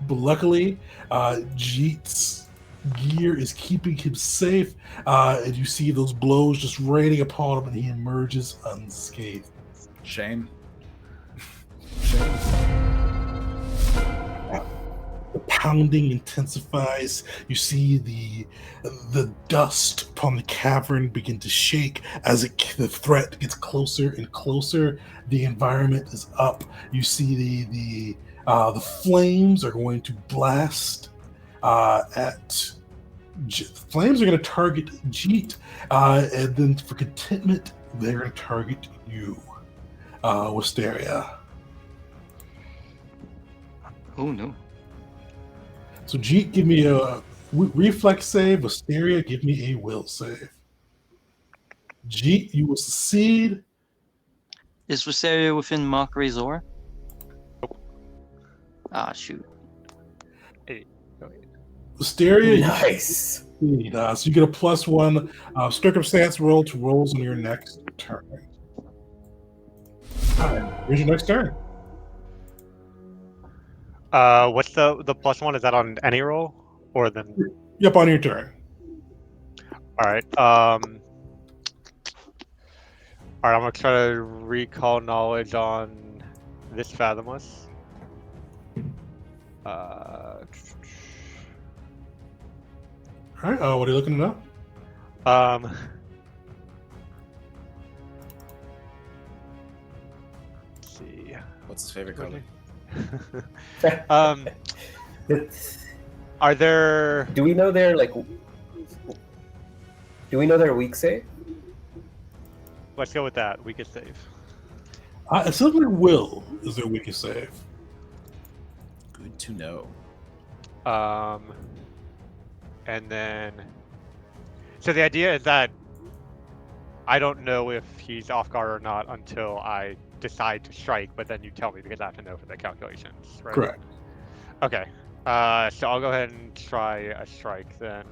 But luckily, Jeet's gear is keeping him safe, and you see those blows just raining upon him, and he emerges unscathed. Shame. The pounding intensifies. You see the dust upon the cavern begin to shake as the threat gets closer and closer. The environment is up. You see the flames are going to blast at. The flames are going to target Jeet, and then for contentment, they're going to target you, Wisteria. Oh no. So Jeet, give me a reflex save. Wisteria, give me a will save. Jeet, you will succeed. Is Wisteria within Mockery's aura? Ah, shoot. 8. Wisteria, Nice. you succeed. So you get a +1 circumstance roll to rolls on your next turn. All right, here's your next turn. What's the +1? Is that on any roll? Or then... Yep, on your turn. Alright, I'm gonna try to recall knowledge on this Fathomless. All right, what are you looking to know? Let's see. What's his favorite color? Are there... Do we know their weak save? Let's go with that. Weakest save. It's looking like Will is their weakest save. Good to know. And then... So the idea is that I don't know if he's off guard or not until I decide to strike, but then you tell me because I have to know for the calculations, right? Correct. Okay. So I'll go ahead and try a strike then.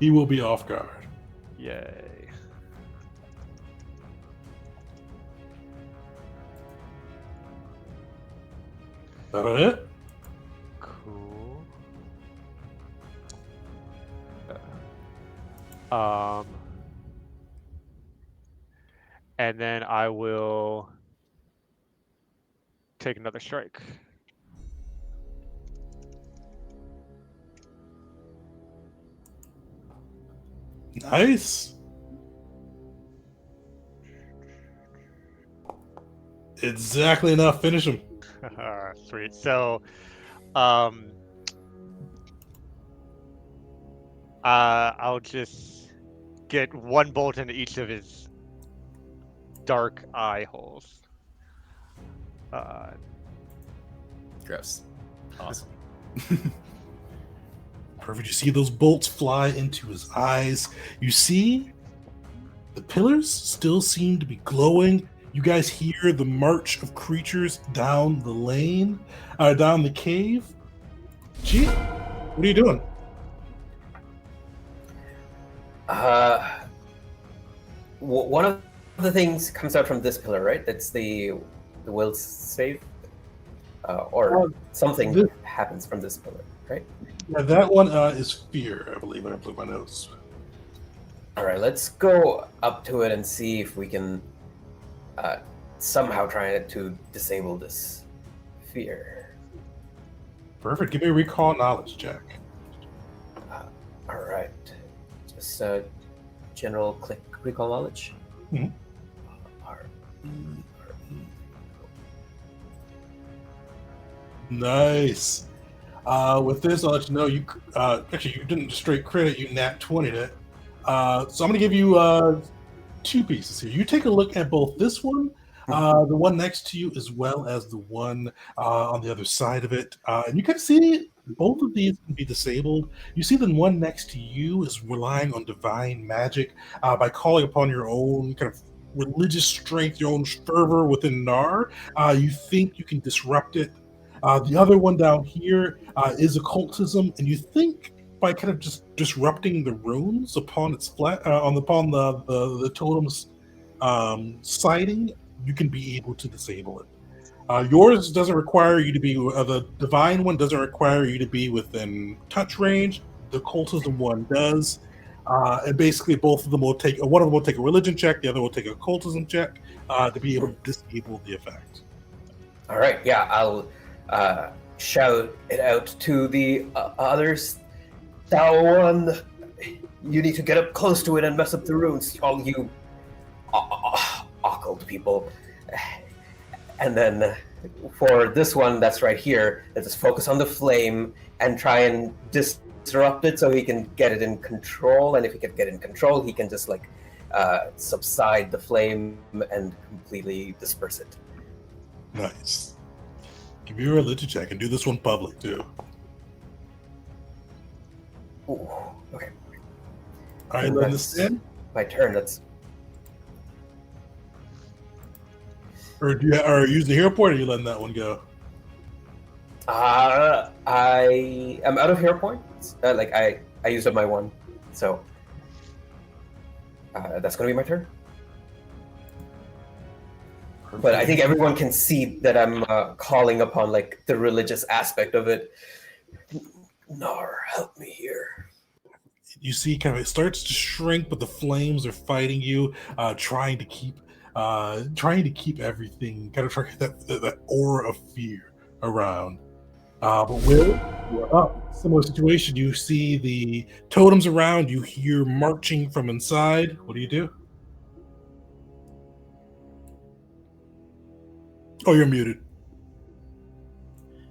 He will be off guard. Yay. That'll hit. Cool. And then I will take another strike. Nice. Exactly enough. Finish him. Sweet. So, I'll just get one bolt into each of his dark eye holes. Gross. Awesome. Perfect. You see those bolts fly into his eyes. You see the pillars still seem to be glowing. You guys hear the march of creatures down the lane, down the cave. Gee, what are you doing? One of the things comes out from this pillar, right? It's the will save, or something this- happens from this pillar, right? Yeah, that one is fear, I believe. I have to look at my notes. All right, let's go up to it and see if we can somehow try to disable this fear. Perfect. Give me a recall knowledge check. All right, just general click recall knowledge. Mhm. Nice. With this, I'll let you know you actually you didn't straight credit, you nat 20'd it. So I'm gonna give you two pieces here. You take a look at both this one, the one next to you, as well as the one on the other side of it. And you can see both of these can be disabled. You see the one next to you is relying on divine magic by calling upon your own kind of religious strength, your own fervor within Nar. You think you can disrupt it. The other one down here is occultism, and you think by kind of just disrupting the runes upon its upon the totem's sighting, you can be able to disable it. Yours doesn't require you to be the divine one doesn't require you to be within touch range. The occultism one does, and basically both of them will take one of them will take a religion check, the other will take a occultism check to be able to disable the effect. All right, yeah, I'll shout it out to the others. That one, you need to get up close to it and mess up the runes, all you occult people. And then for this one that's right here, let's just focus on the flame and try and disrupt it so he can get it in control. And if he can get in control, he can just like subside the flame and completely disperse it. Nice. Give me a religion check and do this one public too. Ooh, okay. All right, let this in. My turn. That's Or do you or use the hero point, or are you letting that one go? I am out of hero points. Like I used up my one, so that's gonna be my turn. Perfect. But I think everyone can see that I'm calling upon like the religious aspect of it. Nar, help me here. You see, kind of it starts to shrink, but the flames are fighting you, trying to keep everything kind of trying that aura of fear around. But Will, you're up. Similar situation. You see the totems around. You hear marching from inside. What do you do? Oh, you're muted.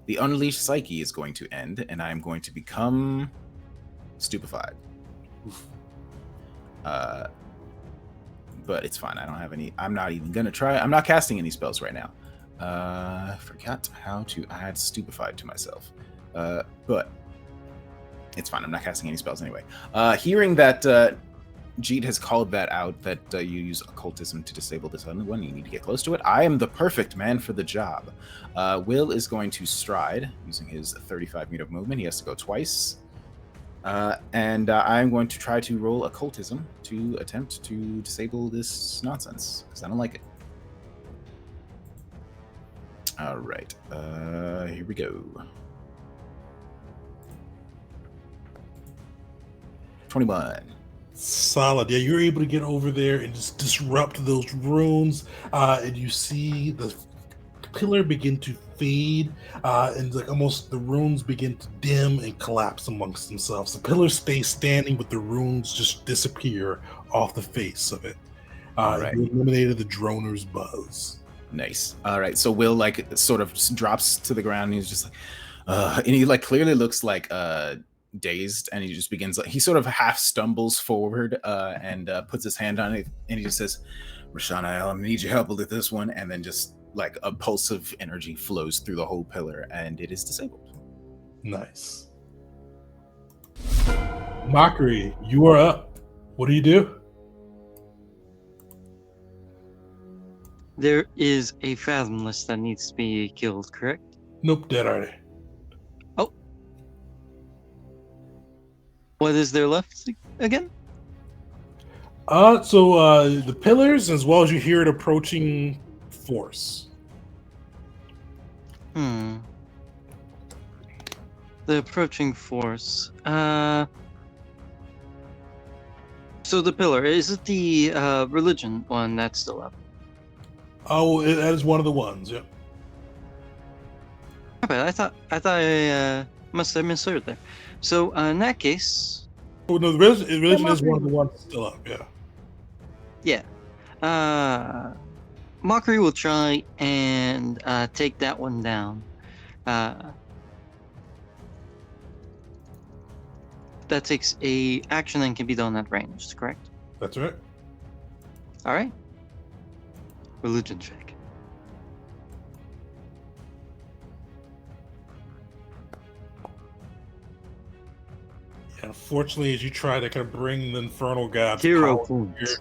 The unleashed psyche is going to end, and I'm going to become stupefied. But it's fine. I don't have any. I'm not even gonna try. I'm not casting any spells right now. Forgot how to add stupefied to myself. But it's fine. I'm not casting any spells anyway. Hearing that Jeet has called that out, that you use occultism to disable this other one, you need to get close to it. I am the perfect man for the job. Will is going to stride using his 35 feet of movement. He has to go twice. And I'm going to try to roll occultism to attempt to disable this nonsense, because I don't like it. All right, here we go. 21. Solid. Yeah, you're able to get over there and just disrupt those runes, and you see the pillar begin to fade, and like almost the runes begin to dim and collapse amongst themselves. The pillar stays standing, but the runes just disappear off the face of it. All right. You eliminated the droner's buzz. Nice. All right, so Will like sort of drops to the ground, and he's just like, and he like clearly looks like dazed, and he just begins like he sort of half stumbles forward and puts his hand on it, and he just says, "Rashana, I need your help with this one," and then just like a pulse of energy flows through the whole pillar, and it is disabled. Nice. Mockery, you are up. What do you do? There is a Fathomless that needs to be killed, correct? Nope, dead already. Oh. What is there left again? So the pillars, as well as you hear it approaching force. The approaching force. So the pillar, is it the religion one that's still up? Oh, that is one of the ones. Yep. Okay, I thought I must have misheard there. So in that case, Oh no, the religion is one of the ones that's still up. Yeah. Mockery will try and take that one down. That takes a action and can be done at range, correct? That's right. All right. Religion check. Yeah, unfortunately, as you try to kind of bring the infernal gods 0 power points. here,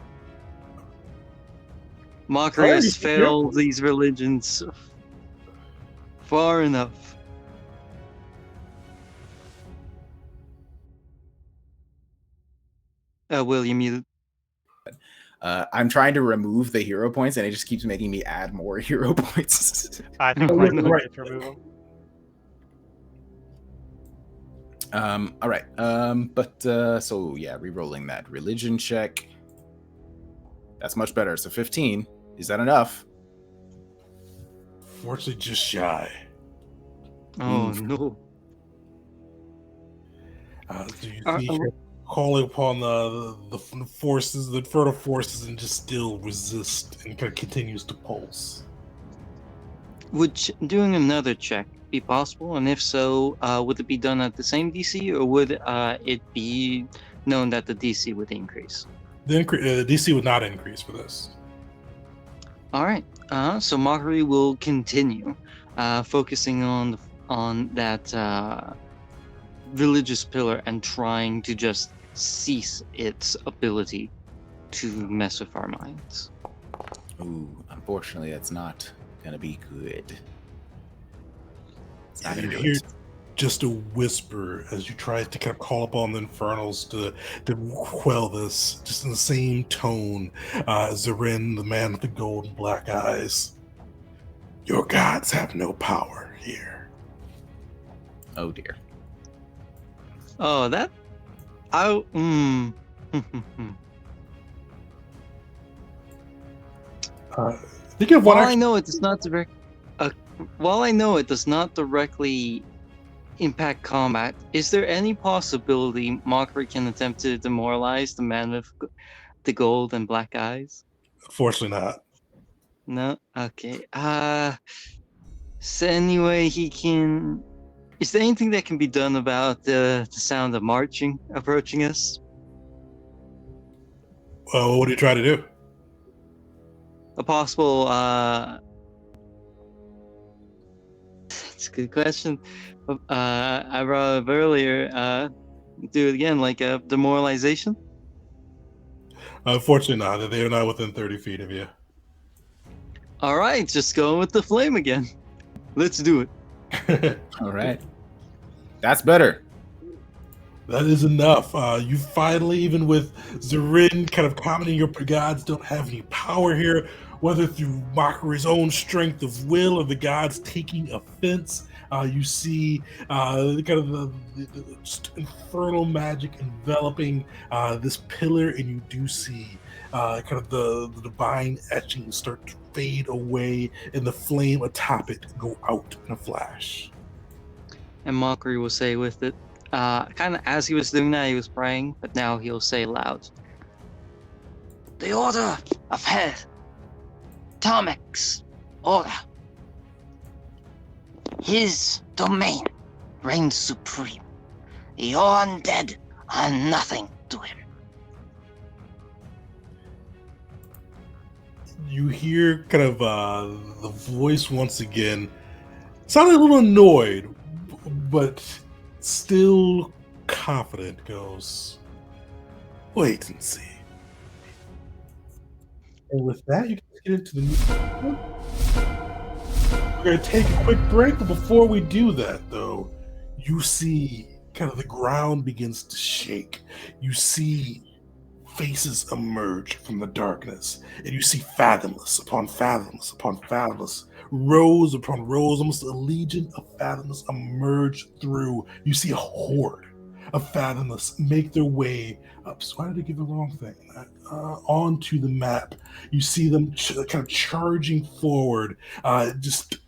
Mockery Oh, has you- failed these religions far enough. William, you I'm trying to remove the hero points, and it just keeps making me add more hero points. I think Oh, we yeah, can right. remove them. All right. So yeah, re-rolling that religion check. That's much better. So 15. Is that enough? fortunately, just shy. Oh no. So you Uh, see, uh, calling upon the forces, the infernal forces, and just still resist and kind of continues to pulse. Would doing another check be possible? And if so, would it be done at the same DC, or would it be known that the DC would increase? The DC would not increase for this. All right. So Mockery will continue, focusing on that religious pillar and trying to just cease its ability to mess with our minds. Ooh, unfortunately, that's not gonna be good. It's not You gonna do hear it. just a whisper as you try to kind of call upon the infernals to quell this, just in the same tone. Zarin, the man with the gold and black eyes. Your gods have no power here. Oh dear. Oh, that. I. Think of what While I know it does not directly impact combat, is there any possibility Mockery can attempt to demoralize the man with the gold and black eyes? Unfortunately not. No. Okay. So anyway, he can. Is there anything that can be done about the sound of marching approaching us? Well, what do you try to do? A possible. It's a good question. I brought up earlier. Do it again, like a demoralization. Unfortunately not. They are not within 30 feet of you. All right, just go with the flame again. Let's do it. All right. That's better. That is enough. You finally, even with Zarin kind of commenting your gods don't have any power here, whether through Mockery's own strength of will or the gods taking offense, you see kind of the just infernal magic enveloping this pillar, and you do see kind of the divine etchings start to fade away and the flame atop it go out in a flash. And Mockery will say with it, kind of as he was doing that, he was praying, but now he'll say loud. The Order of Hell. Tomek's Order. His domain reigns supreme. Your undead are nothing to him. You hear kind of the voice once again, sounding a little annoyed, but still confident, goes, wait and see. And with that, you can get into the new. We're going to take a quick break, but before we do that, though, you see kind of the ground begins to shake. You see faces emerge from the darkness, and you see fathomless upon fathomless upon fathomless, rows upon rows, almost a legion of fathomless emerge through. You see a horde of fathomless make their way up. So why did I give the wrong thing? Onto the map. You see them kind of charging forward, just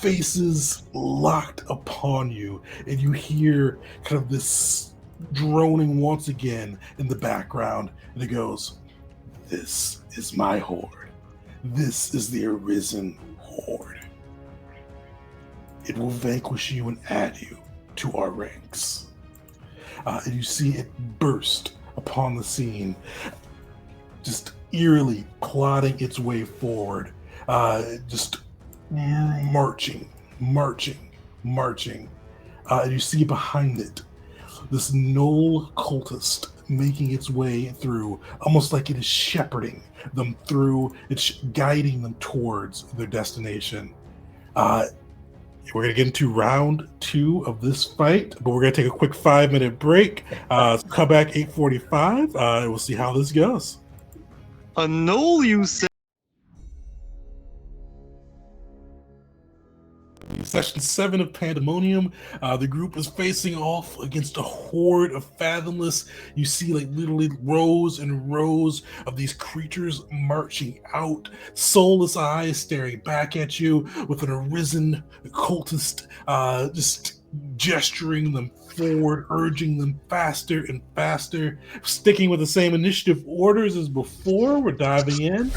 faces locked upon you, and you hear kind of this droning once again in the background, and it goes, "This is my horde. This is the arisen horde. It will vanquish you and add you to our ranks." And you see it burst upon the scene, just eerily plodding its way forward, just marching, marching, marching. And you see behind it this Knoll cultist making its way through, almost like it is shepherding them through, it's guiding them towards their destination. We're going to get into round 2 of this fight, but we're going to take a quick 5-minute break. So come back 8:45, and we'll see how this goes. A null, you say? Session 7 of Pandemonium. The group is facing off against a horde of Fathomless. You see, like, literally rows and rows of these creatures marching out, soulless eyes staring back at you, with an arisen cultist just gesturing them forward, urging them faster and faster. Sticking with the same initiative orders as before, we're diving in.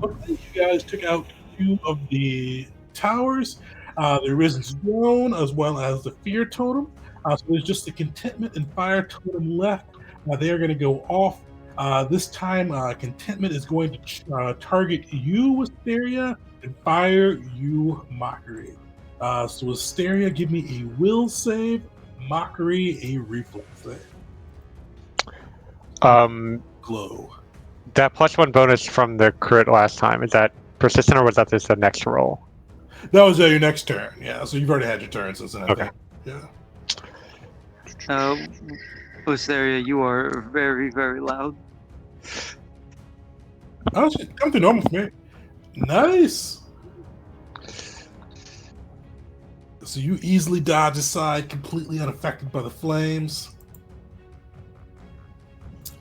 Okay, you guys took out 2 of the towers, the Arisen Throne, as well as the Fear Totem. So there's just the Contentment and Fire Totem left. They are going to go off. This time, Contentment is going to target you, Wisteria, and Fire you, Mockery. So Wisteria, give me a Will save. Mockery, a Reflex save. Glow. That +1 bonus from the crit last time, is that persistent or was that just the next roll? That was your next turn. Yeah, so you've already had your turn, so it's an Okay. Yeah. Osteria, you are very, very loud. Oh, shit, come to normal for me. Nice. So you easily dodge aside, completely unaffected by the flames.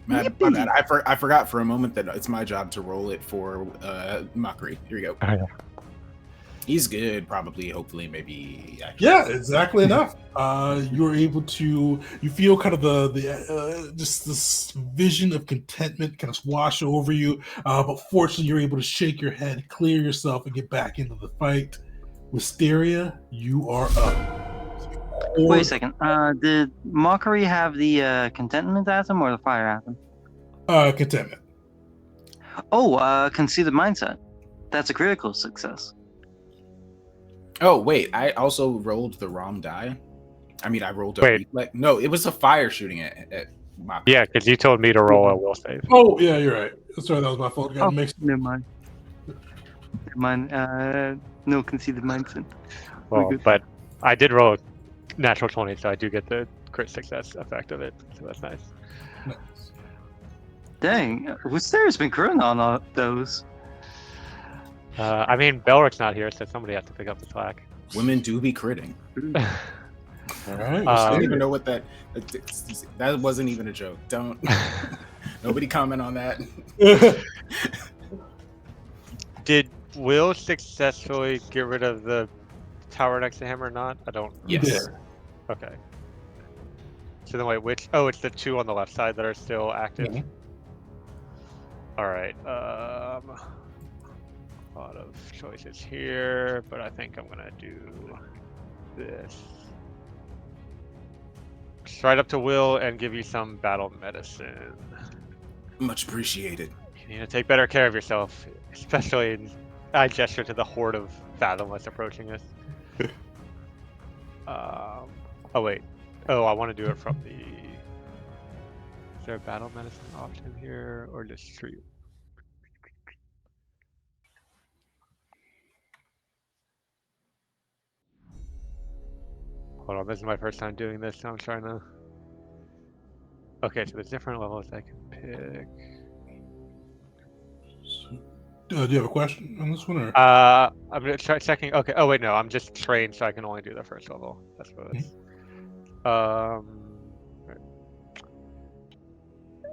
My bad. I forgot for a moment that it's my job to roll it for Mockery. Here we go. Oh, yeah. He's good, probably, hopefully, maybe. Yeah, exactly enough. You're able to. You feel kind of the just this vision of contentment kind of wash over you. But fortunately, you're able to shake your head, clear yourself, and get back into the fight. Wisteria, you are up. Wait a second. Did Mockery have the contentment atom or the fire atom? Contentment. Oh, conceited mindset. That's a critical success. Oh, wait. I also rolled the wrong die. I mean, I rolled a Wait. reflex. No, it was a fire shooting at Mockery. Yeah, because you told me to roll a will save. Oh, yeah, you're right. Sorry, that was my fault. Got Oh, mixed. never mind. Never mind. No conceited mindset. Well, good. but I did roll a natural 20, so I do get the crit success effect of it. So that's nice. Dang, Wisteria's been critting on all those. I mean, Belric's not here, so somebody has to pick up the slack. Women do be critting. All right. I don't Um, even know what that wasn't even a joke. Don't nobody comment on that. Did Will successfully get rid of the tower next to him or not? I don't Yes. remember. Okay. So then wait, which? Oh, it's the 2 on the left side that are still active. Mhm. All right. A lot of choices here, but I think I'm gonna do this. Stride up to Will and give you some battle medicine. Much appreciated. You need to take better care of yourself, especially in, I gesture to the horde of Fathomless approaching us. Oh wait. Oh, I want to do it from the. Is there a battle medicine option here, or just treat? Hold on, this is my first time doing this, so I'm trying to. Okay, so there's different levels I can pick. Do you have a question on this one? Or? I'm gonna try checking. Okay. Oh wait, no, I'm just trained, so I can only do the first level. That's what it's. Right.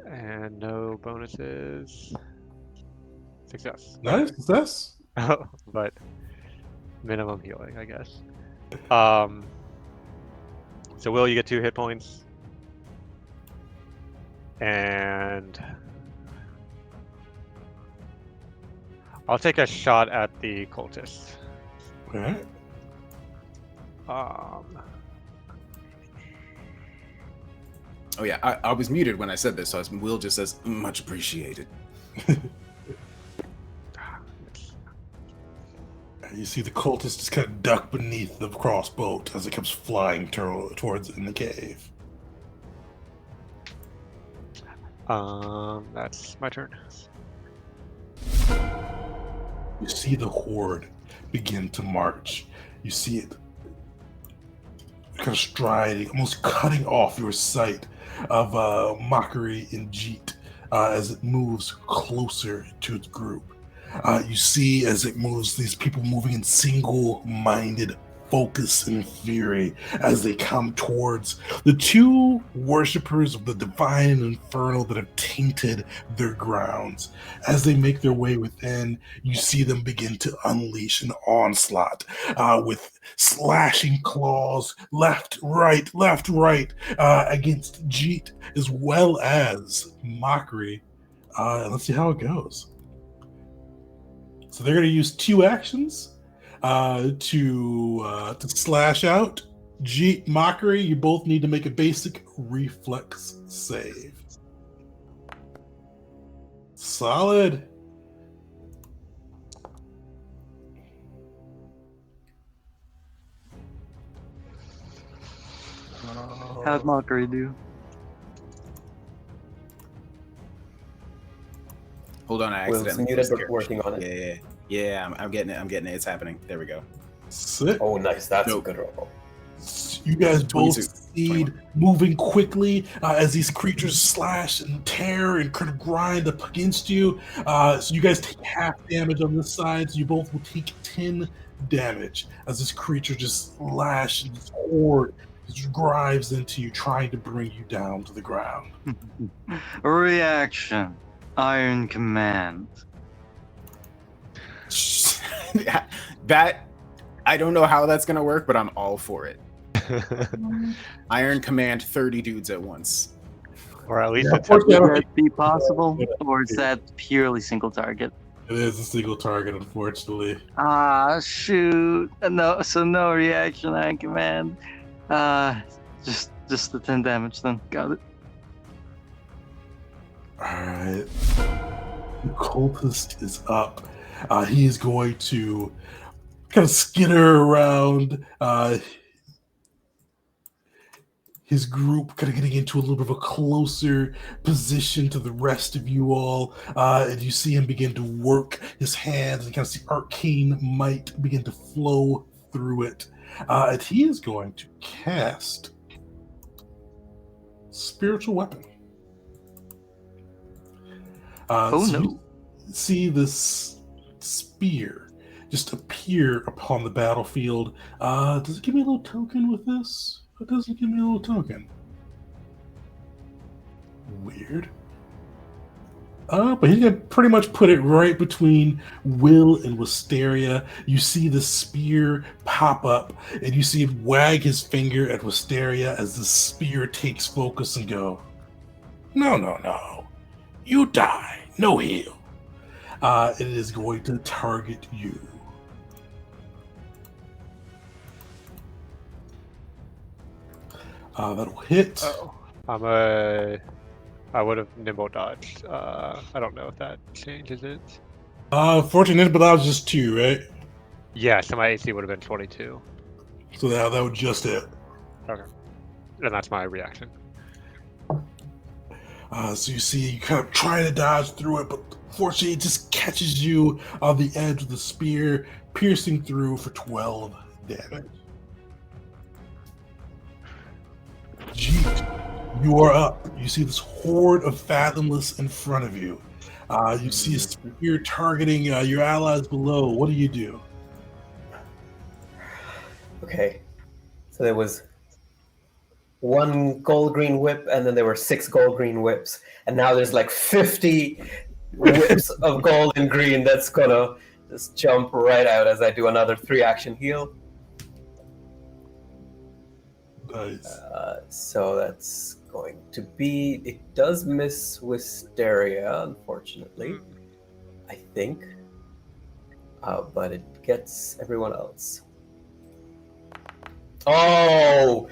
And no bonuses. Success. Nice success. Oh, but minimum healing, I guess. So Will, you get 2 hit points, and I'll take a shot at the cultist. Okay. Oh yeah, I was muted when I said this, so Will just says much appreciated. You see the cultist just kind of duck beneath the crossbow as it comes flying towards in the cave. That's my turn. You see the horde begin to march. You see it kind of striding, almost cutting off your sight of Mockery and Jeet as it moves closer to its group. You see as it moves, these people moving in single-minded focus and fury as they come towards the 2 worshippers of the divine and infernal that have tainted their grounds. As they make their way within, you see them begin to unleash an onslaught with slashing claws left, right, against Jeet as well as Mockery. Let's see how it goes. So they're going to use 2 actions to slash out. Jeet, Mockery, you both need to make a basic reflex save. Solid. How'd Mockery do? Hold on, I Will's accidentally. muted, closed but working on it. Yeah. I'm getting it. It's happening. There we go. Sick. Oh, nice. That's Nope. a good roll. You guys both 22, succeed, moving quickly as these creatures slash and tear and kind of grind up against you. So you guys take half damage on this side, so you both will take 10 damage as this creature just lash and this horde just drives into you, trying to bring you down to the ground. Reaction. Iron Command. That I don't know how that's gonna work, but I'm all for it. Iron Command 30 dudes at once. Or at least Yeah, it's unfortunately, I Would don't that be possible, or is that purely single target? It is a single target, unfortunately. Ah, shoot. No, so no reaction, Iron Command. Just the 10 damage then. Got it. Alright. The cultist is up. He is going to kind of skitter around his group, kind of getting into a little bit of a closer position to the rest of you all. And you see him begin to work his hands, and kind of see arcane might begin to flow through it. And he is going to cast Spiritual Weapon. Oh, no. You see this spear just appear upon the battlefield. Does it give me a little token with this? It doesn't give me a little token. Weird. But he's gonna pretty much put it right between Will and Wisteria. You see the spear pop up, and you see him wag his finger at Wisteria as the spear takes focus and go, No. You die. No heal. It is going to target you. That'll hit. I would have nimble dodged. I don't know if that changes it. 14 but that was just 2, right? Yeah, so my AC would have been 22. So that would just hit. Okay. And that's my reaction. So you see, you kind of try to dodge through it, but fortunately it just catches you on the edge of the spear, piercing through for 12 damage. Jeet, You are up. You see this horde of Fathomless in front of you. You see a spear targeting your allies below. What do you do? Okay. So there was one gold green whip, and then there were 6 gold green whips, and now there's like 50 whips of gold and green that's gonna just jump right out as I do another 3-action heal. Nice. So that's going to be. It does miss Wisteria, unfortunately. I think. But it gets everyone else. Oh,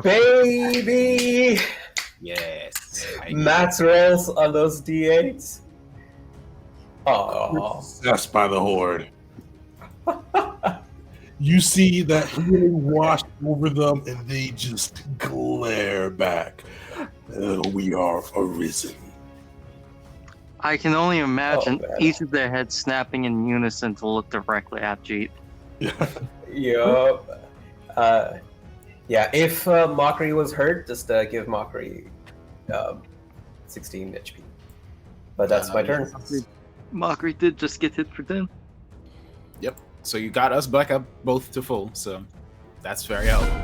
baby! Yes. Max rolls on those d8s. Oh. Possessed by the horde. You see that healing wash over them, and they just glare back. We are arisen. I can only imagine Oh, man. each of their heads snapping in unison to look directly at Jeet. Yup. Yeah, if Mockery was hurt, just give Mockery 16 HP. But that's my turn. Mockery did just get hit for 10. Yep. So you got us back up both to full, so that's very helpful.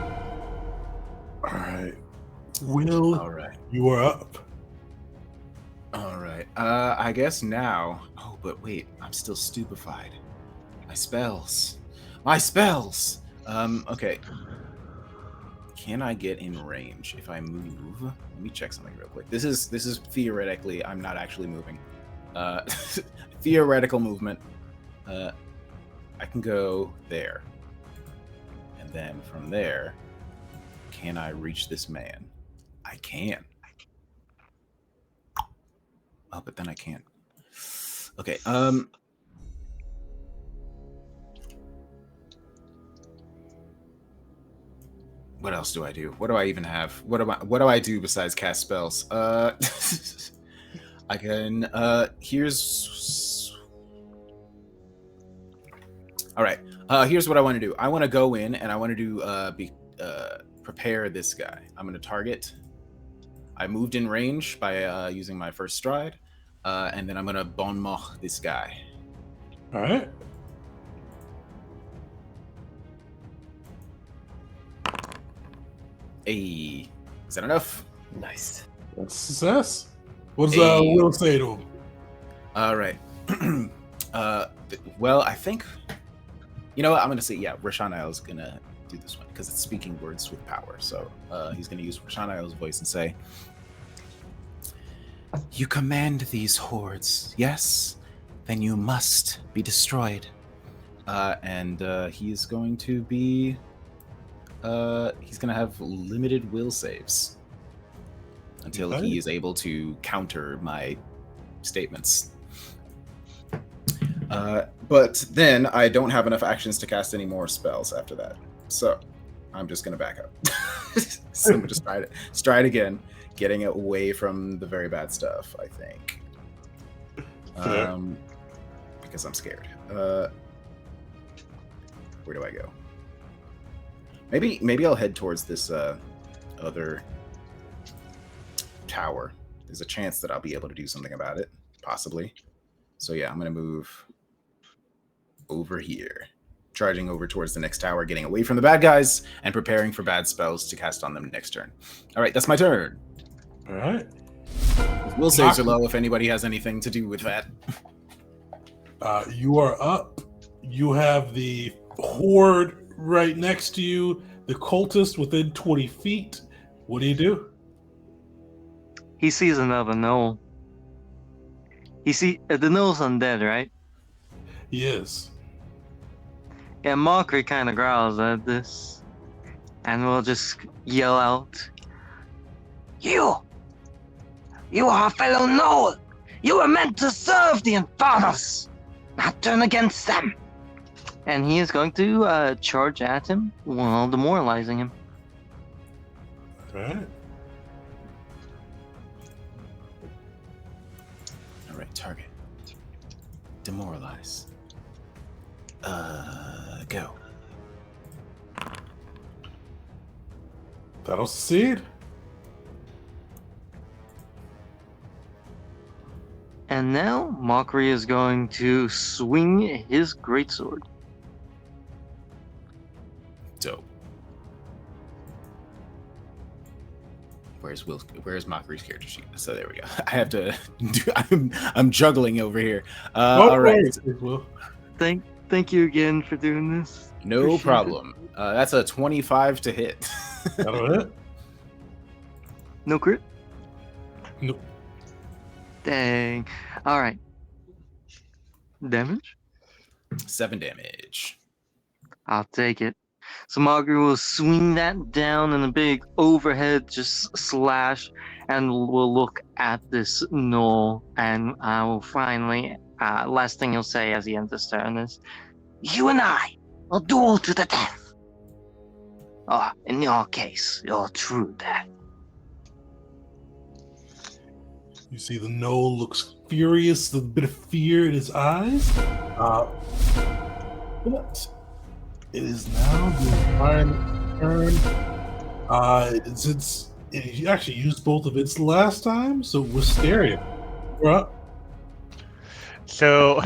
All right. Will, All right. you are up. All right. I guess now. Oh, but wait, I'm still stupefied. My spells. Okay. Can I get in range if I move? Let me check something real quick. This is theoretically. I'm not actually moving. Theoretical movement. I can go there, and then from there, can I reach this man? I can. Oh, but then I can't. Okay. What else do I do? What do I even have? What do I do besides cast spells? I can. Here's. All right. Here's what I want to do. I want to go in and I want to do prepare this guy. I'm going to target. I moved in range by using my first stride, and then I'm going to bon mot this guy. All right. Hey, is that enough? Nice. That's success. What does Hey. Will say to him? All right. Well, I think. You know what? I'm going to say, yeah, Rashawn is going to do this one because it's speaking words with power. So he's going to use Rashawn's voice and say, "You command these hordes, yes? Then you must be destroyed." And he's going to be... he's going to have limited will saves until Okay. he is able to counter my statements. But then I don't have enough actions to cast any more spells after that. So I'm just going to back up. So I'm going to try it again, getting away from the very bad stuff, I think. Fair. Because I'm scared. Where do I go? Maybe I'll head towards this other tower. There's a chance that I'll be able to do something about it, possibly. So yeah, I'm going to move over here, charging over towards the next tower, getting away from the bad guys, and preparing for bad spells to cast on them next turn. All right, that's my turn. All right. Will saves are low if anybody has anything to do with that. You are up. You have the horde right next to you, the cultist within 20 feet. What do? He sees another gnoll. The gnoll's undead, right? He is. Yeah, Mockery kind of growls at this, and will just yell out, You are a fellow gnoll! You were meant to serve the Infernals, not turn against them! And he is going to charge at him while demoralizing him. All right. All right, target. Demoralize. Go. That'll succeed. And now Mockery is going to swing his greatsword. Dope. Where's Mockery's character sheet? So there we go. I have to I'm juggling over here. All right. Will. Thank you again for doing this. No Appreciate problem. That's a 25 to hit. That'll hit. No crit? Nope. Dang. Alright. Damage? 7 damage. I'll take it. So Mockery will swing that down in a big overhead just slash, and we'll look at this gnoll, and I will finally, last thing he'll say as he ends his turn is, "You and I will duel to the death." Oh, in your case, your true death. You see the gnoll looks furious, a bit of fear in his eyes. But it is now the environment's turn. It actually used both of its last time, so Wisteria. You're up. So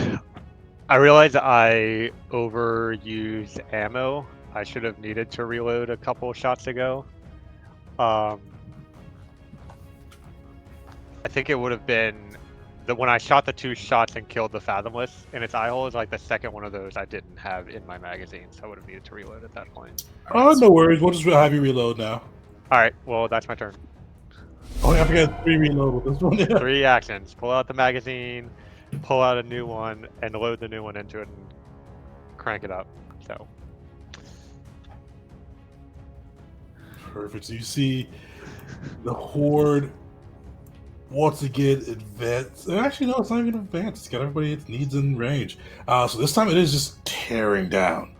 I realized I overused ammo. I should have needed to reload a couple shots ago. I think it would have been when I shot the 2 shots and killed the Fathomless in its eye hole is like the second one of those I didn't have in my magazine, so I would have needed to reload at that point. Oh, no worries. We'll just have you reload now. All right, well that's my turn. Oh, I forgot 3 reload with this one. Yeah. 3 actions: pull out the magazine, pull out a new one, and load the new one into it and crank it up. So Perfect. So you see the Horde once again advance. Actually, no, it's not even advanced. It's got everybody it needs in range. So this time it is just tearing down.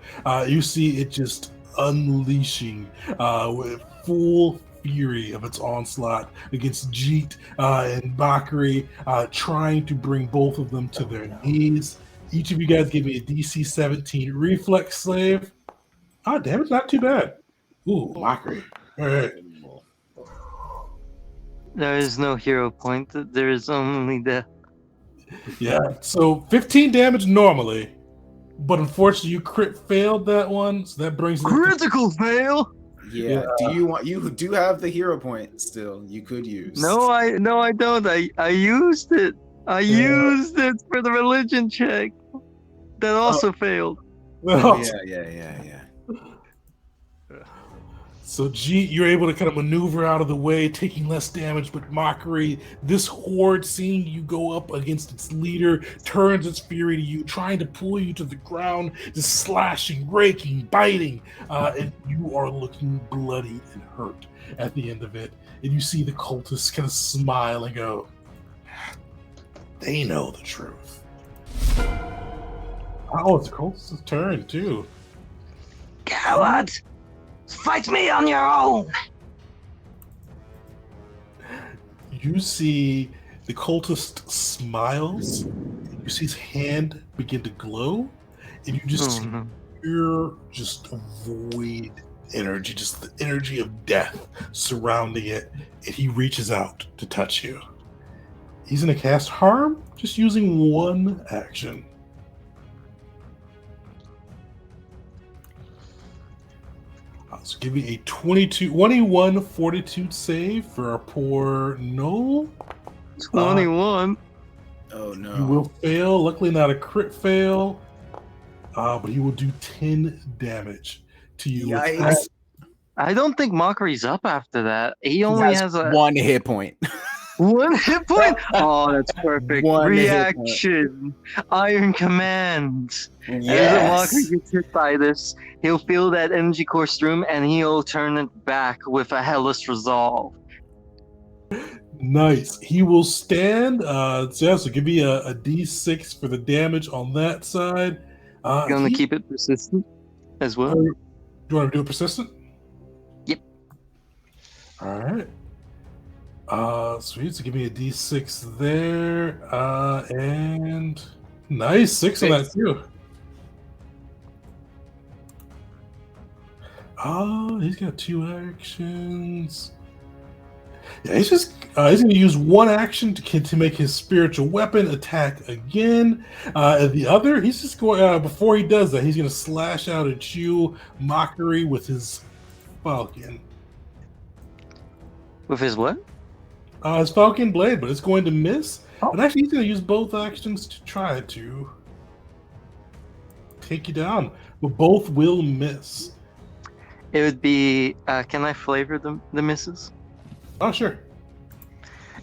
You see it just unleashing with full fury of its onslaught against Jeet and Bakri, trying to bring both of them to their knees. Each of you guys give me a DC 17 reflex save. Damage not too bad. Ooh, Bakri. All right. There is no hero point. There is only death. Yeah, so 15 damage normally, but unfortunately you crit failed that one, so that brings it up to- Critical fail. Yeah. You do have the hero point still. You could use. No, I don't. I used it. I used it for the religion check. That also failed. Yeah. So G, you're able to kind of maneuver out of the way, taking less damage, but Mockery, this Horde, seeing you go up against its leader, turns its fury to you, trying to pull you to the ground, just slashing, raking, biting, and you are looking bloody and hurt at the end of it. And you see the cultists kind of smile and go, they know the truth. Oh, it's the cultists' turn too. Coward! Fight me on your own! You see the cultist smiles, you see his hand begin to glow, and you just hear just void energy, just the energy of death surrounding it, and he reaches out to touch you. He's going to cast Harm, just using one action. So give me a 21 fortitude save for our poor Noel. 21. Oh no. You will fail. Luckily not a crit fail. But he will do 10 damage to you. Yikes. I don't think Mockery's up after that. He only has a 1 hit point. 1 hit point. Oh, that's perfect. 1 hit point. Reaction. Iron Command. As Yes. Mockery gets hit by this, he'll feel that energy course through him, and he'll turn it back with a hellish resolve. Nice. He will stand. So give me a d6 for the damage on that side. Gonna keep it persistent as well. Do you want to do it persistent? Yep. All right. Sweet. So give me a d6 there. And nice 6 on that too. He's got 2 actions. Yeah, he's going to use one action to make his spiritual weapon attack again. And the other, he's just going before he does that, he's going to slash out at you, Mockery, with his falcon. With his what? His falcon blade, but it's going to miss. Oh. And actually, he's going to use both actions to try to take you down, but both will miss. It would be. Can I flavor the misses? Oh, sure.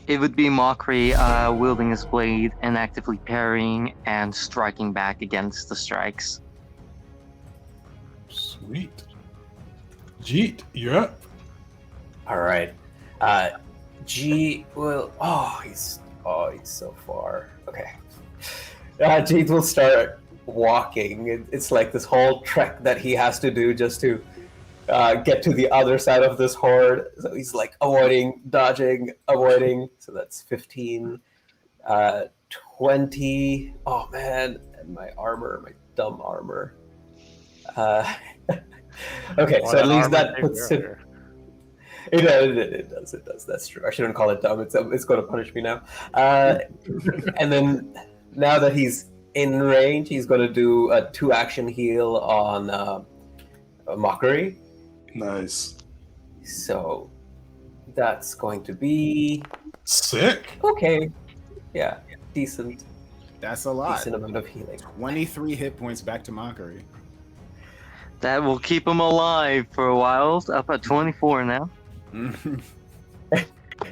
It would be Mockery wielding his blade and actively parrying and striking back against the strikes. Sweet. Jeet, you're up. All right. G will. He's so far. Okay. G will start walking. It's like this whole trek that he has to do just to get to the other side of this horde. So he's like avoiding, dodging, avoiding. So that's 15, 20. Oh man, and my armor, my dumb armor. Okay, so at least that puts it. It does. That's true. I shouldn't call it dumb. It's going to punish me now. And then now that he's in range, he's going to do a 2-action heal on Mockery. Nice. So that's going to be Sick. okay. Yeah, decent. That's a lot. Decent amount of healing. 23 hit points back to Mockery. That will keep him alive for a while. Up at 24 now. I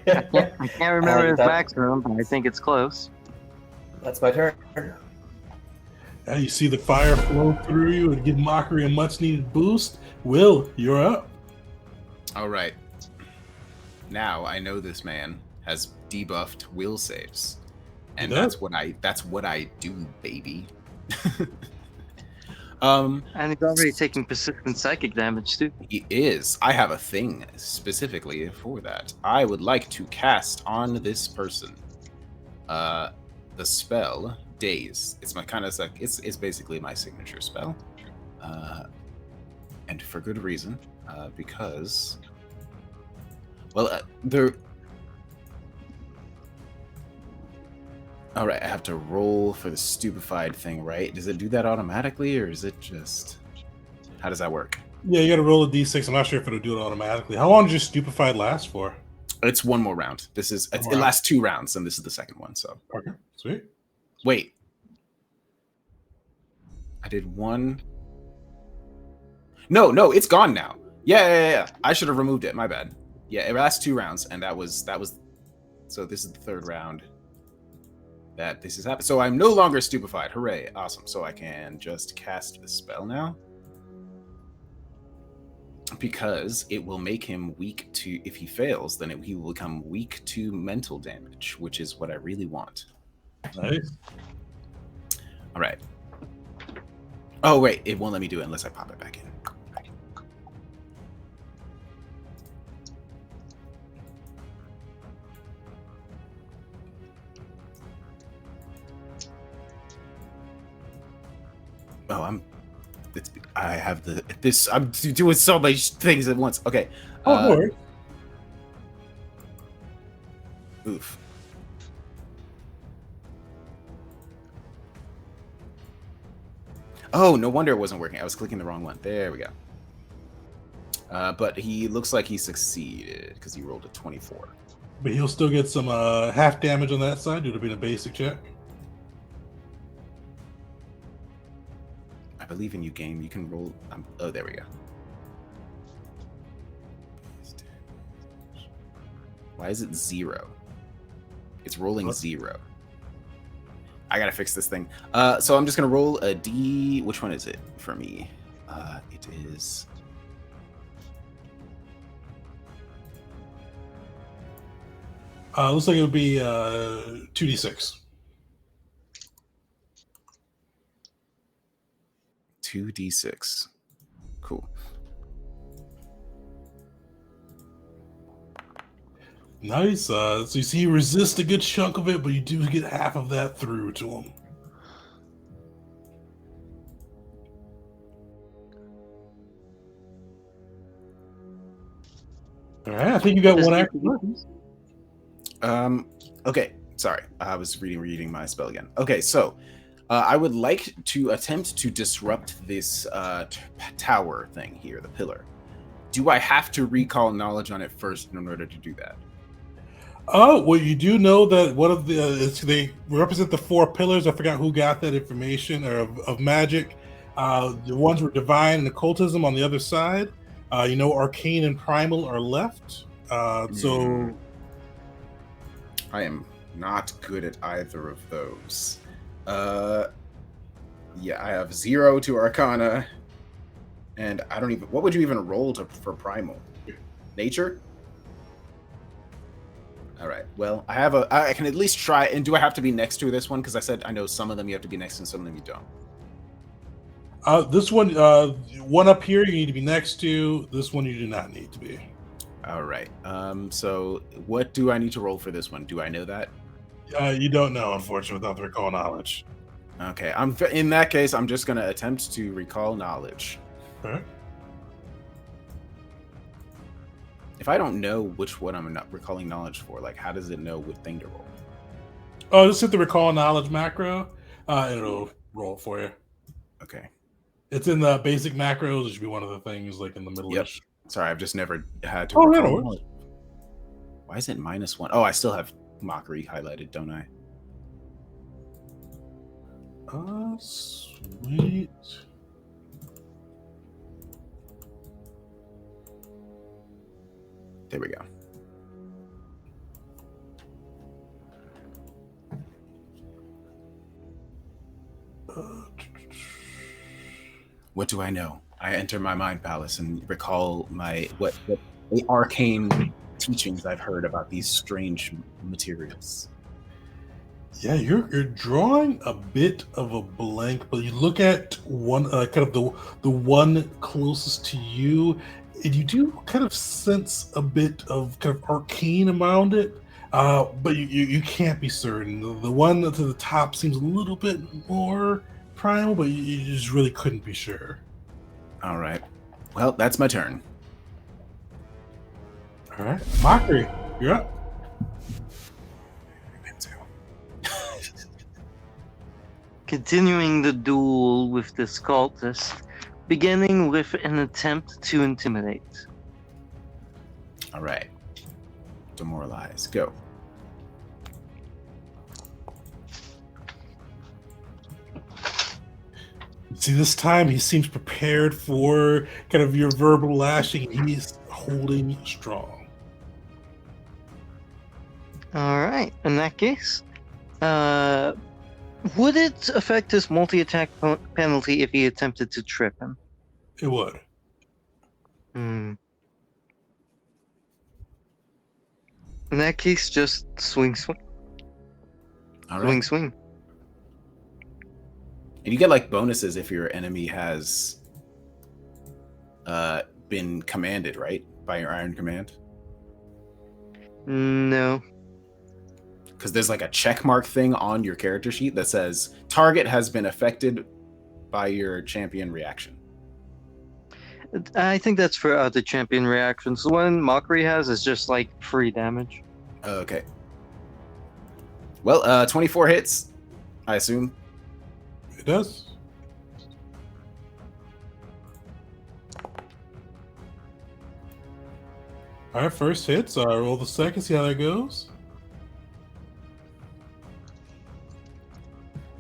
can't remember his maximum, but I think it's close. That's my turn. Now you see the fire flow through you and give Mockery a much-needed boost. Will, you're up. All right. Now I know this man has debuffed will saves, and He does? that's what I do, baby. And he's already taking persistent psychic damage too. He is. I have a thing specifically for that. I would like to cast on this person the spell Daze. It's my kind of like it's basically my signature spell, and for good reason, because there. All right, I have to roll for the stupefied thing, right? Does it do that automatically, or is it just? How does that work? Yeah, you got to roll a d6. I'm not sure if it'll do it automatically. How long does your stupefied last for? It's one more round. It lasts 2 rounds, and this is the second one. So Okay, sweet. wait, I did one. No, it's gone now. Yeah. I should have removed it. My bad. Yeah, it lasts 2 rounds, and that was. So this is the 3rd round that this has happened. So I'm no longer stupefied. Hooray! Awesome. So I can just cast the spell now, because it will make him weak to. If he fails, then he will become weak to mental damage, which is what I really want. Nice. All right. Oh wait, it won't let me do it unless I pop it back in. Oh, I'm doing so many things at once. Okay. No worries. Oof. Oh, no wonder it wasn't working. I was clicking the wrong one. There we go. But he looks like he succeeded because he rolled a 24. But he'll still get some half damage on that side due to being a basic check. I believe in you, game. You can roll. Oh, there we go. Why is it 0? It's rolling 0. I gotta fix this thing. So I'm just gonna roll a D. Which one is it for me? It is. Looks like it would be 2d6. 2d6. Cool. Nice. So you see, he resists a good chunk of it, but you do get half of that through to him. All right, I think you got one action left. Okay. Sorry, I was reading my spell again. Okay, so I would like to attempt to disrupt this tower thing here, the pillar. Do I have to recall knowledge on it first in order to do that? Oh, well, you do know that one of the they represent the 4 pillars. I forgot who got that information or of magic. The ones were divine and occultism on the other side. Arcane and primal are left. So I am not good at either of those. Yeah, I have 0 to Arcana, and I don't even. What would you even roll for primal? Nature. All right. Well, I can at least try. And do I have to be next to this one? Because I said I know some of them you have to be next to, and some of them you don't. This one, one up here, you need to be next to. This one, you do not need to be. All right. So what do I need to roll for this one? Do I know that? You don't know, unfortunately, without the recall knowledge. Okay. In that case, I'm just gonna attempt to recall knowledge. Okay. If I don't know which one I'm not recalling knowledge for, like, how does it know what thing to roll? Oh, just hit the recall knowledge macro. It'll roll for you. Okay. It's in the basic macros. It should be one of the things like in the middle. Yep. Sorry, I've just never had to. Oh, recall no. knowledge. Why is it -1? Oh, I still have mockery highlighted, don't I? Sweet. There we go. What do I know? I enter my mind palace and recall what the arcane teachings I've heard about these strange materials. Yeah, you're drawing a bit of a blank, but you look at one kind of the one closest to you, and you do kind of sense a bit of kind of arcane around it, but you can't be certain. The one to the top seems a little bit more primal, but you just really couldn't be sure. All right. Well, that's my turn. All right, Mockery, you're up. Continuing the duel with this cultist, beginning with an attempt to intimidate. All right. Demoralize. Go. See, this time he seems prepared for kind of your verbal lashing. He's holding strong. All right. In that case, would it affect his multi-attack penalty if he attempted to trip him? It would. In that case, just swing. All right. Swing. And you get like bonuses if your enemy has been commanded, right? By your Iron Command? No. Because there's like a check mark thing on your character sheet that says target has been affected by your champion reaction. I think that's for other champion reactions. The one Mockery has is just like free damage. Okay. Well, 24 hits, I assume. It does. All right, first hits. Roll the second, see how that goes.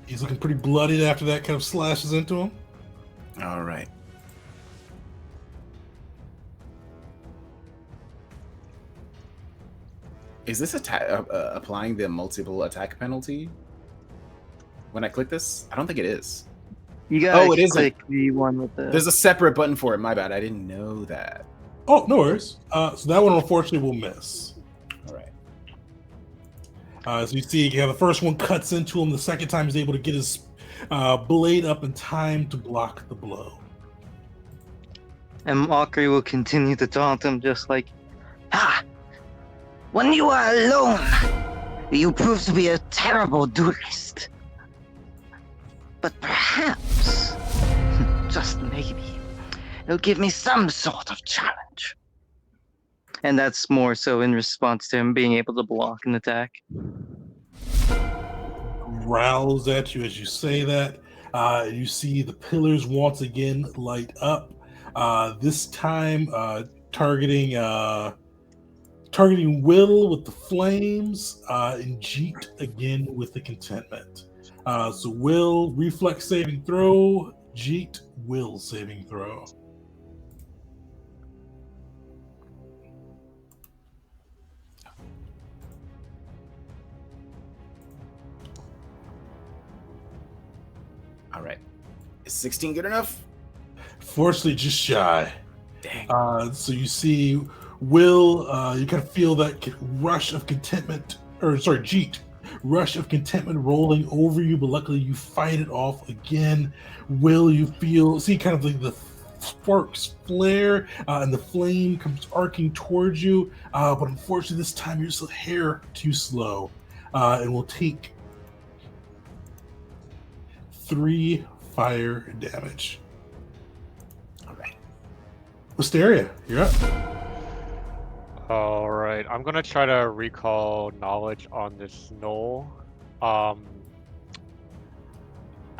He's looking pretty bloodied after that kind of slashes into him. All right. Is this applying the multiple attack penalty? When I click this? I don't think it is. You gotta it isn't. click the one with the... There's a separate button for it. My bad. I didn't know that. Oh, no worries. So that one unfortunately will miss. All right. So you see, the first one cuts into him. The second time he's able to get his blade up in time to block the blow. And Mockery will continue to taunt him just like, Ha! When you are alone, you prove to be a terrible duelist. But perhaps, just maybe, it'll give me some sort of challenge. And that's more so in response to him being able to block an attack. Growls at you as you say that. You see the pillars once again light up. This time targeting Will with the flames, and Jeet again with the contentment. So Will reflex saving throw. Jeet will saving throw. All right. Is 16 good enough? Fortunately, just shy. Dang. So you see Will, you kind of feel that rush of contentment, or sorry, Jeet, rush of contentment rolling over you, but luckily you fight it off again. Will, you see kind of like the sparks flare, and the flame comes arcing towards you, but unfortunately this time you're just a hair too slow, and will take 3 fire damage. All right. Wisteria, you're up. All right, I'm gonna try to recall knowledge on this knoll. I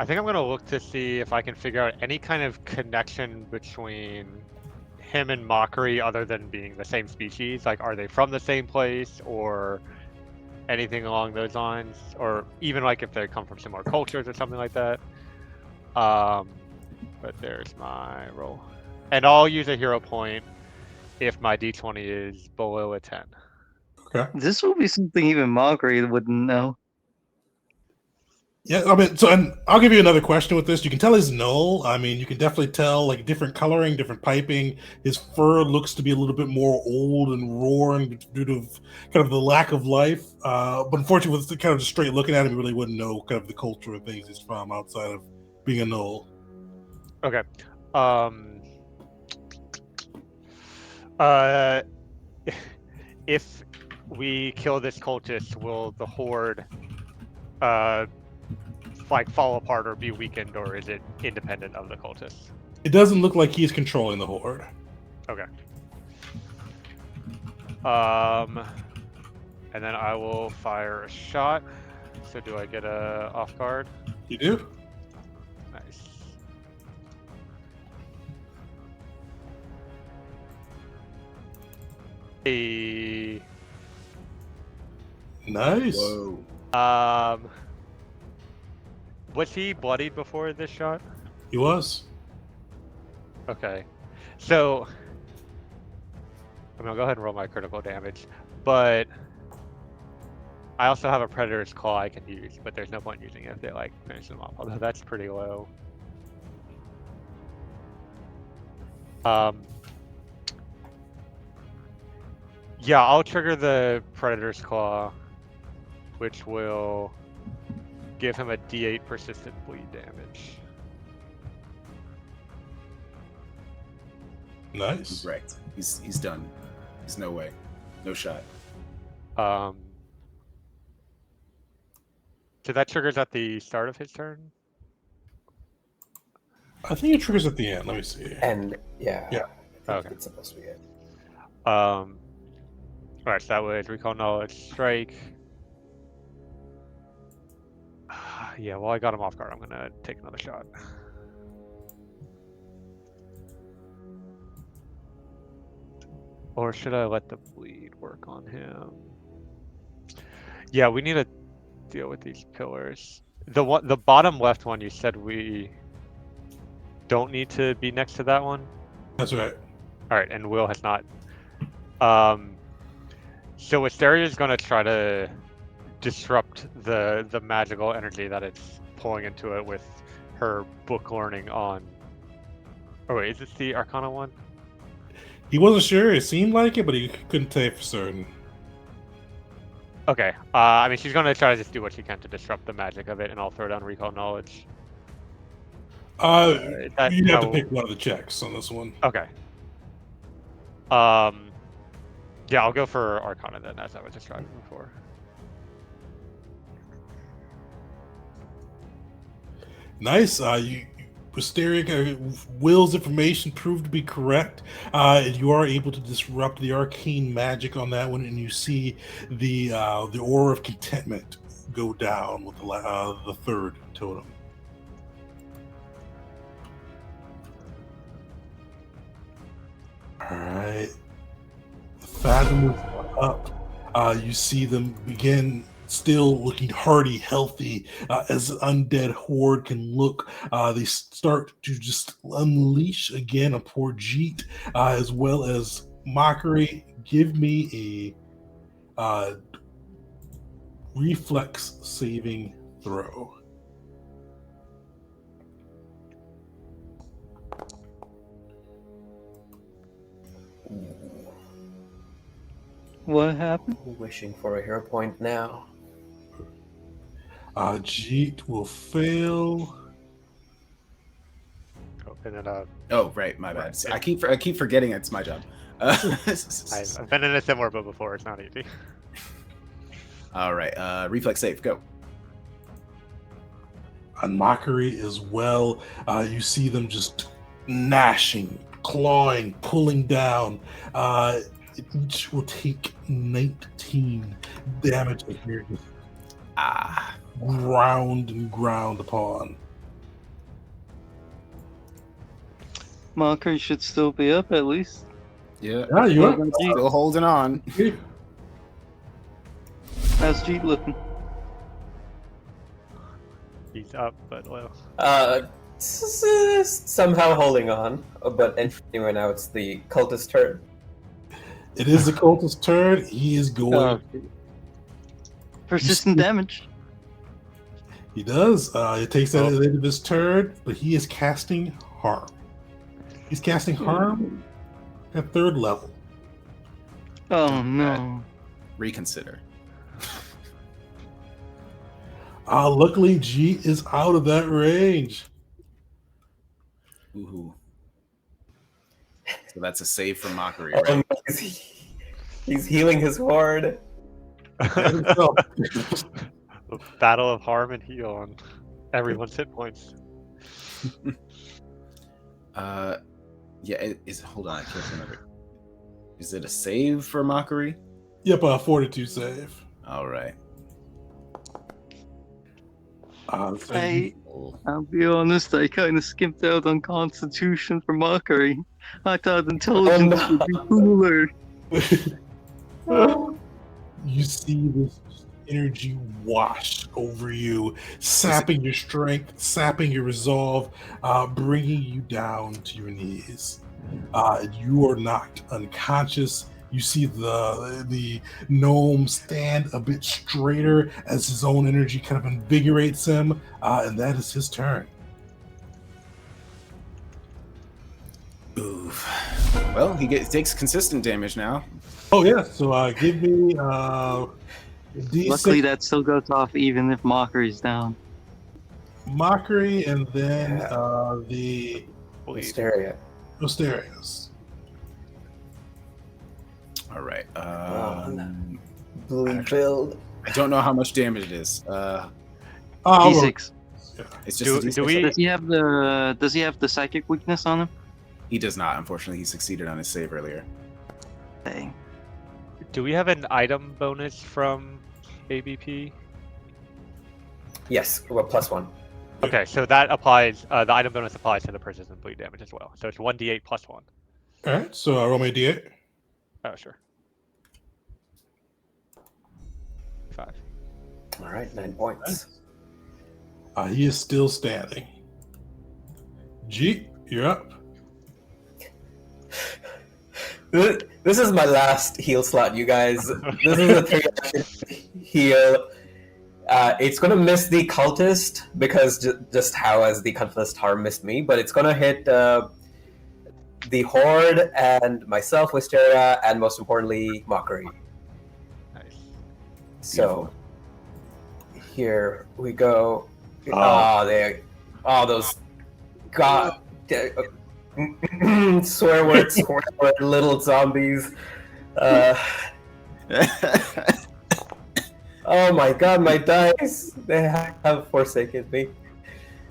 think I'm gonna look to see if I can figure out any kind of connection between him and Mockery other than being the same species. Like, are they from the same place or anything along those lines? Or even like if they come from similar cultures or something like that. But there's my roll. And I'll use a hero point if my d20 is below a 10. Okay. This will be something even Mockery wouldn't know. Yeah, I mean, so and I'll give you another question with this. You can tell he's null. I mean, you can definitely tell like different coloring, different piping. His fur looks to be a little bit more old and roaring due to kind of the lack of life. But unfortunately, with kind of just straight looking at him, you really wouldn't know kind of the culture and things he's from outside of being a null. Okay. If we kill this cultist, will the horde like fall apart or be weakened, or is it independent of the cultists? It doesn't look like he's controlling the horde. Okay. And then I will fire a shot. So do I get a off guard? You do? Nice. Hey. Nice. Whoa. Was he bloodied before this shot? He was. Okay. So I'm gonna go ahead and roll my critical damage, but I also have a Predator's Claw I can use, but there's no point using it if they like finish them off, although that's pretty low. Yeah, I'll trigger the Predator's Claw, which will give him a D8 persistent bleed damage. Nice. He's wrecked. He's done. There's no way. No shot. So that triggers at the start of his turn? I think it triggers at the end. Let me see. And yeah, Yeah. I think Okay. it's supposed to be it. Alright, so that was Recall Knowledge Strike. Yeah, well, I got him off guard. I'm gonna take another shot. Or should I let the bleed work on him? Yeah, we need to deal with these pillars. The bottom left one, you said we don't need to be next to that one? That's right. Alright, and Will has not. So Wisteria is going to try to disrupt the magical energy that it's pulling into it with her book learning on... Oh wait, is this the Arcana one? He wasn't sure. It seemed like it, but he couldn't tell you for certain. Okay, I mean, she's going to try to just do what she can to disrupt the magic of it, and I'll throw down Recall Knowledge. You have to pick one of the checks on this one. Okay. Yeah, I'll go for Arcana then, as I was describing before. Nice. You Wisteria, Will's information proved to be correct. You are able to disrupt the arcane magic on that one, and you see the aura of contentment go down with the third totem. All right. Fathomless up. You see them begin still looking hardy, healthy, as undead Horde can look. They start to just unleash again a poor Jeet, as well as Mockery. Give me a reflex saving throw. What happened? Wishing for a hero point now. Jeet will fail. Oh, and then Oh, right, my bad. I keep forgetting it's my job. I've been in a similar boat before. It's not easy. All right, reflex save, go. On Mockery as well, you see them just gnashing, clawing, pulling down. Each will take 19 damage if you're just ground upon. Mockery should still be up at least. Yeah, You are. still holding on. How's Jeet looking? He's up, but well. Somehow holding on. But anyway, now it's the cultist turn. It is the cultist's turn. He is going. Persistent damage. He does. It takes that at the end of his turn, but he is casting harm. He's casting harm at 3rd level. Oh no. Reconsider. Luckily, G is out of that range. Ooh. So that's a save from Mockery, Oh, right? no, he's healing his horde. Battle of harm and heal on everyone's hit points. Yeah, hold on, I can't remember. Is it a save for Mockery? Yep, fortitude save. All right. I'll be honest, I kind of skimped out on Constitution for Mockery. I thought intelligence would be cooler. You see this energy wash over you, sapping your strength, sapping your resolve, bringing you down to your knees. You are knocked unconscious. You see the gnome stand a bit straighter as his own energy kind of invigorates him, and that is his turn. Oof. Well, he takes consistent damage now. Oh yeah, so give me D6 Luckily, that still goes off even if Mockery's down. Mockery, and then the Hysteria. Mysterious. All right. Blue build. I don't know how much damage it is. D6. It's just Do we? Does he have the psychic weakness on him? He does not. Unfortunately, he succeeded on his save earlier. Dang. Do we have an item bonus from ABP? Yes, well, +1. Okay, so that applies. The item bonus applies to the persistent bleed damage as well. So it's 1d8 +1. All right, so roll me a D8. Oh, sure. 5. All right, 9 points. He is still standing. G, you're up. This is my last heal slot, you guys. This is a 3-action heal. It's gonna miss the cultist because just how as the cultist harm missed me, but it's gonna hit the horde and myself, Wisteria, and most importantly, Mockery. Nice. So here we go. There. Oh, those god swear words, little zombies. Oh my god, my dice! They have forsaken me.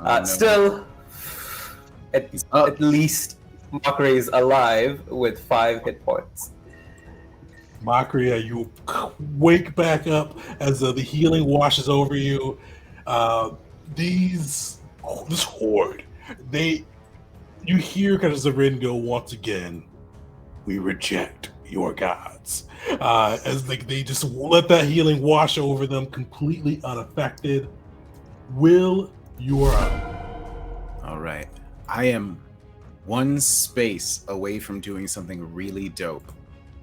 No. Still, At least Mockery is alive with 5 hit points. Mockery, you wake back up as the healing washes over you. This horde, you hear kind of Zarin go once again. We reject your gods, as they just let that healing wash over them, completely unaffected. Will, you are up. All right. I am one space away from doing something really dope.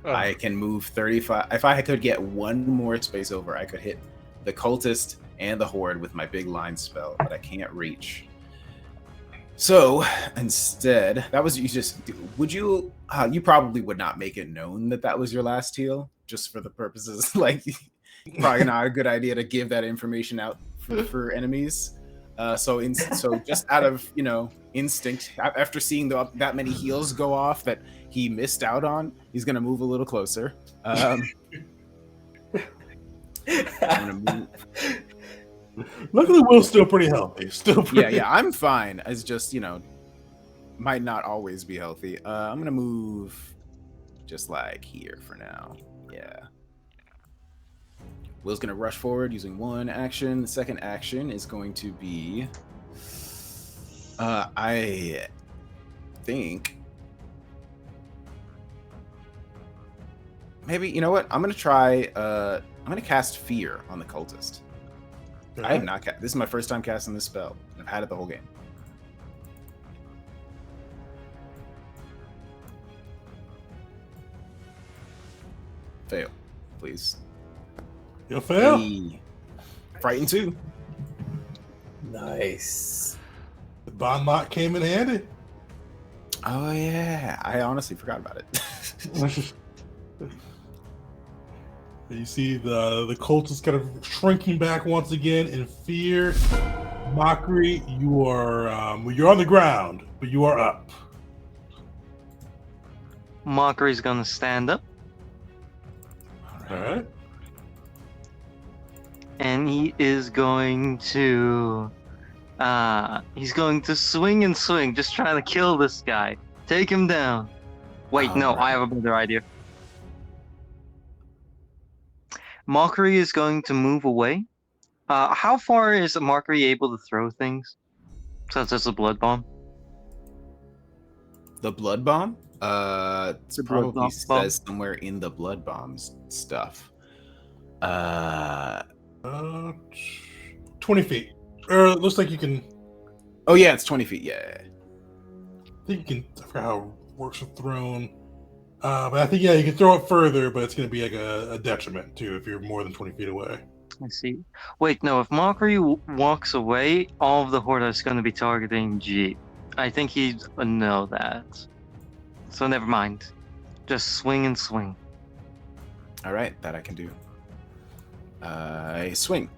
Oh. I can move 35. If I could get one more space over, I could hit the cultist and the horde with my big line spell, but I can't reach. So instead, that was would you? You probably would not make it known that was your last heal, just for the purposes. Like, probably not a good idea to give that information out for enemies. So just out of instinct, after seeing that many heals go off that he missed out on, he's gonna move a little closer. I'm gonna move. Luckily, Will's still pretty healthy. Yeah, I'm fine. It's just might not always be healthy. I'm gonna move just like here for now. Yeah. Will's gonna rush forward using one action. The second action is going to be I think maybe, you know what? I'm gonna try I'm gonna cast Fear on the cultist. Okay. I have not this is my first time casting this spell. I've had it the whole game. Fail, please. You'll fail. Hey. Frightened 2. Nice. The bond lock came in handy. Oh yeah, I honestly forgot about it. You see the cultists kind of shrinking back once again in fear. Mockery, you're on the ground, but you are up. Mockery's gonna stand up, All right. and he is going to swing and swing, just trying to kill this guy. Take him down. Wait, no, I have a better idea. Mockery is going to move away. How far is Mockery able to throw things? Since it's a blood bomb. The blood bomb? It's The blood probably bomb. says somewhere in the blood bombs stuff. 20 feet. It looks like you can. Oh yeah, it's 20 feet. Yeah. I think you can. I forgot how it works with thrown. But I think you can throw it further, but it's going to be like a detriment too if you're more than 20 feet away. I see. Wait, no. If Mockery walks away, all of the Horde is going to be targeting G. I think he'd know that. So never mind. Just swing and swing. All right, that I can do. I swing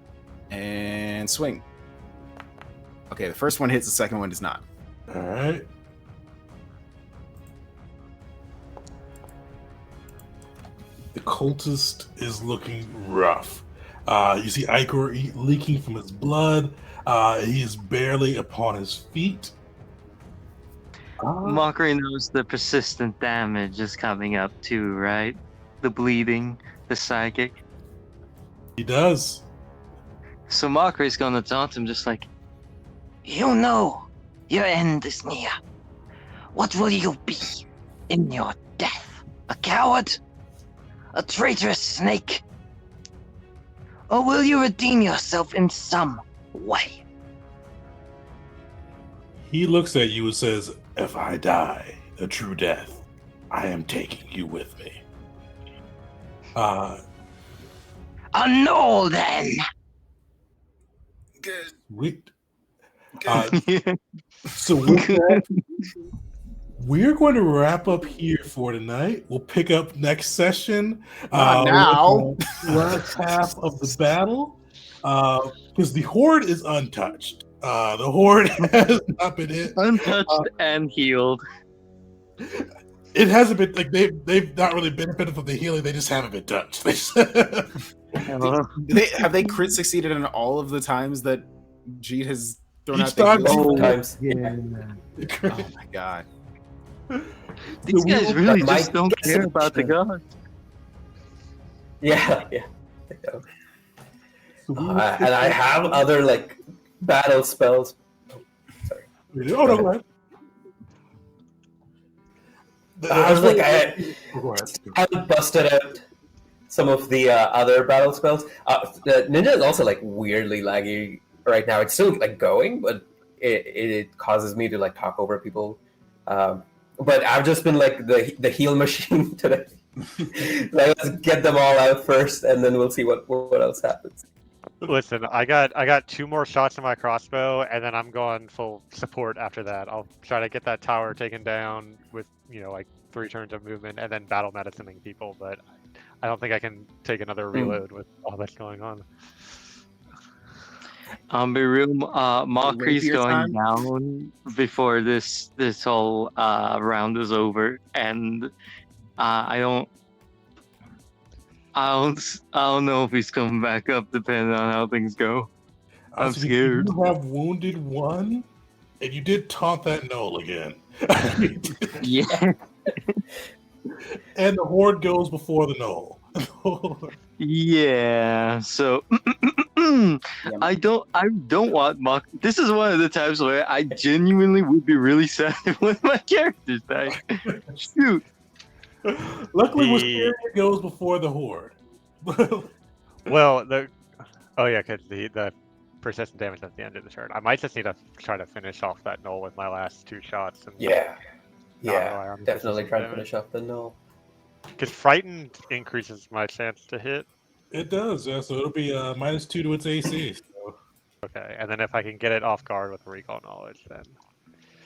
and swing. Okay, the first one hits. The second one does not. All right. The cultist is looking rough. You see Ichor leaking from his blood. He is barely upon his feet. Mockery knows the persistent damage is coming up too, right? The bleeding, the psychic. He does. So Mockery's gonna taunt him just like, You know your end is near. What will you be in your death? A coward? A traitorous snake? Or will you redeem yourself in some way? He looks at you and says, "If I die a true death, I am taking you with me." A no then! Good. Sweet. So with that, we're going to wrap up here for tonight. We'll pick up next session. Now. With the last half of the battle, because the Horde is untouched. The Horde has not been hit. untouched and healed. It hasn't been like they've not really benefited from the healing. They just haven't been touched. Have they crit succeeded in all of the times that Jeet has Throwing Each out the time- use multiple Oh, times. Oh my god. These So guys we- really But my just don't care about the guesstimation- gods. Yeah. so we And I have other like battle spells. Sorry. Oh no, go ahead. I was like, Oh, go ahead. I haven't busted out some of the other battle spells. The Ninja is also like weirdly laggy right now. It's still like going, but it causes me to like talk over people. But I've just been like the heal machine today. Like, let's get them all out first, and then we'll see what else happens. Listen, I got 2 more shots in my crossbow, and then I'm going full support after that. I'll try to get that tower taken down with, like 3 turns of movement, and then battle medicining people. But I don't think I can take another reload with all that's going on. Be real. Mockery's Rapier going time? down before this whole round is over, and I don't know if he's coming back up, depending on how things go. I'm So scared. You have wounded one, and you did taunt that Null again. Yeah. And the Horde goes before the Null. Yeah. So I don't want mock. This is one of the times where I genuinely would be really sad if one of my characters died. Shoot. Luckily, The- Wisteria goes before the Horde. Well, because the persistent damage at the end of the turn. I might just need to try to finish off that null with my last 2 shots. And Yeah, not rely on definitely persistent try to damage. finish off the null. Because frightened increases my chance to hit. It does, yeah. So it'll be -2 to its AC. So. Okay, and then if I can get it off guard with recall knowledge, then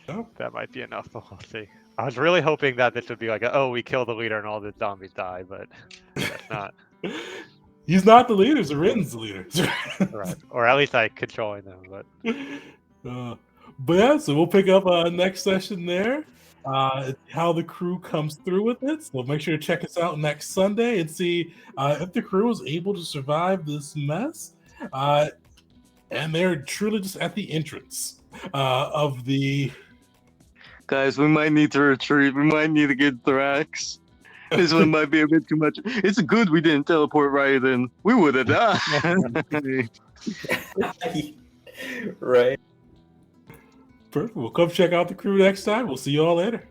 Oh. that might be enough. But we'll see. I was really hoping that this would be like, we kill the leader and all the zombies die, but that's not. He's not the leader. Zarin's the leader. Right. Or at least I controlling them, but But yeah, so we'll pick up next session there. How the crew comes through with it. So make sure to check us out next Sunday and see if the crew is able to survive this mess. And they're truly just at the entrance of the. Guys, we might need to retreat. We might need to get Thrax. This one might be a bit too much. It's good we didn't teleport right then. We would have died. Right. Perfect. We'll come check out the crew next time. We'll see you all later.